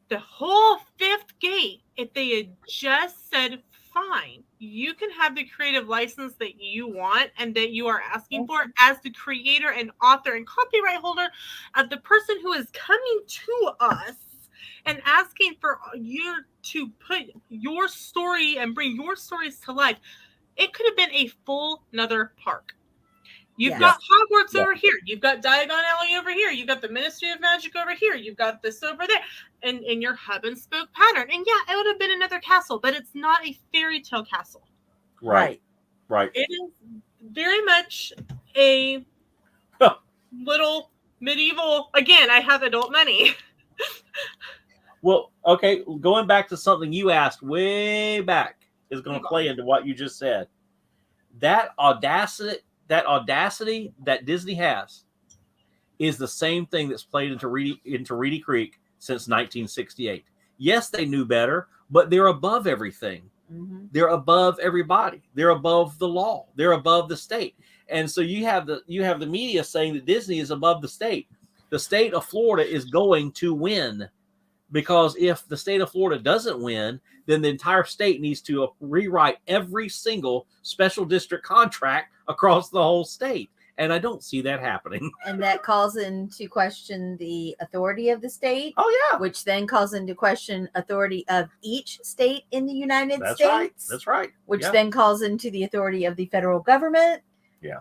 the whole fifth gate, if they had just said, fine, you can have the creative license that you want and that you are asking for as the creator and author and copyright holder of the person who is coming to us and asking for to put your story and bring your stories to life, it could have been a full another park. You've got Hogwarts over here. You've got Diagon Alley over here. You've got the Ministry of Magic over here. You've got this over there. And in your hub and spoke pattern. And yeah, it would have been another castle, but it's not a fairy tale castle. Right. It is very much a little medieval. Again, I have adult money. Well, okay, going back to something you asked way back is going to play into what you just said. That audacity that Disney has is the same thing that's played into Reedy Creek since 1968. Yes, they knew better, but they're above everything. Mm-hmm. They're above everybody. They're above the law. They're above the state. And so you have the media saying that Disney is above the state. The state of Florida is going to win, because if the state of Florida doesn't win, then the entire state needs to rewrite every single special district contract across the whole state. And I don't see that happening. And that calls into question the authority of the state. Oh, yeah. Which then calls into question authority of each state in the United States. That's right. Which then calls into the authority of the federal government. Yeah.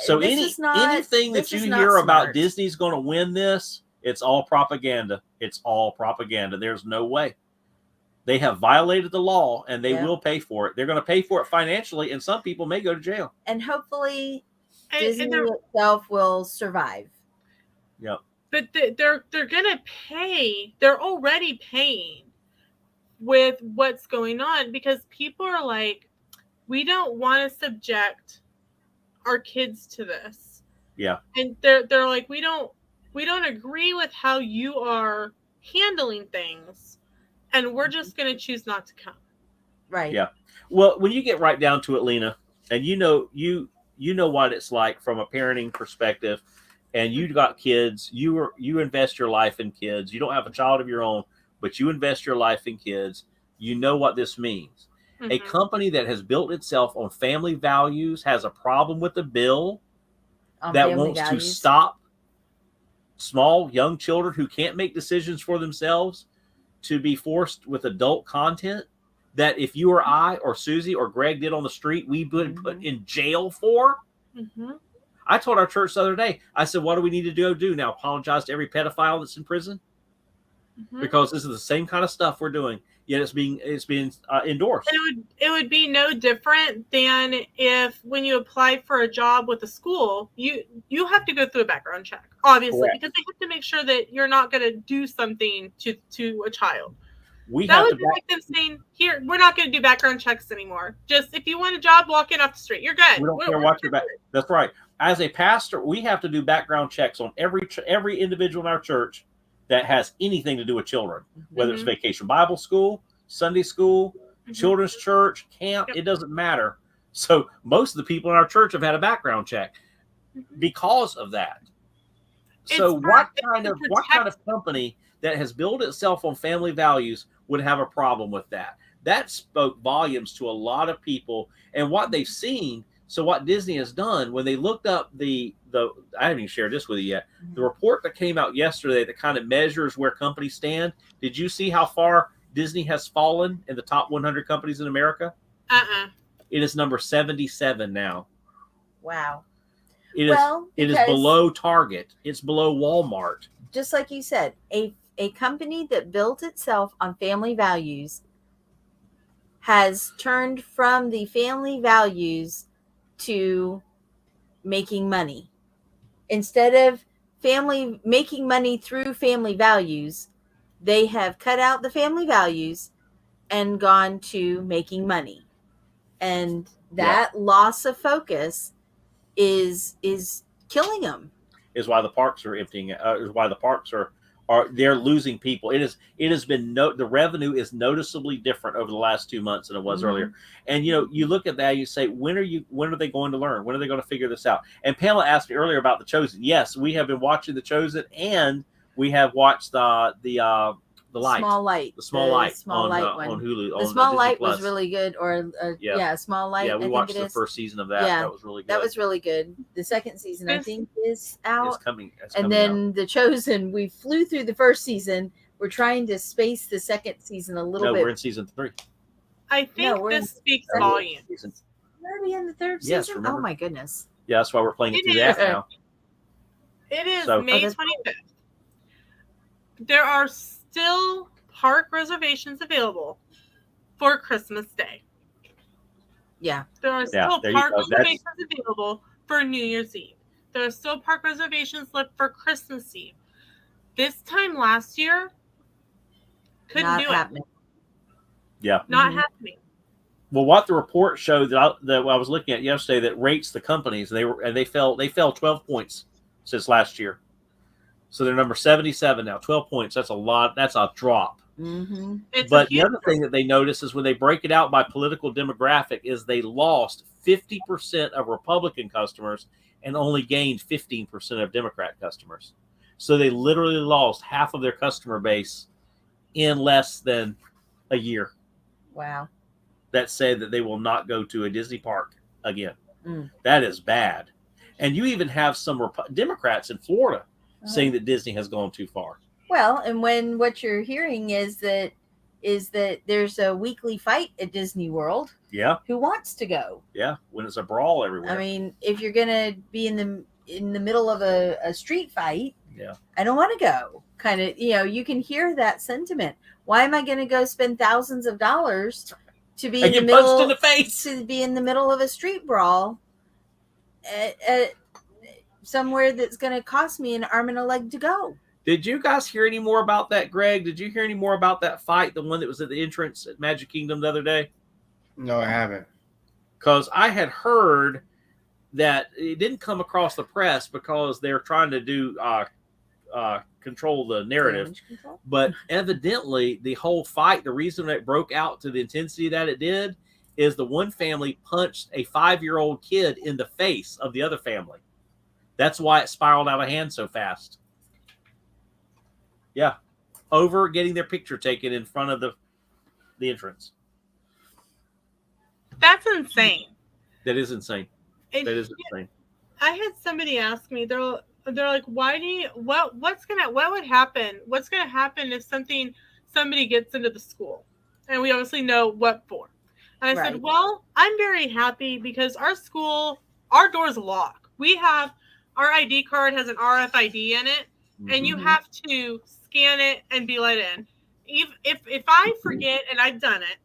So anything that you hear about Disney's going to win this, it's all propaganda. It's all propaganda. There's no way. They have violated the law, and they will pay for it. They're going to pay for it financially, and some people may go to jail. And hopefully Disney itself will survive. Yep. But they're going to pay. They're already paying with what's going on, because people are like, we don't want to subject our kids to this. Yeah. And they're like, we don't agree with how you are handling things, and we're just going to choose not to come. Right. Yeah. Well, when you get right down to it, Lena, and you know what it's like from a parenting perspective, and you got kids, you invest your life in kids. You don't have a child of your own, but you invest your life in kids. You know what this means. Mm-hmm. A company that has built itself on family values has a problem with the bill that wants to stop small young children who can't make decisions for themselves to be forced with adult content that if you or I or Susie or Greg did on the street, we would put in jail for. Mm-hmm. I told our church the other day, I said, what do we need to do now? Apologize to every pedophile that's in prison? Mm-hmm. Because this is the same kind of stuff we're doing, yet it's being endorsed. It would be no different than if when you apply for a job with a school, you have to go through a background check, obviously. Correct. Because they have to make sure that you're not going to do something to a child. That would be like them saying, here, we're not going to do background checks anymore. Just if you want a job, walk in off the street. You're good. We don't care what your back. That's right. As a pastor, we have to do background checks on every individual in our church that has anything to do with children, whether it's Vacation Bible School, Sunday school, children's church, camp, it doesn't matter. So most of the people in our church have had a background check because of that. So what kind of company that has built itself on family values would have a problem with that? That spoke volumes to a lot of people and what they've seen. So what Disney has done when they looked up the I haven't even shared this with you yet. The report that came out yesterday that kind of measures where companies stand. Did you see how far Disney has fallen in the top 100 companies in America? It is number 77 now. Wow. It is below Target. It's below Walmart. Just like you said, a company that built itself on family values has turned from the family values to making money. Instead of making money through family values, they have cut out the family values and gone to making money. And that loss of focus is killing them. Is why the parks are emptying. Is why the parks are they're losing people. It has been the revenue is noticeably different over the last 2 months than it was earlier. And you look at that, and you say, when are they going to learn? When are they going to figure this out? And Pamela asked me earlier about The Chosen. Yes, we have been watching The Chosen, and we have watched the Light. Small Light. The Small Light on Hulu. The Small Light was really good. Small Light. Yeah, we watched the first season of that. Yeah, that was really good. That was really good. The second season, I think, is out. It's coming and then out. The Chosen, we flew through the first season. we're trying to space the second season a little No, bit. we're in season 3. I think we're in this speaks We're in volumes. season- Are we in the third Yes, season? remember? Oh my goodness. Yeah, that's why we're playing it It through the is. app now. It is So- May that's- 25th. There are still park reservations available for Christmas Day. Yeah. There are still there you park go. reservations available for New Year's Eve. There are still park reservations left for Christmas Eve. This time last year, couldn't Not do happening. Yeah. it. Not Mhm. happening. Well, what the report showed that I was looking at yesterday that rates the companies, they fell 12 points since last year. So they're number 77 now. 12 points. That's a lot. That's a drop. Mm-hmm. It's But a the huge other thing that they notice is when they break it out by political demographic is they lost 50% of Republican customers and only gained 15% of Democrat customers. So they literally lost half of their customer base in less than a year Wow. that said that they will not go to a Disney park again. Mm. That is bad. And you even have some Democrats in Florida saying that Disney has gone too far. Well, and when what you're hearing is that there's a weekly fight at Disney World. Yeah. Who wants to go? Yeah. When it's a brawl everywhere. I mean, if you're gonna be in the middle of a street fight, yeah. I don't want to go. Kind of, you can hear that sentiment. Why am I going to go spend thousands of dollars to be in the middle punched in the face, to be in the middle of a street brawl at somewhere that's going to cost me an arm and a leg to go? Did you guys hear any more about that, Greg? Did you hear any more about that fight, the one that was at the entrance at Magic Kingdom the other day? No, I haven't. Because I had heard that it didn't come across the press because they're trying to do control the narrative. But evidently, the whole fight, the reason it broke out to the intensity that it did is the one family punched a 5-year-old kid in the face of the other family. That's why it spiraled out of hand so fast. Yeah. Over getting their picture taken in front of the entrance. That's insane. That is insane. That is insane. I had somebody ask me, they're like, why do you, what would happen? What's going to happen if somebody gets into the school? And we obviously know what for. And I said, well, I'm very happy because our school, our doors lock. We have, our ID card has an RFID in it, and you have to scan it and be let in. If I forget, and I've done it,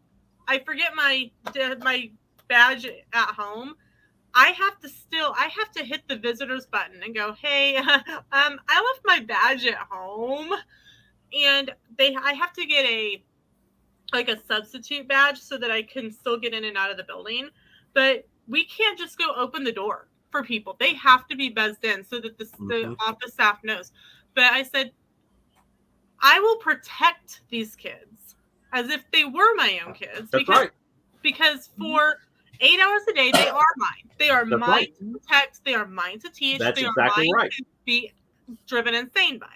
I forget my badge at home, I have to hit the visitors button and go, hey, I left my badge at home, and I have to get a substitute badge so that I can still get in and out of the building. But we can't just go open the door for people. They have to be buzzed in so that the office staff knows. But I said, I will protect these kids as if they were my own kids. That's right. Because for 8 hours a day, they are mine. They are mine to protect. They are mine to teach. That's they exactly are mine right. to be driven insane by.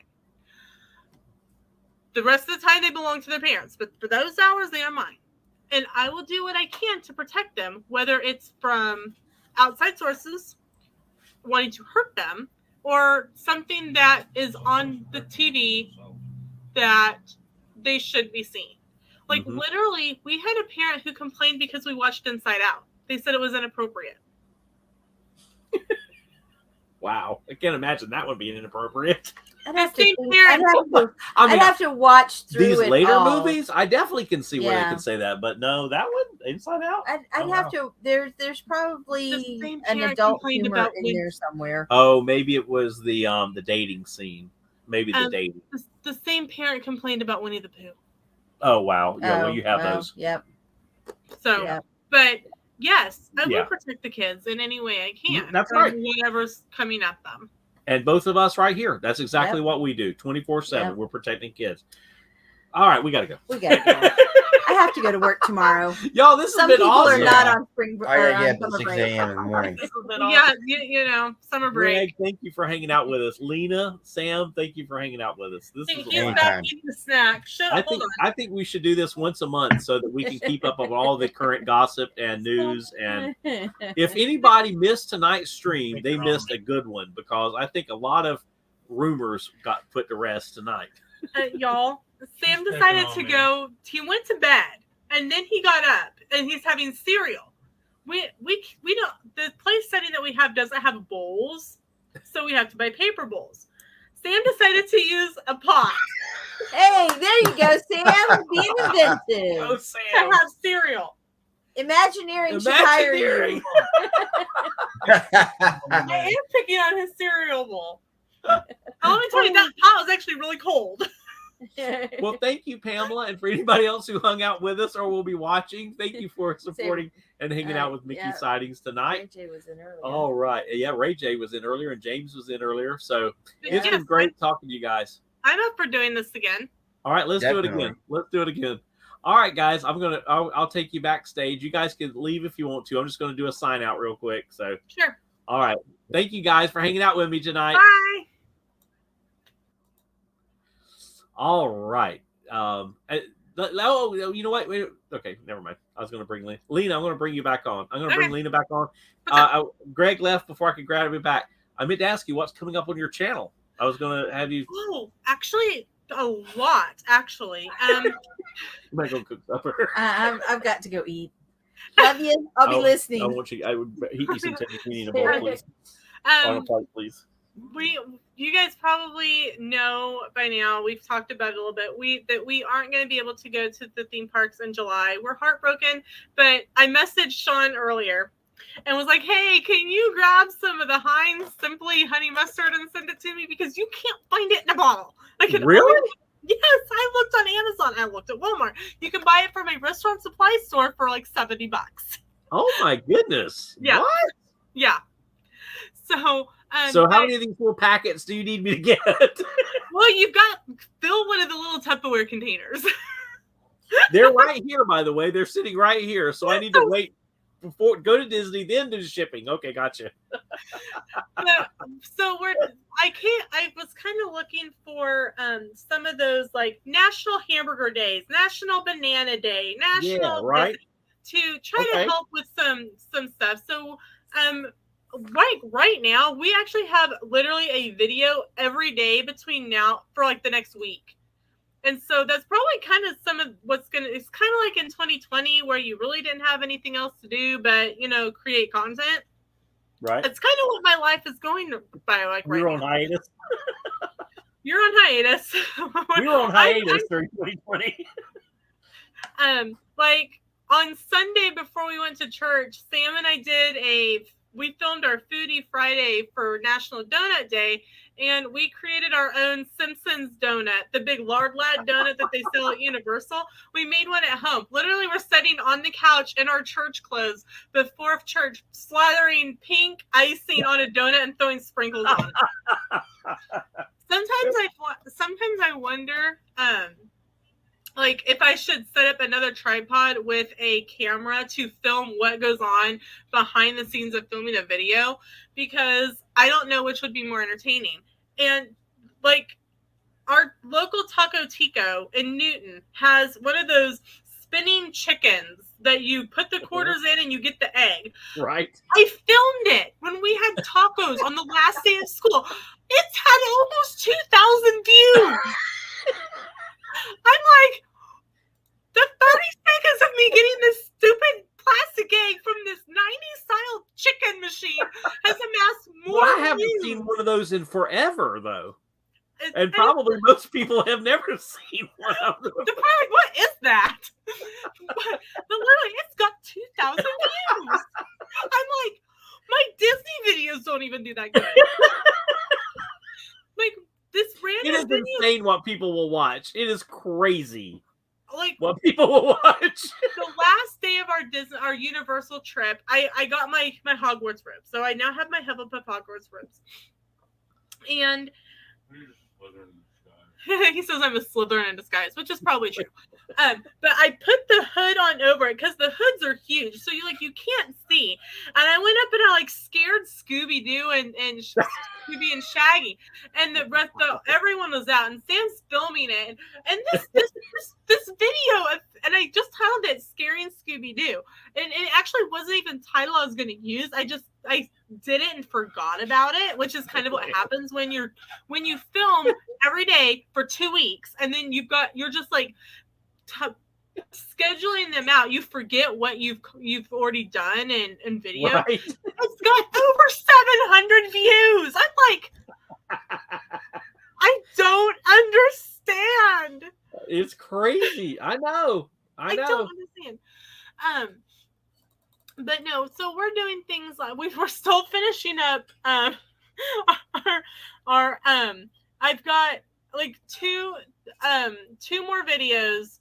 The rest of the time, they belong to their parents. But for those hours, they are mine. And I will do what I can to protect them, whether it's from outside sources wanting to hurt them or something that is on the TV that they should be seeing. Like, literally, we had a parent who complained because we watched Inside Out. They said it was inappropriate. Wow. I can't imagine that one being inappropriate. I'd have to watch through these it later all. movies. I definitely can see where they Yeah. can say that, but no, that one, Inside Out. I'd have to. There's probably an parent adult complained humor about in when- there somewhere. Oh, maybe it was the dating scene. Maybe the dating. The same parent complained about Winnie the Pooh. Oh wow, yeah. Well, you have those. Yep. So, but yes, I Yeah. will protect the kids in any way I can. That's from right. Whatever's coming at them. And both of us right here. That's exactly what we do. 24/7. Yep. We're protecting kids. All right, we gotta go. We gotta go. I have to go to work tomorrow. Y'all, this has Some been people awesome. are not on spring break. I gotta get up at 6 a.m. in the morning. Yeah, you know, summer break. Greg, thank you for hanging out with us. Lena, Sam, thank you for hanging out with us. This is He's a lot. back eating the snack. I think we should do this once a month so that we can keep up on all the current gossip and news. And if anybody missed tonight's stream, they missed a good one because I think a lot of rumors got put to rest tonight. Y'all, Sam decided to go. He went to bed, and then he got up, and he's having cereal. We don't. The place setting that we have doesn't have bowls, so we have to buy paper bowls. Sam decided to use a pot. Hey, there you go, Sam. Being inventive. Oh, To Sam. have cereal. Imagineering should hire you. I am picking on his cereal bowl. Let me tell you, that pot was actually really cold. Well, thank you, Pamela, and for anybody else who hung out with us or will be watching, thank you for supporting and hanging out with Mickey yeah. Sightings tonight. Ray J was in earlier. All right. Yeah, Ray J was in earlier and James was in earlier. So it's Yes, been great talking to you guys. I'm up for doing this again. All right, let's do it again. Let's do it again. All right, guys, I'll take you backstage. You guys can leave if you want to. I'm just gonna do a sign out real quick. So Sure. all right. Thank you guys for hanging out with me tonight. Bye. All right. Oh, you know what? Wait, okay, never mind. I was going to bring Lena. I'm going to bring you back on. I'm going to bring Lena back on. Greg left before I could grab him back. I meant to ask you what's coming up on your channel. I was going to have you. Oh, actually, a lot. Actually, You might go cook supper. I've got to go eat. Love you. I'll be listening. I want you. I would heat you some tahini in a bowl, please. On a plate, please. You guys probably know by now, we've talked about it a little bit, that we aren't going to be able to go to the theme parks in July. We're heartbroken, but I messaged Sean earlier and was like, hey, can you grab some of the Heinz Simply Honey Mustard and send it to me? Because you can't find it in a bottle. Really? Yes, I looked on Amazon. I looked at Walmart. You can buy it from a restaurant supply store for like $70. Oh my goodness. Yeah. What? Yeah. So how many of these little packets do you need me to get? Well, you've got fill one of the little Tupperware containers. They're right here, by the way. They're sitting right here. So I need to wait before go to Disney, then do shipping. Okay, gotcha. So I was kind of looking for some of those like National Hamburger Days, National Banana Day, National right. To try to help with some stuff. So right now we actually have literally a video every day between now for like the next week. And so that's probably kind of some of it's kind of like in 2020 where you really didn't have anything else to do but, create content. Right. It's kind of what my life is going by like right now. You're on hiatus. You're on hiatus. We were on hiatus during 2020. Like on Sunday before we went to church, Sam and I we filmed our Foodie Friday for National Donut Day, and we created our own Simpsons donut, the big lard lad donut that they sell at Universal. We made one at home. Literally, we're sitting on the couch in our church clothes before church, slathering pink icing on a donut and throwing sprinkles on it. Sometimes I wonder, like if I should set up another tripod with a camera to film what goes on behind the scenes of filming a video, because I don't know which would be more entertaining. And like our local Taco Tico in Newton has one of those spinning chickens that you put the quarters in and you get the egg. Right. I filmed it when we had tacos on the last day of school. It's had almost 2,000 views. I'm like, the 30 seconds of me getting this stupid plastic egg from this 90s style chicken machine has amassed more Well, I haven't views. seen one of those in forever, though. And probably most people have never seen one of them. They're probably like, what is that? But literally, it's got 2,000 views. I'm like, my Disney videos don't even do that good. Like, this random It is video. insane what people will watch. It is crazy Like what people will watch. the last day of our Universal trip, I got my Hogwarts robes. So I now have my Hufflepuff Hogwarts robes. And he says I'm a Slytherin in disguise, which is probably true. But I put the hood on over it because the hoods are huge, so you can't see. And I went up and I like scared Scooby Doo and Scooby and Shaggy, and the rest of everyone was out, and Sam's filming it, and this video, and I just titled it "Scaring Scooby Doo," and it actually wasn't even the title I was going to use. I did it and forgot about it, which is kind of what happens when you film every day for 2 weeks, and then you're just like scheduling them out. You forget what you've already done in video. Right. It's got over 700 views. I'm like, I don't understand. It's crazy. I know. I don't understand. But no, so we're doing things like we're still finishing up our I've got like two more videos.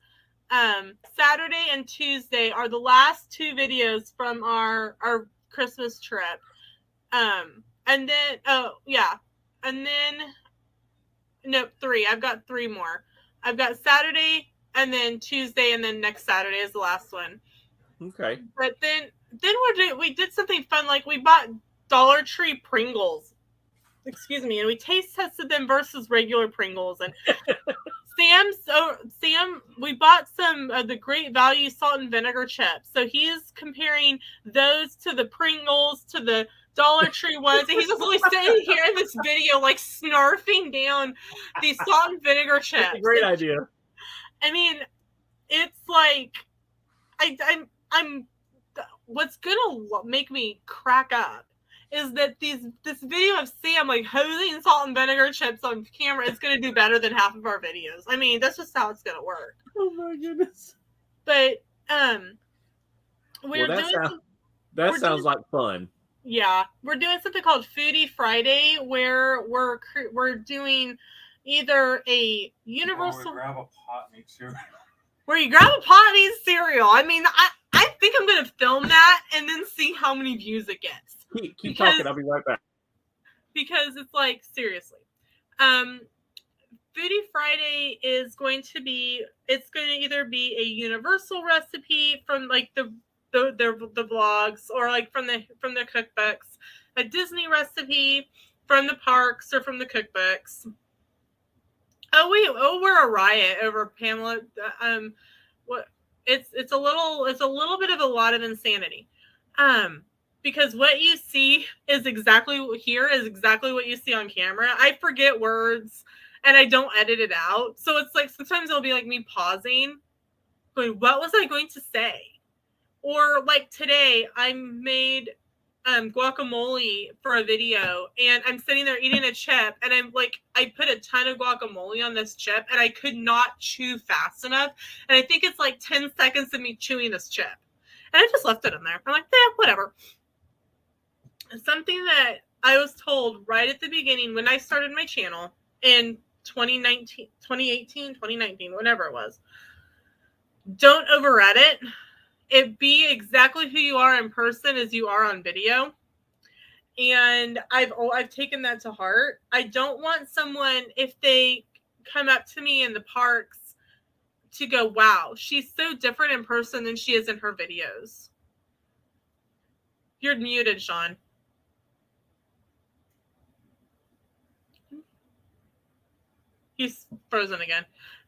Saturday and Tuesday are the last 2 videos from our Christmas trip. And then 3. I've got 3 more. I've got Saturday and then Tuesday and then next Saturday is the last one. Okay. But then we did something fun, like we bought Dollar Tree Pringles. Excuse me, and we taste tested them versus regular Pringles. And Sam, we bought some of the Great Value salt and vinegar chips. So he's comparing those to the Pringles, to the Dollar Tree ones. And he's just really sitting here in this video, like snarfing down these salt and vinegar chips. That's a great idea. I mean, it's like, I'm what's gonna make me crack up is that this video of Sam like hosing salt and vinegar chips on camera is going to do better than half of our videos. I mean, that's just how it's going to work. Oh my goodness. But that sounds like fun. Yeah, we're doing something called Foodie Friday, where we're doing either a universal. Grab a pot and eat cereal. Where you grab a pot and eat cereal. I mean, I think I'm going to film that and then see how many views it gets. Keep talking. I'll be right back. Because it's like, seriously. Foodie Friday is going to either be a universal recipe from like the vlogs, or like from the cookbooks, a Disney recipe from the parks or from the cookbooks. We're a riot over Pamela. It's a little bit of a lot of insanity. Because what you see is exactly what you see on camera. I forget words and I don't edit it out. So it's like sometimes it'll be like me pausing, going, what was I going to say? Or like today, I made guacamole for a video, and I'm sitting there eating a chip, and I'm like, I put a ton of guacamole on this chip, and I could not chew fast enough. And I think it's like 10 seconds of me chewing this chip. And I just left it in there. I'm like, whatever. Something that I was told right at the beginning when I started my channel in 2018, whatever it was. Don't over-edit. It be exactly who you are in person as you are on video. And I've taken that to heart. I don't want someone, if they come up to me in the parks, to go, wow, she's so different in person than she is in her videos. You're muted, Sean. He's frozen again.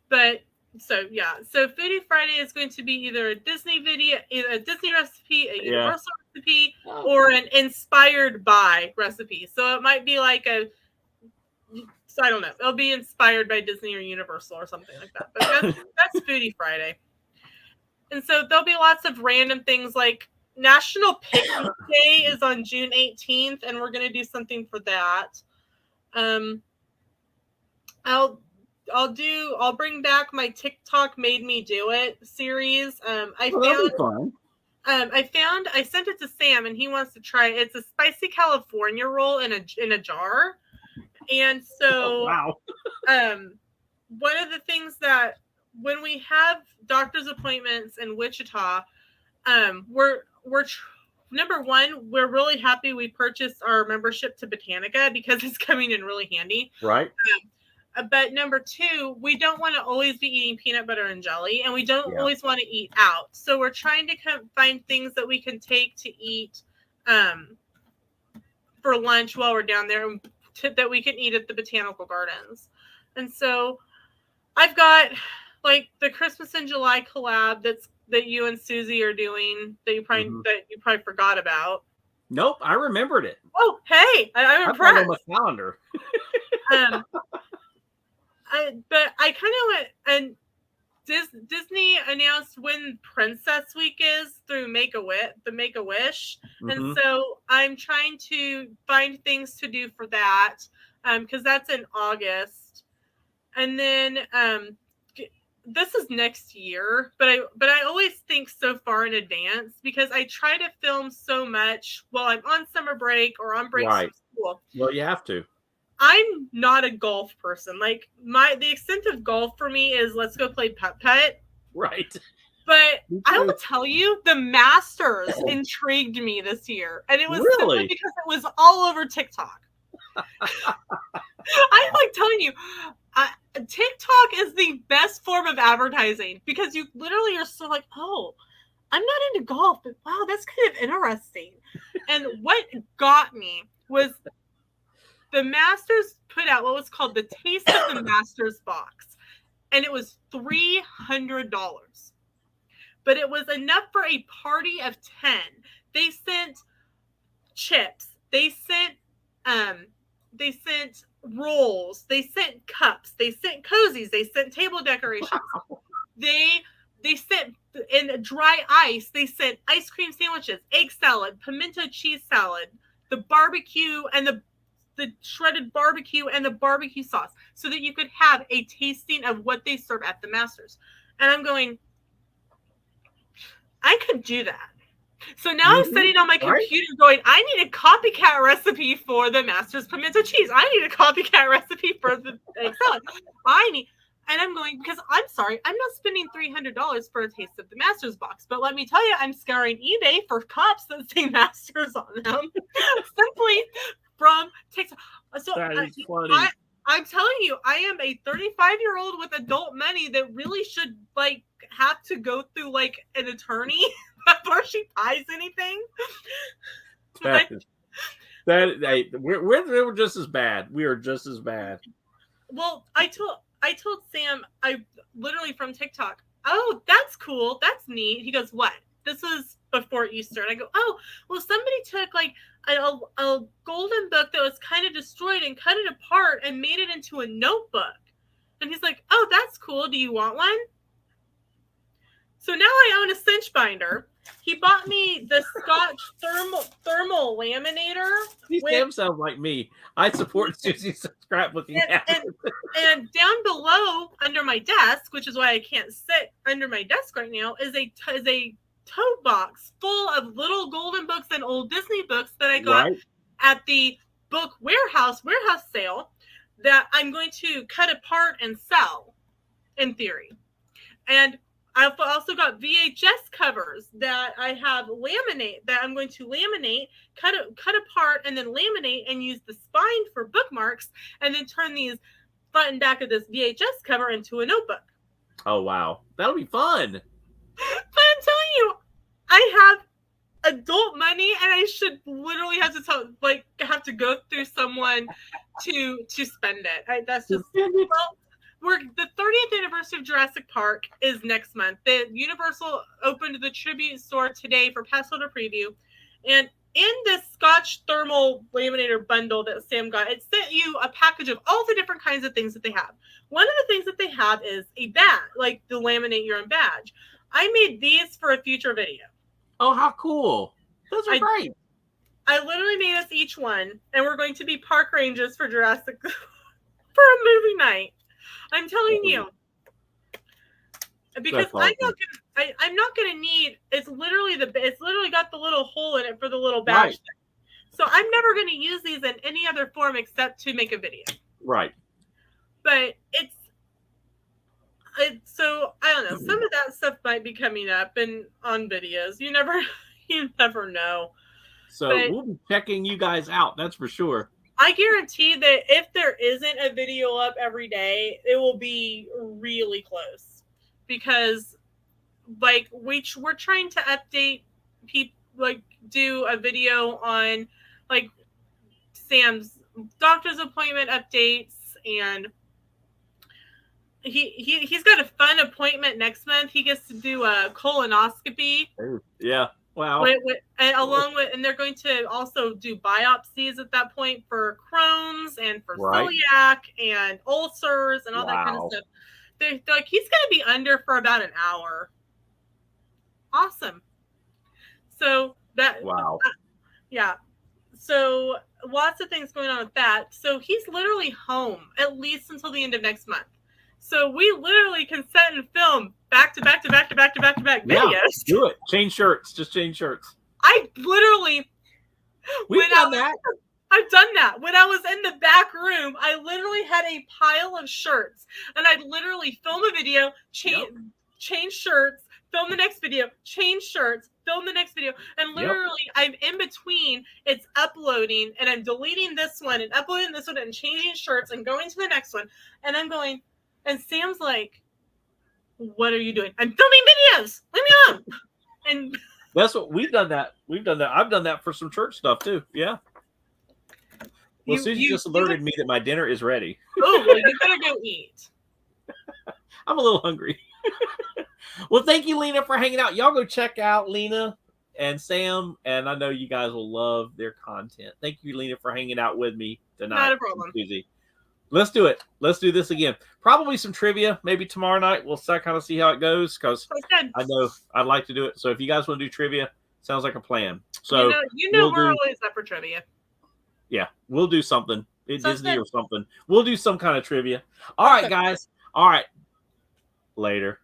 But so yeah. So Foodie Friday is going to be either a Disney video, a Disney recipe, a Universal recipe, or an inspired by recipe. So it might be like I don't know. It'll be inspired by Disney or Universal or something like that. But that's Foodie Friday. And so there'll be lots of random things, like National Picnic Day is on June 18th, and we're going to do something for that. I'll bring back my TikTok Made Me Do It series. I sent it to Sam and he wants to try it. It's a spicy California roll in a jar. And so one of the things that when we have doctor's appointments in Wichita, we're number one, we're really happy we purchased our membership to Botanica because it's coming in really handy. Right. but number two, we don't want to always be eating peanut butter and jelly, and we don't Yeah. always want to eat out. So we're trying to find things that we can take to eat for lunch while we're down there, that we can eat at the botanical gardens. And so I've got like the Christmas in July collab that you and Susie are doing that you probably forgot about. Nope, I remembered it. Oh, hey, I'm impressed. On my calendar. But I kind of went, and Disney announced when Princess Week is through the Make-A-Wish. And so I'm trying to find things to do for that, because that's in August. And then this is next year, but I always think so far in advance, because I try to film so much while I'm on summer break or on break from school. Well, you have to. I'm not a golf person. Like the extent of golf for me is let's go play putt-putt. Right. But I will tell you, the Masters intrigued me this year, and it was simply because it was all over TikTok. I'm like telling you, TikTok is the best form of advertising, because you literally are so like, oh, I'm not into golf, but wow, that's kind of interesting. And what got me was the Masters put out what was called the Taste of the Masters box, and it was $300. But it was enough for a party of 10. They sent chips. They sent rolls. They sent cups. They sent cozies. They sent table decorations. Wow. They sent in dry ice. They sent ice cream sandwiches, egg salad, pimento cheese salad, the barbecue and the shredded barbecue and the barbecue sauce, so that you could have a tasting of what they serve at the Masters. And I'm going, I could do that. So now I'm sitting on my computer going, I need a copycat recipe for the Masters pimento cheese. I need a copycat recipe for the egg salad. And I'm going, because I'm sorry, I'm not spending $300 for a Taste of the Masters box. But let me tell you, I'm scouring eBay for cups that say Masters on them, simply from TikTok. So that is funny. I'm telling you, I am a 35-year-old with adult money that really should have to go through an attorney before she buys anything. We're just as bad. We are just as bad. Well, I told Sam, I literally from TikTok, oh, that's cool. That's neat. He goes, what? This was before Easter. And I go, oh, well, somebody took a golden book that was kind of destroyed and cut it apart and made it into a notebook. And he's like, oh, that's cool. Do you want one? So now I own a cinch binder. He bought me the Scotch thermal laminator. Sam sounds like me. I support Susie's scrapbooking habit. And down below under my desk, which is why I can't sit under my desk right now, is a tote box full of little golden books and old Disney books that I got at the book warehouse sale that I'm going to cut apart and sell, in theory. And I've also got VHS covers that I have that I'm going to laminate, cut apart, and then laminate and use the spine for bookmarks, and then turn these front and back of this VHS cover into a notebook. Oh, wow. That'll be fun. But I'm telling you, I have adult money, and I should literally have to go through someone to spend it. That's just the 30th anniversary of Jurassic Park is next month. The Universal opened the tribute store today for pass holder preview, and in this Scotch thermal laminator bundle that Sam got, it sent you a package of all the different kinds of things that they have. One of the things that they have is a badge, to laminate your own badge. I made these for a future video. Oh, how cool. Those are great. I literally made us each one, and we're going to be park rangers for Jurassic for a movie night. I'm telling you, because I'm not gonna need. It's literally got the little hole in it for the little badge thing. So I'm never gonna use these in any other form except to make a video. Right. But it's so I don't know. Some of that stuff might be coming up and on videos. You never know. So we'll be checking you guys out. That's for sure. I guarantee that if there isn't a video up every day, it will be really close because, like, we're trying to update people, like, do a video on, like, Sam's doctor's appointment updates, and he's got a fun appointment next month. He gets to do a colonoscopy. Yeah. Wow. And they're going to also do biopsies at that point for Crohn's and for celiac and ulcers and all that kind of stuff. They're like, he's going to be under for about an hour. Awesome. So that, yeah. So lots of things going on with that. So he's literally home at least until the end of next month. So we literally can set and film back to back videos. Yeah, do it. Change shirts. Just change shirts. I literally, We've done that. I've done that. When I was in the back room, I literally had a pile of shirts, and I'd literally film a video, change shirts, film the next video, change shirts, film the next video, and literally I'm in between. It's uploading, and I'm deleting this one and uploading this one and changing shirts and going to the next one, and I'm going. And Sam's like, "What are you doing?" I'm filming videos. Leave me alone. And that's what we've done. We've done that. I've done that for some church stuff too. Yeah. Well, Susie just alerted me that my dinner is ready. Oh, well, you better go eat. I'm a little hungry. Well, thank you, Lena, for hanging out. Y'all go check out Lena and Sam, and I know you guys will love their content. Thank you, Lena, for hanging out with me tonight. Not a problem. Susie. Let's do it. Let's do this again. Probably some trivia, maybe tomorrow night. We'll kind of see how it goes because I know I'd like to do it. So if you guys want to do trivia, sounds like a plan. So we're always up for trivia. Yeah, we'll do something. Disney or something. We'll do some kind of trivia. All right, guys. All right. Later.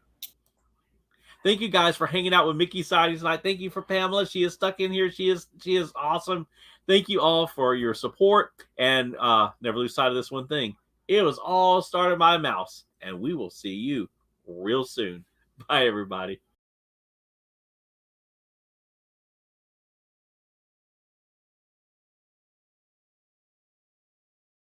Thank you guys for hanging out with Mickey Siding tonight. Thank you for Pamela. She is stuck in here. She is awesome. Thank you all for your support, and never lose sight of this one thing. It was all started by a mouse, and we will see you real soon. Bye, everybody.